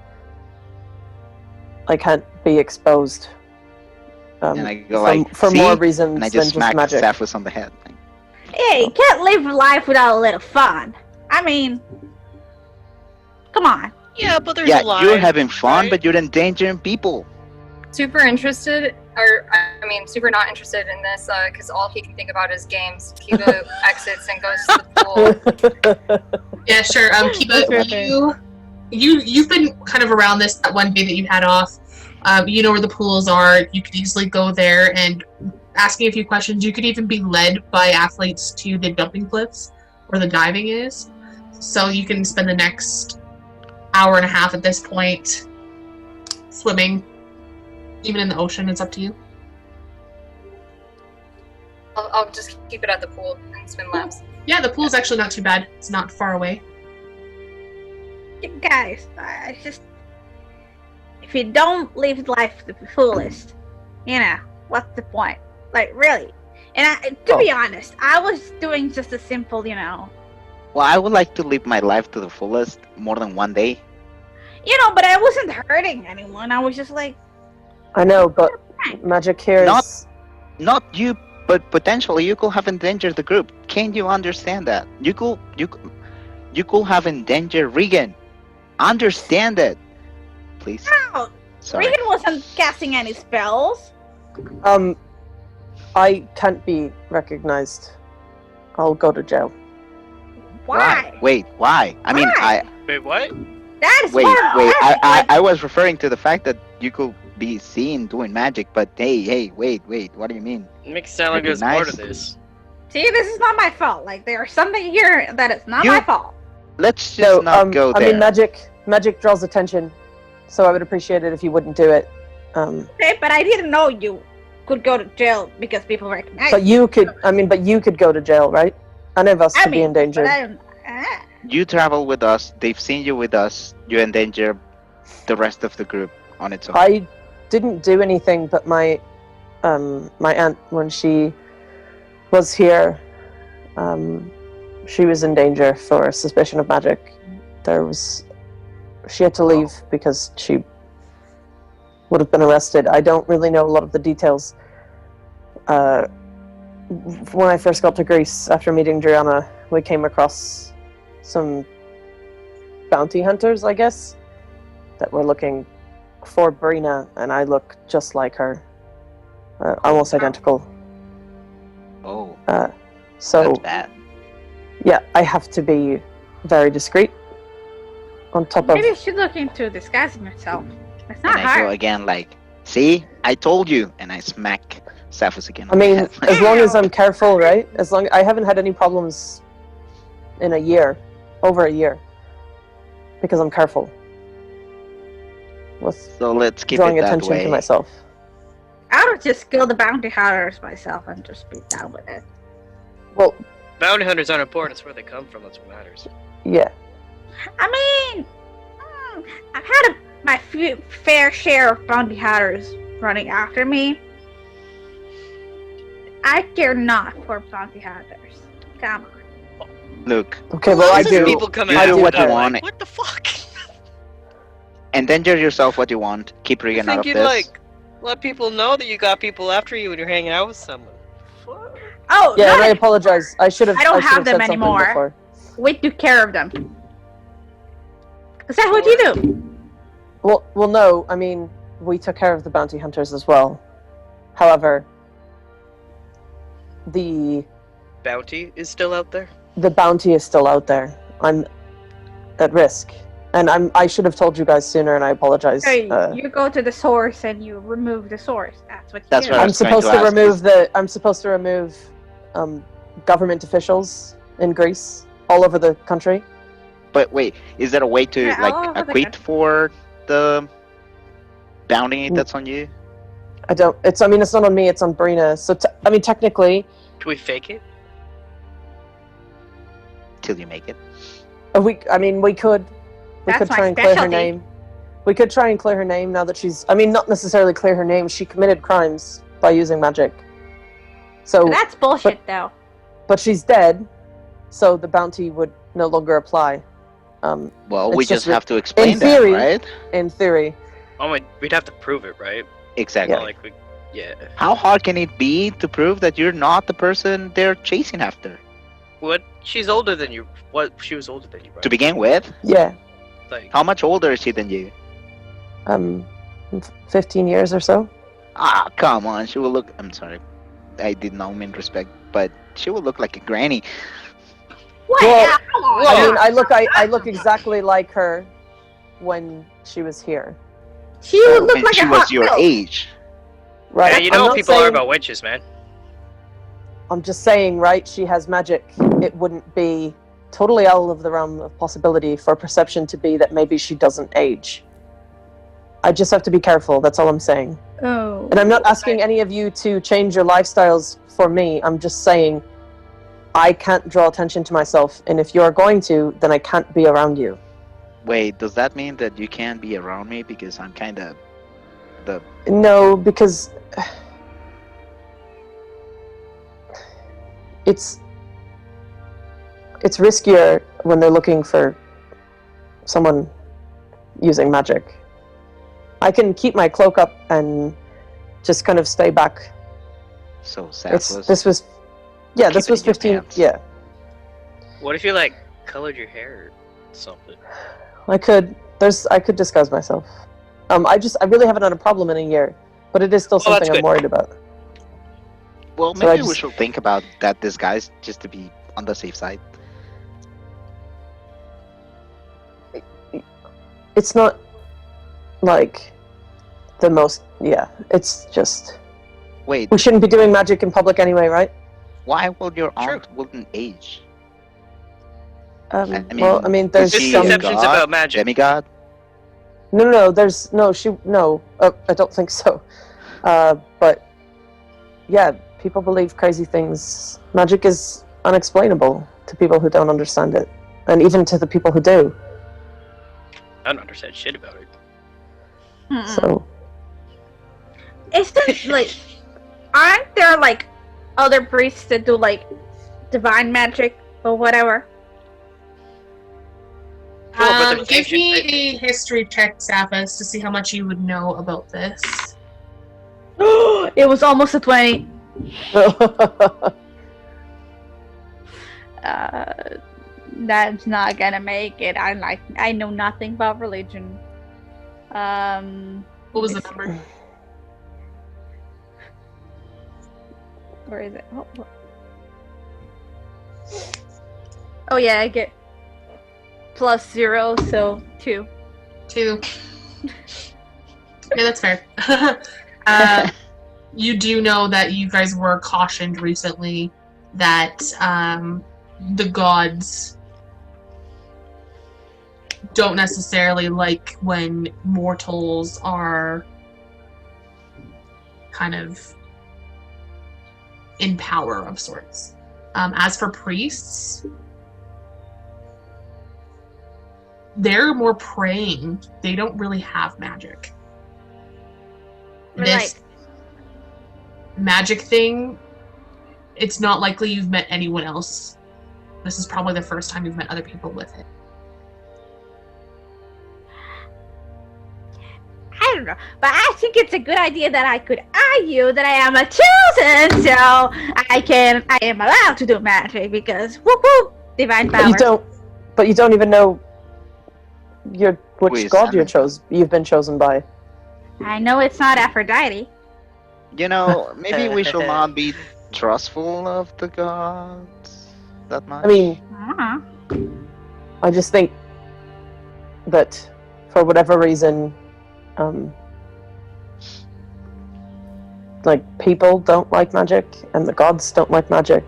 S7: can't be exposed.
S4: And I go
S7: for more reasons
S4: and I just
S7: than just magic.
S4: Sapphus on the head.
S6: Hey, you can't live life without a little fun. I mean, come on.
S5: Yeah, but there's
S4: a
S5: line.
S4: You're having fun, but you're endangering people.
S8: Super interested, super not interested in this, because all he can think about is games. Kiba exits and goes to the pool.
S3: Yeah, sure. Kiba, you've been kind of around this that one day that you had off. You know where the pools are. You could easily go there and asking a few questions. You could even be led by athletes to the jumping cliffs where the diving is. So you can spend the next hour and a half at this point swimming. Even in the ocean, it's up to you.
S8: I'll just keep it at the pool and swim laps.
S3: Yeah, the pool's actually not too bad. It's not far away.
S6: Guys, if you don't live life to the fullest, what's the point? Like, really? And to be honest, I was doing just a simple,
S4: Well, I would like to live my life to the fullest more than one day.
S6: But I wasn't hurting anyone. I was just like,
S7: I know, but magic here is...
S4: Not you, but potentially you could have endangered the group. Can't you understand that? You could have endangered Regan. Understand it, please.
S6: oh,
S4: Sorry.
S6: Regan wasn't casting any spells.
S7: I can't be recognized. I'll go to jail.
S6: Why?
S4: Wait, why? I mean,
S6: Why?
S5: Wait, what?
S6: That is
S4: wait.
S6: why
S4: I was referring to the fact that you could be seen doing magic, but hey, wait. What do you mean?
S5: It makes it sound like there's more to this.
S6: See, this is not my fault. Like, there's something here that is not my fault.
S4: Let's just not go there.
S7: I mean, magic draws attention, so I would appreciate it if you wouldn't do it.
S6: Okay, but I didn't know you could go to jail because people recognize
S7: But you could go to jail, right? Any of us could be endangered.
S4: You travel with us. They've seen you with us. You endanger the rest of the group on its own.
S7: I didn't do anything, but my aunt, when she was here, she was in danger for suspicion of magic. She had to leave because she would have been arrested. I don't really know a lot of the details. When I first got to Greece, after meeting Driana, we came across some bounty hunters, I guess, that were looking for Brina, and I look just like her. Almost identical.
S4: Oh.
S7: So,
S4: that's bad.
S7: Yeah, I have to be very discreet. On top
S6: Maybe you
S7: of...
S6: should look into disguising yourself. It's not
S4: And I
S6: hard.
S4: go again like, see? I told you! And I smack Sapphus again.
S7: I mean, as long as I'm careful, right? I haven't had any problems in over a year, because I'm careful with
S4: so let's keep
S7: drawing
S4: it that
S7: attention
S4: way.
S7: to myself.
S6: I would just kill the bounty hunters myself and just be down with it.
S7: Well,
S5: Bounty hunters aren't important. It's where they come from. That's what matters.
S7: yeah.
S6: I mean, I've had my fair share of bounty hunters running after me. I care not for bounty hunters. Come on.
S4: Look.
S7: Okay, well, I do.
S5: People come
S4: You
S5: after
S4: do what you
S5: them,
S4: want.
S5: like, what the fuck?
S4: Endanger yourself what you want. Keep
S5: You
S4: Regan out
S5: think
S4: of
S5: you'd
S4: this.
S5: like let people know that you got people after you when you're hanging out with someone?
S6: Oh,
S7: Yeah,
S6: no,
S7: and I apologize. I should have.
S6: I don't
S7: should
S6: have them
S7: said something
S6: anymore.
S7: before.
S6: We took care of them. Is that what you do?
S7: Well, no. I mean, we took care of the bounty hunters as well. However, the
S5: Bounty is still out there?
S7: bounty is still out there. I'm at risk, and I should have told you guys sooner, and I apologize.
S6: So you go to the source and you remove the source. That's what you
S4: That's
S6: do.
S4: what I
S7: I'm
S4: was trying
S7: supposed
S4: to
S7: to
S4: ask
S7: remove I'm supposed to remove government officials in Greece all over the country.
S4: But wait, is there a way to
S6: Yeah, all over the
S4: acquit
S6: country.
S4: for the bounty that's on you?
S7: It's not on me, it's on Brina. So technically,
S5: Can we fake it?
S4: Till you make it.
S7: we could
S6: That's my
S7: try and clear her
S6: specialty.
S7: name. We could try and clear her name now that she's not necessarily clear her name. She committed crimes by using magic. So
S6: That's bullshit, though.
S7: but she's dead, so the bounty would no longer apply.
S4: Well,
S7: It's
S4: we
S7: just
S4: just have to explain
S7: in theory,
S4: that, right?
S7: In theory.
S5: Oh, we'd have to prove it, right?
S4: Exactly.
S5: Not like yeah.
S4: How hard can it be to prove that you're not the person they're chasing after?
S5: What? She's older than you. What? She was older than you, right?
S4: To begin with?
S7: Yeah.
S5: Like,
S4: How much older is she than you?
S7: 15 years or so.
S4: Ah, come on. She will look... I'm sorry. I did not mean respect, but she will look like a granny.
S6: What?
S7: Well,
S6: Come on.
S7: I mean, I look exactly like her when she was here.
S6: She would look
S4: When
S6: like
S4: she
S6: a
S4: was
S6: hot
S4: your
S6: girl.
S4: age.
S7: Right.
S5: yeah, you
S7: I'm
S5: know
S7: not
S5: what people are
S7: saying-
S5: about witches, man.
S7: I'm just saying, right? She has magic. It wouldn't be totally out of the realm of possibility for perception to be that maybe she doesn't age. I just have to be careful. That's all I'm saying.
S6: Oh.
S7: And I'm not asking any of you to change your lifestyles for me. I'm just saying I can't draw attention to myself. And if you're going to, then I can't be around you.
S4: Wait, does that mean that you can't be around me because I'm kind of the...
S7: No, because it's riskier when they're looking for someone using magic. I can keep my cloak up and just kind of stay back.
S4: So Sapphus.
S7: This was
S4: keep
S7: this
S4: it
S7: was
S4: in your
S7: 15.
S4: pants.
S7: Yeah,
S5: What if you like colored your hair or something?
S7: I could disguise myself. I really haven't had a problem in a year, but it is still
S5: Well, that's
S7: something I'm
S5: good.
S7: worried about.
S4: Well,
S7: So I
S4: maybe we
S7: just-
S4: should think about that disguise just to be on the safe side.
S7: It's not like the most. Yeah, it's just
S4: Wait,
S7: we shouldn't be doing magic in public anyway, right?
S4: why will your
S5: True.
S4: aunt wouldn't age?
S7: There's
S4: is she a
S5: Misconceptions
S4: god?
S5: about magic.
S4: Demigod?
S7: no. There's no. I don't think so. But yeah, people believe crazy things. Magic is unexplainable to people who don't understand it, and even to the people who do.
S5: I don't understand shit about it.
S7: So
S6: Isn't like, aren't there like other priests that do like divine magic or whatever?
S5: Well, but there's
S3: Give me
S5: ancient-
S3: a history check, Sapphus, to see how much you would know about this.
S6: It was almost a 20. That's not gonna make it. I know nothing about religion.
S3: What was the number?
S6: Where is it? Oh yeah, I get +0, so 2.
S3: 2. Yeah, that's fair. You do know that you guys were cautioned recently that the gods don't necessarily like when mortals are kind of in power of sorts. As for priests, they're more praying. They don't really have magic. This magic thing, it's not likely you've met anyone else. This is probably the first time you've met other people with it.
S6: I don't know, but I think it's a good idea that I could argue that I am a chosen, so I am allowed to do magic because whoop whoop, divine power.
S7: But you don't even know which
S4: Wait,
S7: god
S4: Simon.
S7: you've been chosen by.
S6: I know it's not Aphrodite.
S4: You know, maybe we should not be trustful of the gods that much.
S7: I mean,
S6: Uh-huh.
S7: I just think that for whatever reason, like people don't like magic and the gods don't like magic.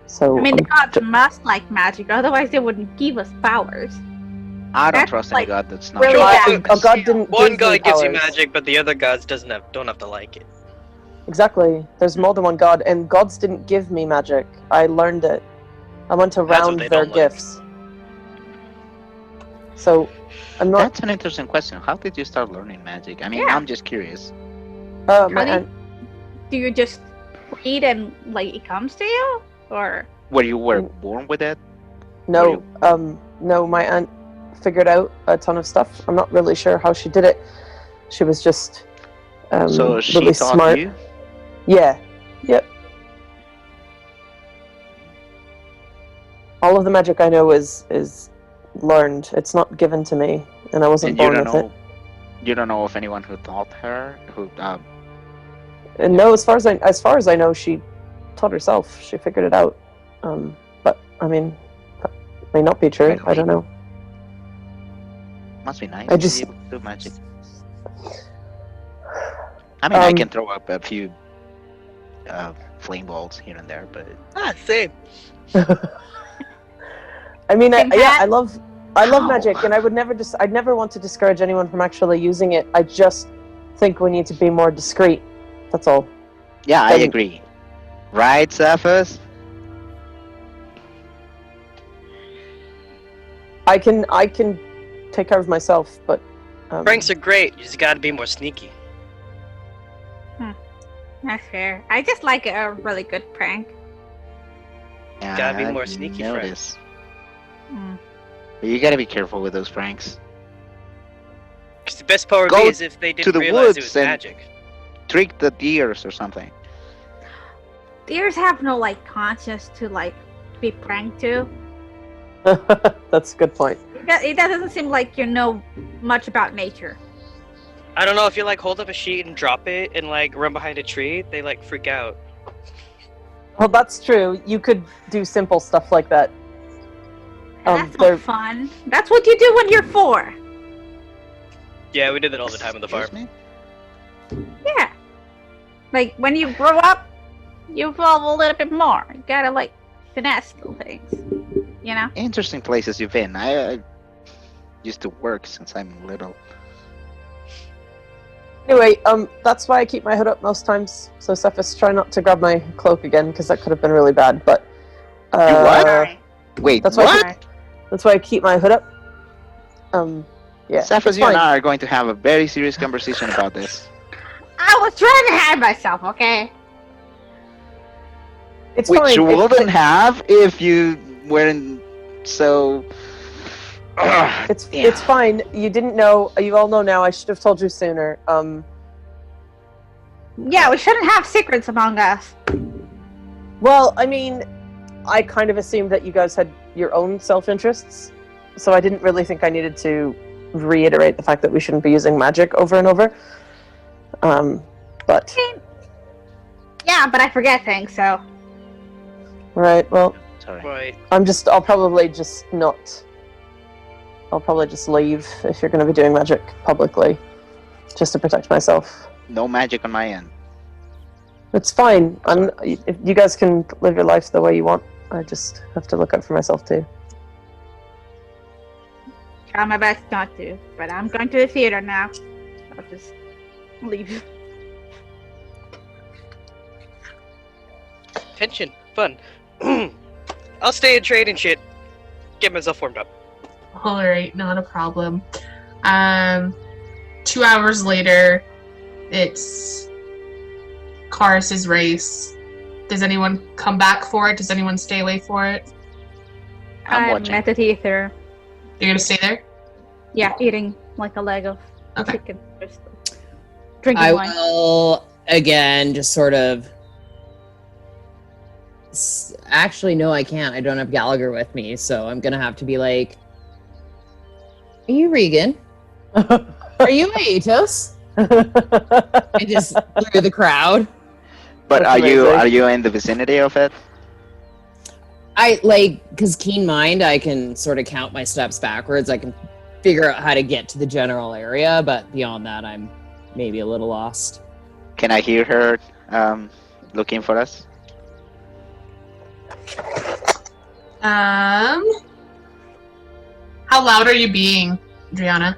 S7: So
S6: I mean, the gods must like magic, otherwise they wouldn't give us powers.
S4: I don't
S6: that's
S4: trust
S6: like
S4: any god that's not.
S6: really
S7: a god didn't
S5: One
S7: give me
S5: god gives you
S7: powers.
S5: magic, but the other gods don't have to like it.
S7: Exactly. There's more than one god, and gods didn't give me magic. I learned it. I went
S5: That's what
S7: around
S5: they
S7: their
S5: don't like.
S7: gifts. So, I'm not.
S4: That's an interesting question. How did you start learning magic? I mean,
S6: Yeah.
S4: I'm just curious.
S7: My
S6: How do you-
S7: aunt,
S6: Do you just read and like it comes to you, or
S4: Were you born with it?
S7: no, my aunt figured out a ton of stuff. I'm not really sure how she did it. She was just
S4: So she
S7: really
S4: taught
S7: smart.
S4: you?
S7: Yeah. Yep. All of the magic I know is learned. It's not given to me, and I wasn't
S4: And you
S7: born
S4: don't
S7: with
S4: know. You don't know of anyone who taught her. Who?
S7: it. And no, as far as I know, she taught herself. She figured it out. But I mean, that may not be true. I don't know.
S4: Must be nice
S7: I
S4: to
S7: just-
S4: be able to do magic. I mean, I
S7: Um,
S4: can throw up a few flame balls here and there, but
S5: Same.
S7: I mean,
S6: Same
S7: yeah,
S6: hat?
S7: I love
S4: Ow.
S7: magic, and I'd never want to discourage anyone from actually using it. I just think we need to be more discreet. That's all.
S4: yeah, I
S7: Then-
S4: agree. Right, Sapphus?
S7: I can take care of myself, but
S5: Pranks are great. You just gotta be more sneaky.
S6: that's fair. I just like a really good prank.
S4: Yeah,
S5: Gotta be more
S4: I
S5: sneaky,
S4: know
S5: Fred.
S4: this.
S6: Mm.
S4: But you gotta be careful with those pranks.
S5: 'Cause the best part would
S4: Go
S5: be is if they
S4: to
S5: didn't
S4: the
S5: realize it
S4: woods
S5: was
S4: and-
S5: magic.
S4: Trick the deers or something.
S6: Deers have no like conscience to like be pranked to.
S7: That's a good point.
S6: It doesn't seem like you know much about nature.
S5: I don't know if you like hold up a sheet and drop it and like run behind a tree, they like freak out.
S7: Well, that's true. You could do simple stuff like that.
S6: That's
S7: they're-
S6: not fun. That's what you do when you're 4.
S5: Yeah, we did that all the time on the farm.
S4: Excuse me?
S6: Yeah. Like when you grow up, you evolve a little bit more. You gotta like finesse little things. You know?
S4: Interesting places you've been. I used to work since I'm little.
S7: Anyway, that's why I keep my hood up most times. So Sapphus, try not to grab my cloak again, because that could have been really bad. But
S4: what? Wait,
S7: that's why
S4: what?
S7: that's why I keep my hood up. Yeah.
S4: Sapphus,
S7: it's
S4: you and
S7: fine.
S4: I are going to have a very serious conversation about this.
S6: I was trying to hide myself, okay?
S7: It's
S4: Which
S7: fine.
S4: you wouldn't have if you weren't so.
S7: It's fine. You didn't know. You all know now. I should have told you sooner.
S6: Yeah, we shouldn't have secrets among us.
S7: Well, I mean, I kind of assumed that you guys had your own self-interests, so I didn't really think I needed to reiterate the fact that we shouldn't be using magic over and over. But
S6: Yeah, but I forget things, so.
S7: right. Well,
S4: Sorry.
S5: Right.
S7: I'll probably just leave if you're going to be doing magic publicly, just to protect myself.
S4: No magic on my end.
S7: It's fine. If you guys can live your life the way you want. I just have to look out for myself too.
S6: Try my best not to, but I'm going to the theater now. I'll just leave.
S5: Tension. Fun. I'll stay and trade and shit. Get myself warmed up.
S3: Alright, not a problem. 2 hours later, it's Chares' race. Does anyone come back for it? Does anyone stay away for it?
S4: I'm watching.
S6: at the theater.
S3: You're gonna stay there?
S6: Yeah, eating like a leg of
S3: Okay.
S6: chicken. Just drinking
S9: I
S6: wine.
S9: will again just sort of. Actually, no, I can't. I don't have Gallagher with me, so I'm gonna have to be like, "Are you Regan? Are you Aetos?" I just through the crowd.
S4: But
S7: That's amazing.
S4: are you in the vicinity of it?
S9: I like because keen mind. I can sort of count my steps backwards. I can figure out how to get to the general area, but beyond that, I'm maybe a little lost.
S4: Can I hear her looking for us?
S3: How loud are you being, Adriana?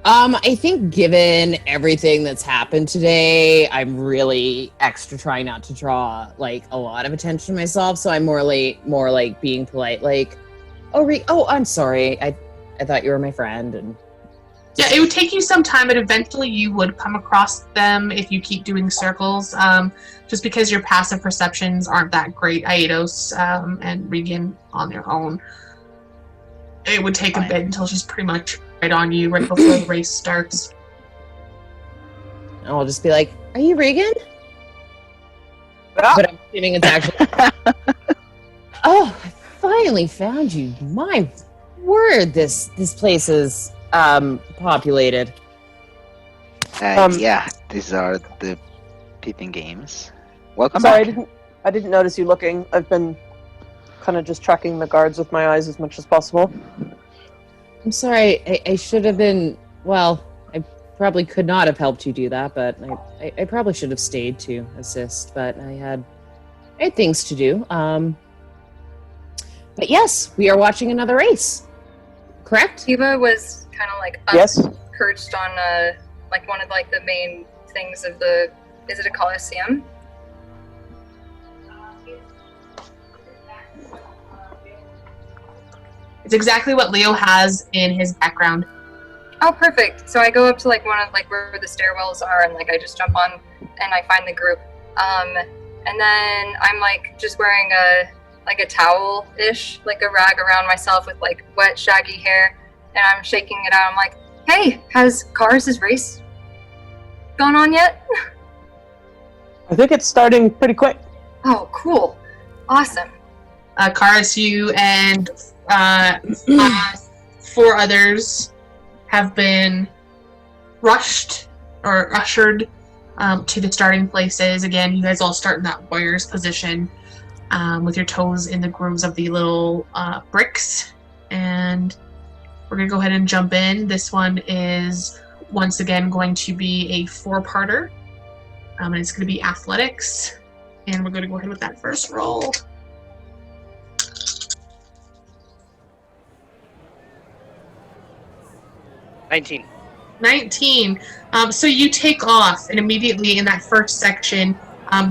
S9: I think given everything that's happened today, I'm really extra trying not to draw like a lot of attention to myself. So I'm more like being polite, like, oh, I'm sorry. I thought you were my friend, and
S3: Yeah, it would take you some time, but eventually you would come across them if you keep doing circles. Just because your passive perceptions aren't that great, Aetos and Regan on their own. It would take a bit until she's pretty much right on you right before the race starts.
S9: I'll just be like, "Are you Regan?" But I'm assuming it's actually. Oh, I finally found you. My word, this place is populated.
S4: Yeah, these are the Pythian games. Welcome
S7: Sorry,
S4: back.
S7: I didn't notice you looking. I've been kind of just tracking the guards with my eyes as much as possible.
S9: I'm sorry. I should have been. Well, I probably could not have helped you do that, but I probably should have stayed to assist. But I had things to do. But yes, we are watching another race. Correct?
S8: Kiba was kind of like
S7: Yes.
S8: perched on like one of like the main things of the. Is it a coliseum?
S3: It's exactly what Leo has in his background.
S8: Oh, perfect. So I go up to like one of like where the stairwells are, and like I just jump on, and I find the group. And then I'm like just wearing a towel-ish, like a rag around myself with like wet shaggy hair, and I'm shaking it out. I'm like, hey, has Chares' race gone on yet?
S7: I think it's starting pretty quick.
S8: Oh, cool. Awesome.
S3: Chares, you and 4 others have been rushed or ushered to the starting places. Again, you guys all start in that warrior's position with your toes in the grooves of the little bricks. And we're going to go ahead and jump in. This one is once again going to be a 4-parter. And it's going to be athletics. And we're going to go ahead with that first roll.
S5: $19.
S3: 19. So you take off, and immediately in that first section,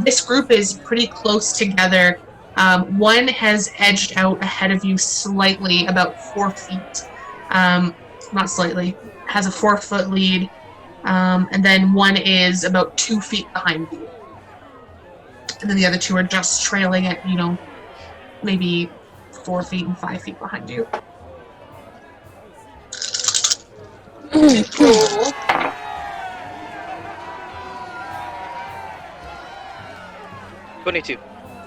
S3: this group is pretty close together. One has edged out ahead of you slightly, about 4 feet. Not slightly, has a 4-foot lead. And then one is about 2 feet behind you. And then the other 2 are just trailing at, maybe 4 feet and 5 feet behind you. Cool.
S5: $22.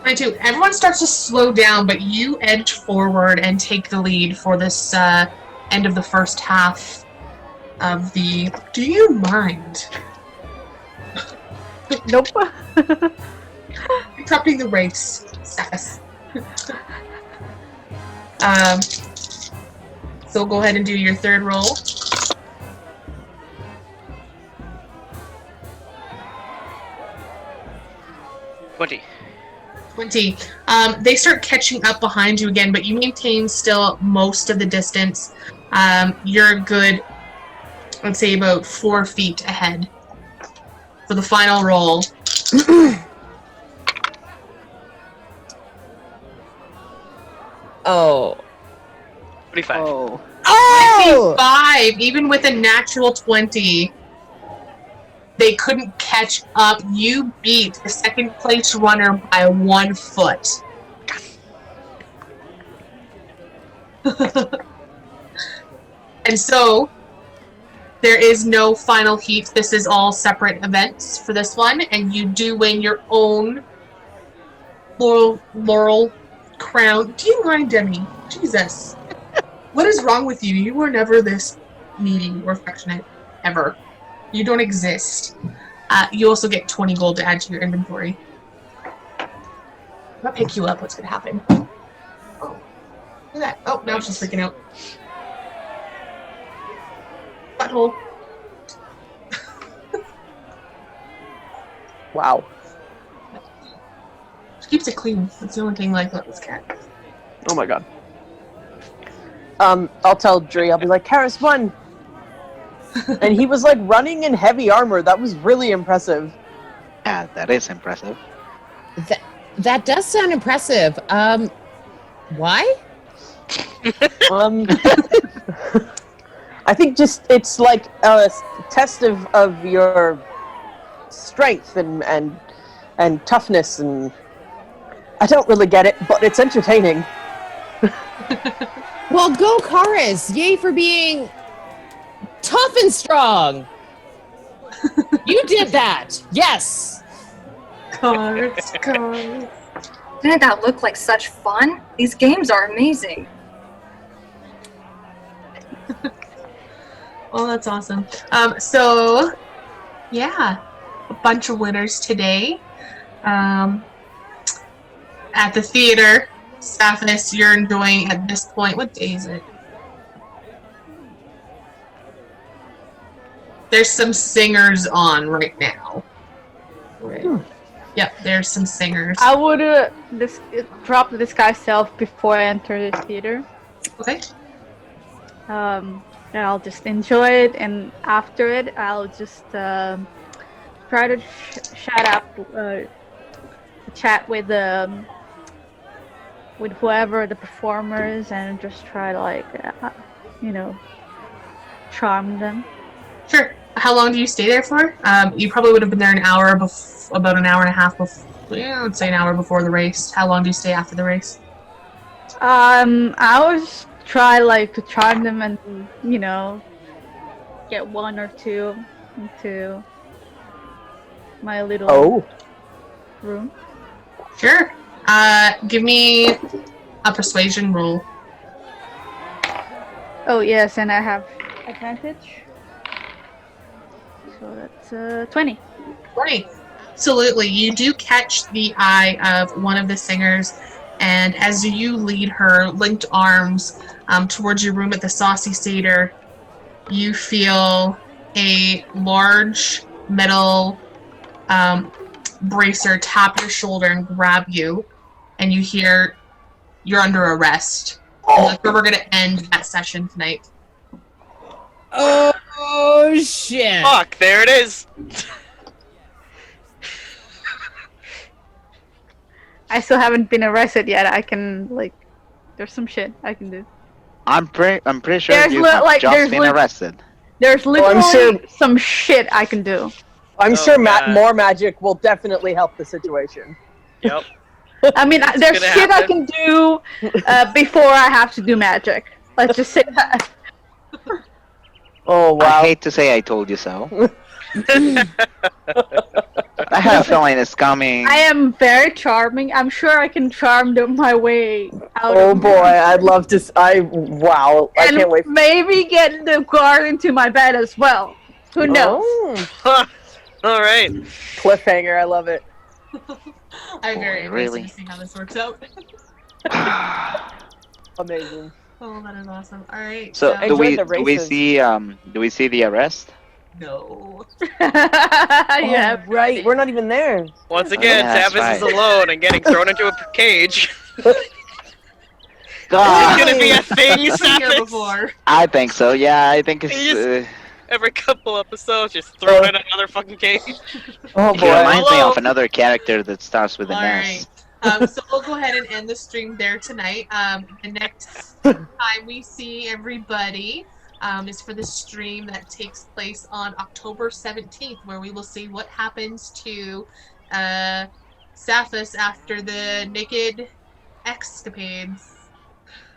S3: 22. Everyone starts to slow down, but you edge forward and take the lead for this end of the first half of the... Do you mind?
S6: Nope.
S3: Interrupting the race, Sapphus. So go ahead and do your third roll.
S5: 20.
S3: 20. They start catching up behind you again, but you maintain still most of the distance. You're good, let's say, about 4 feet ahead. For the final roll.
S9: Oh.
S5: 25.
S9: Oh. Oh!
S3: 25, even with a natural 20. They couldn't catch up. You beat the second place runner by 1 foot. And so, there is no final heat. This is all separate events for this one, and you do win your own laurel crown. Do you mind, Demi? Jesus. What is wrong with you? You were never this needy or affectionate, ever. You don't exist. You also get 20 gold to add to your inventory. I'll pick you up. What's going to happen? Oh, look at that. Oh, now she's freaking out. Butthole.
S7: Wow.
S3: She keeps it clean. That's the only thing like that this cat.
S7: Oh my god. I'll tell Dre, I'll be like, Chares won! And he was like running in heavy armor. That was really impressive.
S4: Yeah, that is impressive.
S9: That does sound impressive. Why?
S7: I think just it's like a test of your strength and toughness, and I don't really get it, but it's entertaining.
S9: Well, go Chares! Yay for being tough and strong! You did that! Yes!
S3: Cards.
S8: Didn't that look like such fun? These games are amazing.
S3: Well, that's awesome. So, yeah, a bunch of winners today. At the theater, Sapphus, you're enjoying at this point. What day is it? There's some singers on right now. Right. Yep, there's some singers.
S6: I would drop the disguise self before I enter the theater.
S3: Okay.
S6: And I'll just enjoy it, and after it, I'll just try to chat with whoever the performers, and just try to charm them.
S3: Sure. How long do you stay there for? You probably would have been there an hour, about an hour and a half before. Yeah, let's say an hour before the race. How long do you stay after the race?
S6: I was try like to charm them and get one or two into my little room.
S3: Sure. Give me a persuasion roll.
S6: Oh yes, and I have advantage. So that's 20.
S3: 20. Absolutely. You do catch the eye of one of the singers, and as you lead her, linked arms, towards your room at the Saucy Satyr, you feel a large metal bracer tap your shoulder and grab you, and you hear you're under arrest. And that's where we're going to end that session tonight.
S9: Oh shit!
S5: Fuck! There it is.
S6: I still haven't been arrested yet. I can there's some shit I can do.
S4: I'm pretty sure
S6: There's
S4: you've
S6: like
S4: just
S6: there's
S4: been arrested.
S6: There's literally
S7: I'm sure-
S6: some shit I can do.
S7: I'm
S5: Oh,
S7: sure
S5: God.
S7: more magic will definitely help the situation.
S5: Yep.
S6: I mean,
S5: It's
S6: there's
S5: gonna
S6: shit I
S5: happen.
S6: can do before I have to do magic. Let's just say that.
S7: Oh wow!
S4: I hate to say I told you so. I have a feeling it's coming.
S6: I am very charming. I'm sure I can charm my way out.
S7: Oh
S6: of
S7: boy, I'd love to. Wow! I
S6: and
S7: can't wait.
S6: maybe get the guard into my bed as well. Who knows?
S7: Oh,
S5: All right.
S7: cliffhanger! I love it.
S3: I'm very interested
S4: really?
S3: to see how this works out.
S7: Amazing.
S3: Oh, that is awesome. All right.
S4: So
S7: I
S4: do we
S7: enjoyed the
S4: do we
S7: races.
S4: see the arrest?
S3: No.
S6: Yeah.
S7: Oh, right. We're not even there.
S5: Once again,
S4: yeah, that's
S5: Sapphus is
S4: right.
S5: alone and getting thrown into a cage.
S4: God,
S5: It's gonna be a thing,
S3: I've been here
S5: Sapphus.
S3: before.
S4: I think so. Yeah, I think
S5: You
S4: it's.
S5: just- Every couple episodes, just thrown in another fucking cage.
S7: Oh
S4: It
S7: boy.
S4: reminds me
S3: Hello.
S4: of another character that starts with an
S3: All
S4: S.
S3: right. So we'll go ahead and end the stream there tonight. The next time we see everybody is for the stream that takes place on October 17th, where we will see what happens to Sapphus after the naked escapades.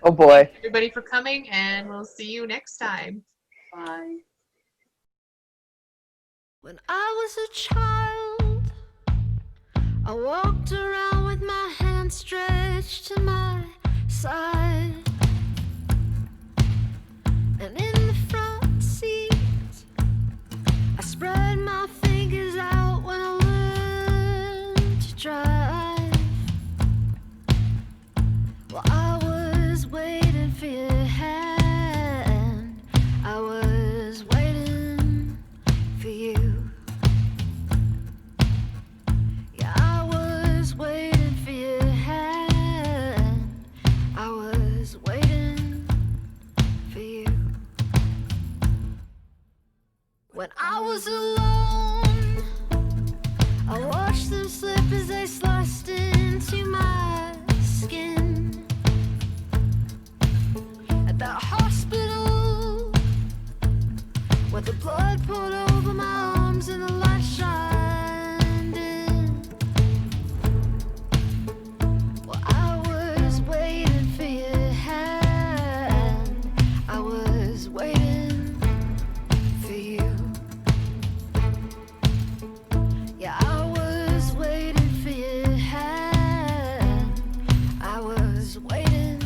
S7: Oh boy.
S3: Thank everybody for coming, and we'll see you next time. Bye.
S1: When I was a child, I walked around with my hand stretched to my side. And in the front seat, I spread my fingers out when I learned to drive. Well, I was waiting for your hand. I was waiting for you. Yeah, I was waiting for your hand. I was waiting for you. When I was alone, I watched them slip as they sliced into my skin. At that hospital, where the blood poured over my arms and the light shined in. Well, I was waiting for your hand. I was waiting for you. Yeah, I was waiting for your hand. I was waiting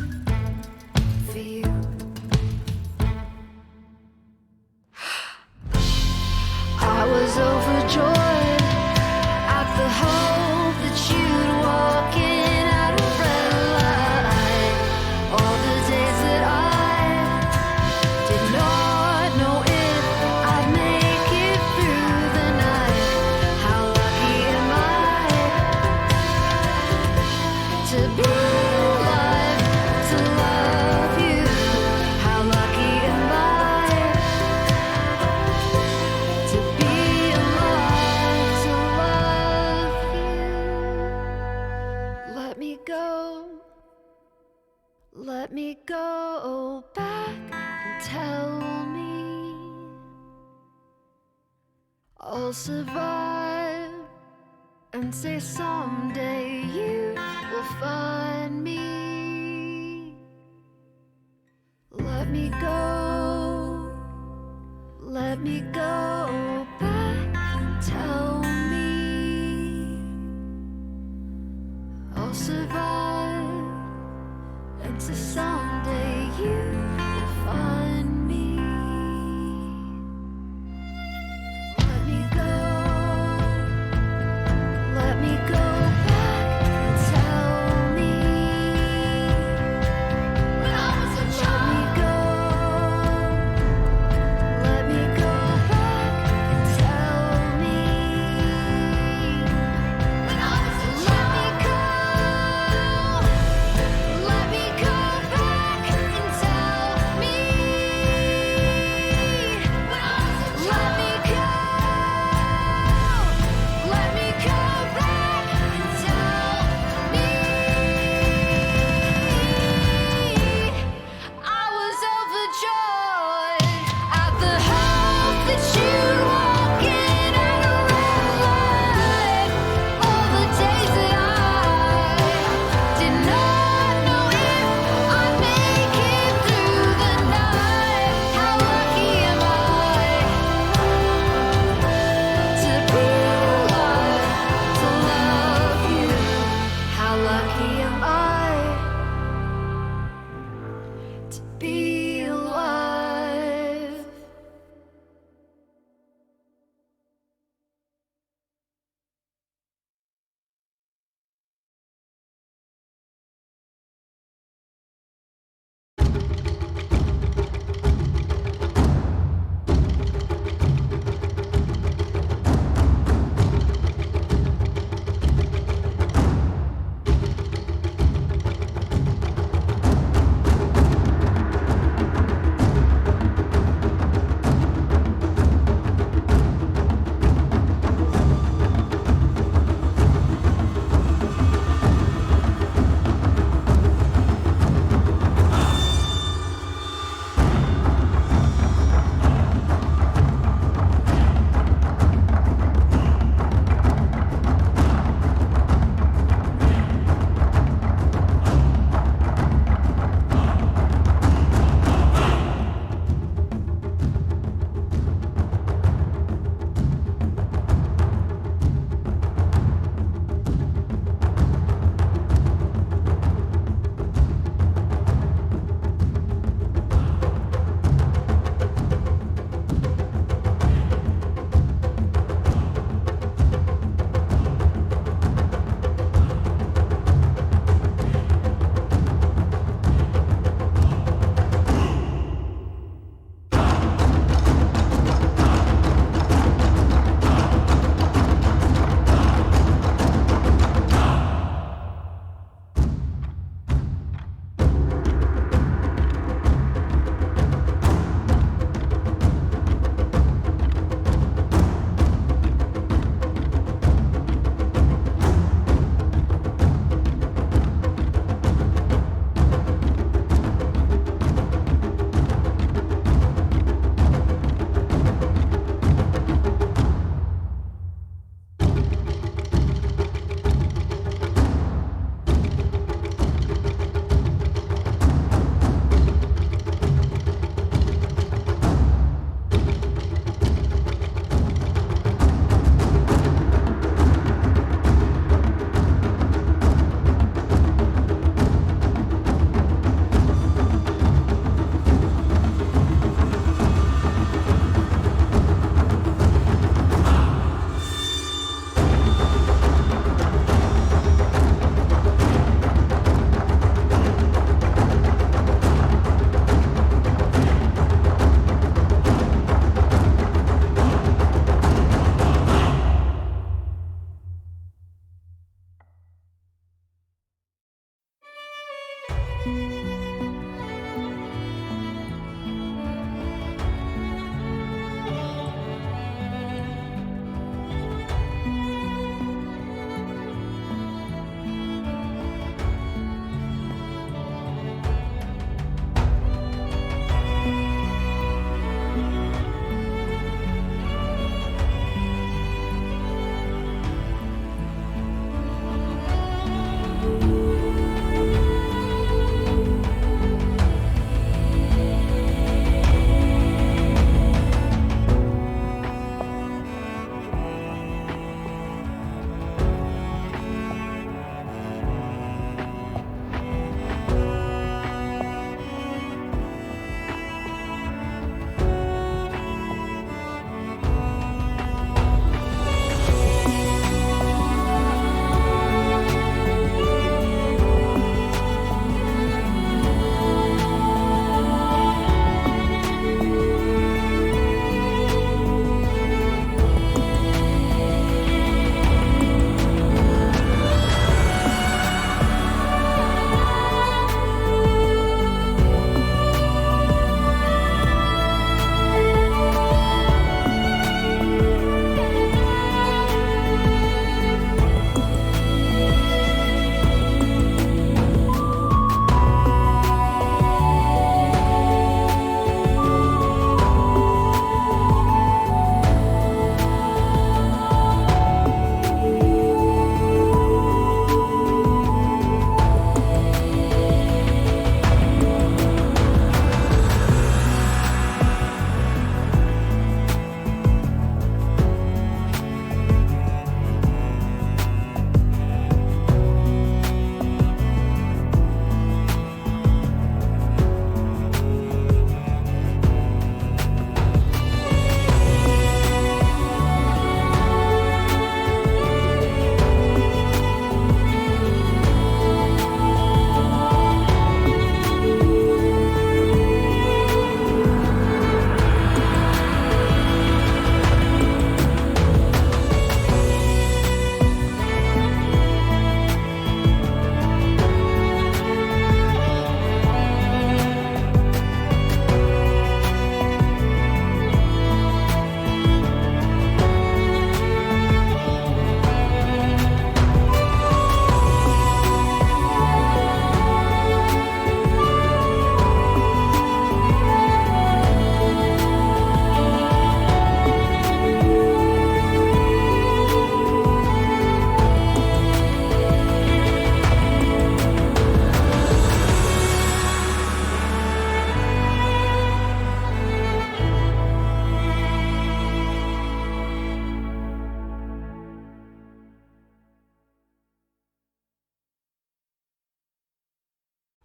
S1: for you. I was overjoyed at the hope that you'd walk in out of red light. All the days that I did not know if I'd make it through the night. How lucky am I to be alive, to love you? How lucky am I to be alive, to love you? Let me go back and tell me I'll survive, and say someday you will find me. me go. Let me go back and tell me I'll survive until someday you find me. Let me go. Let me go back and tell me when I was a child. Let me go back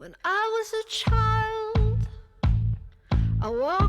S1: When I was a child, I walked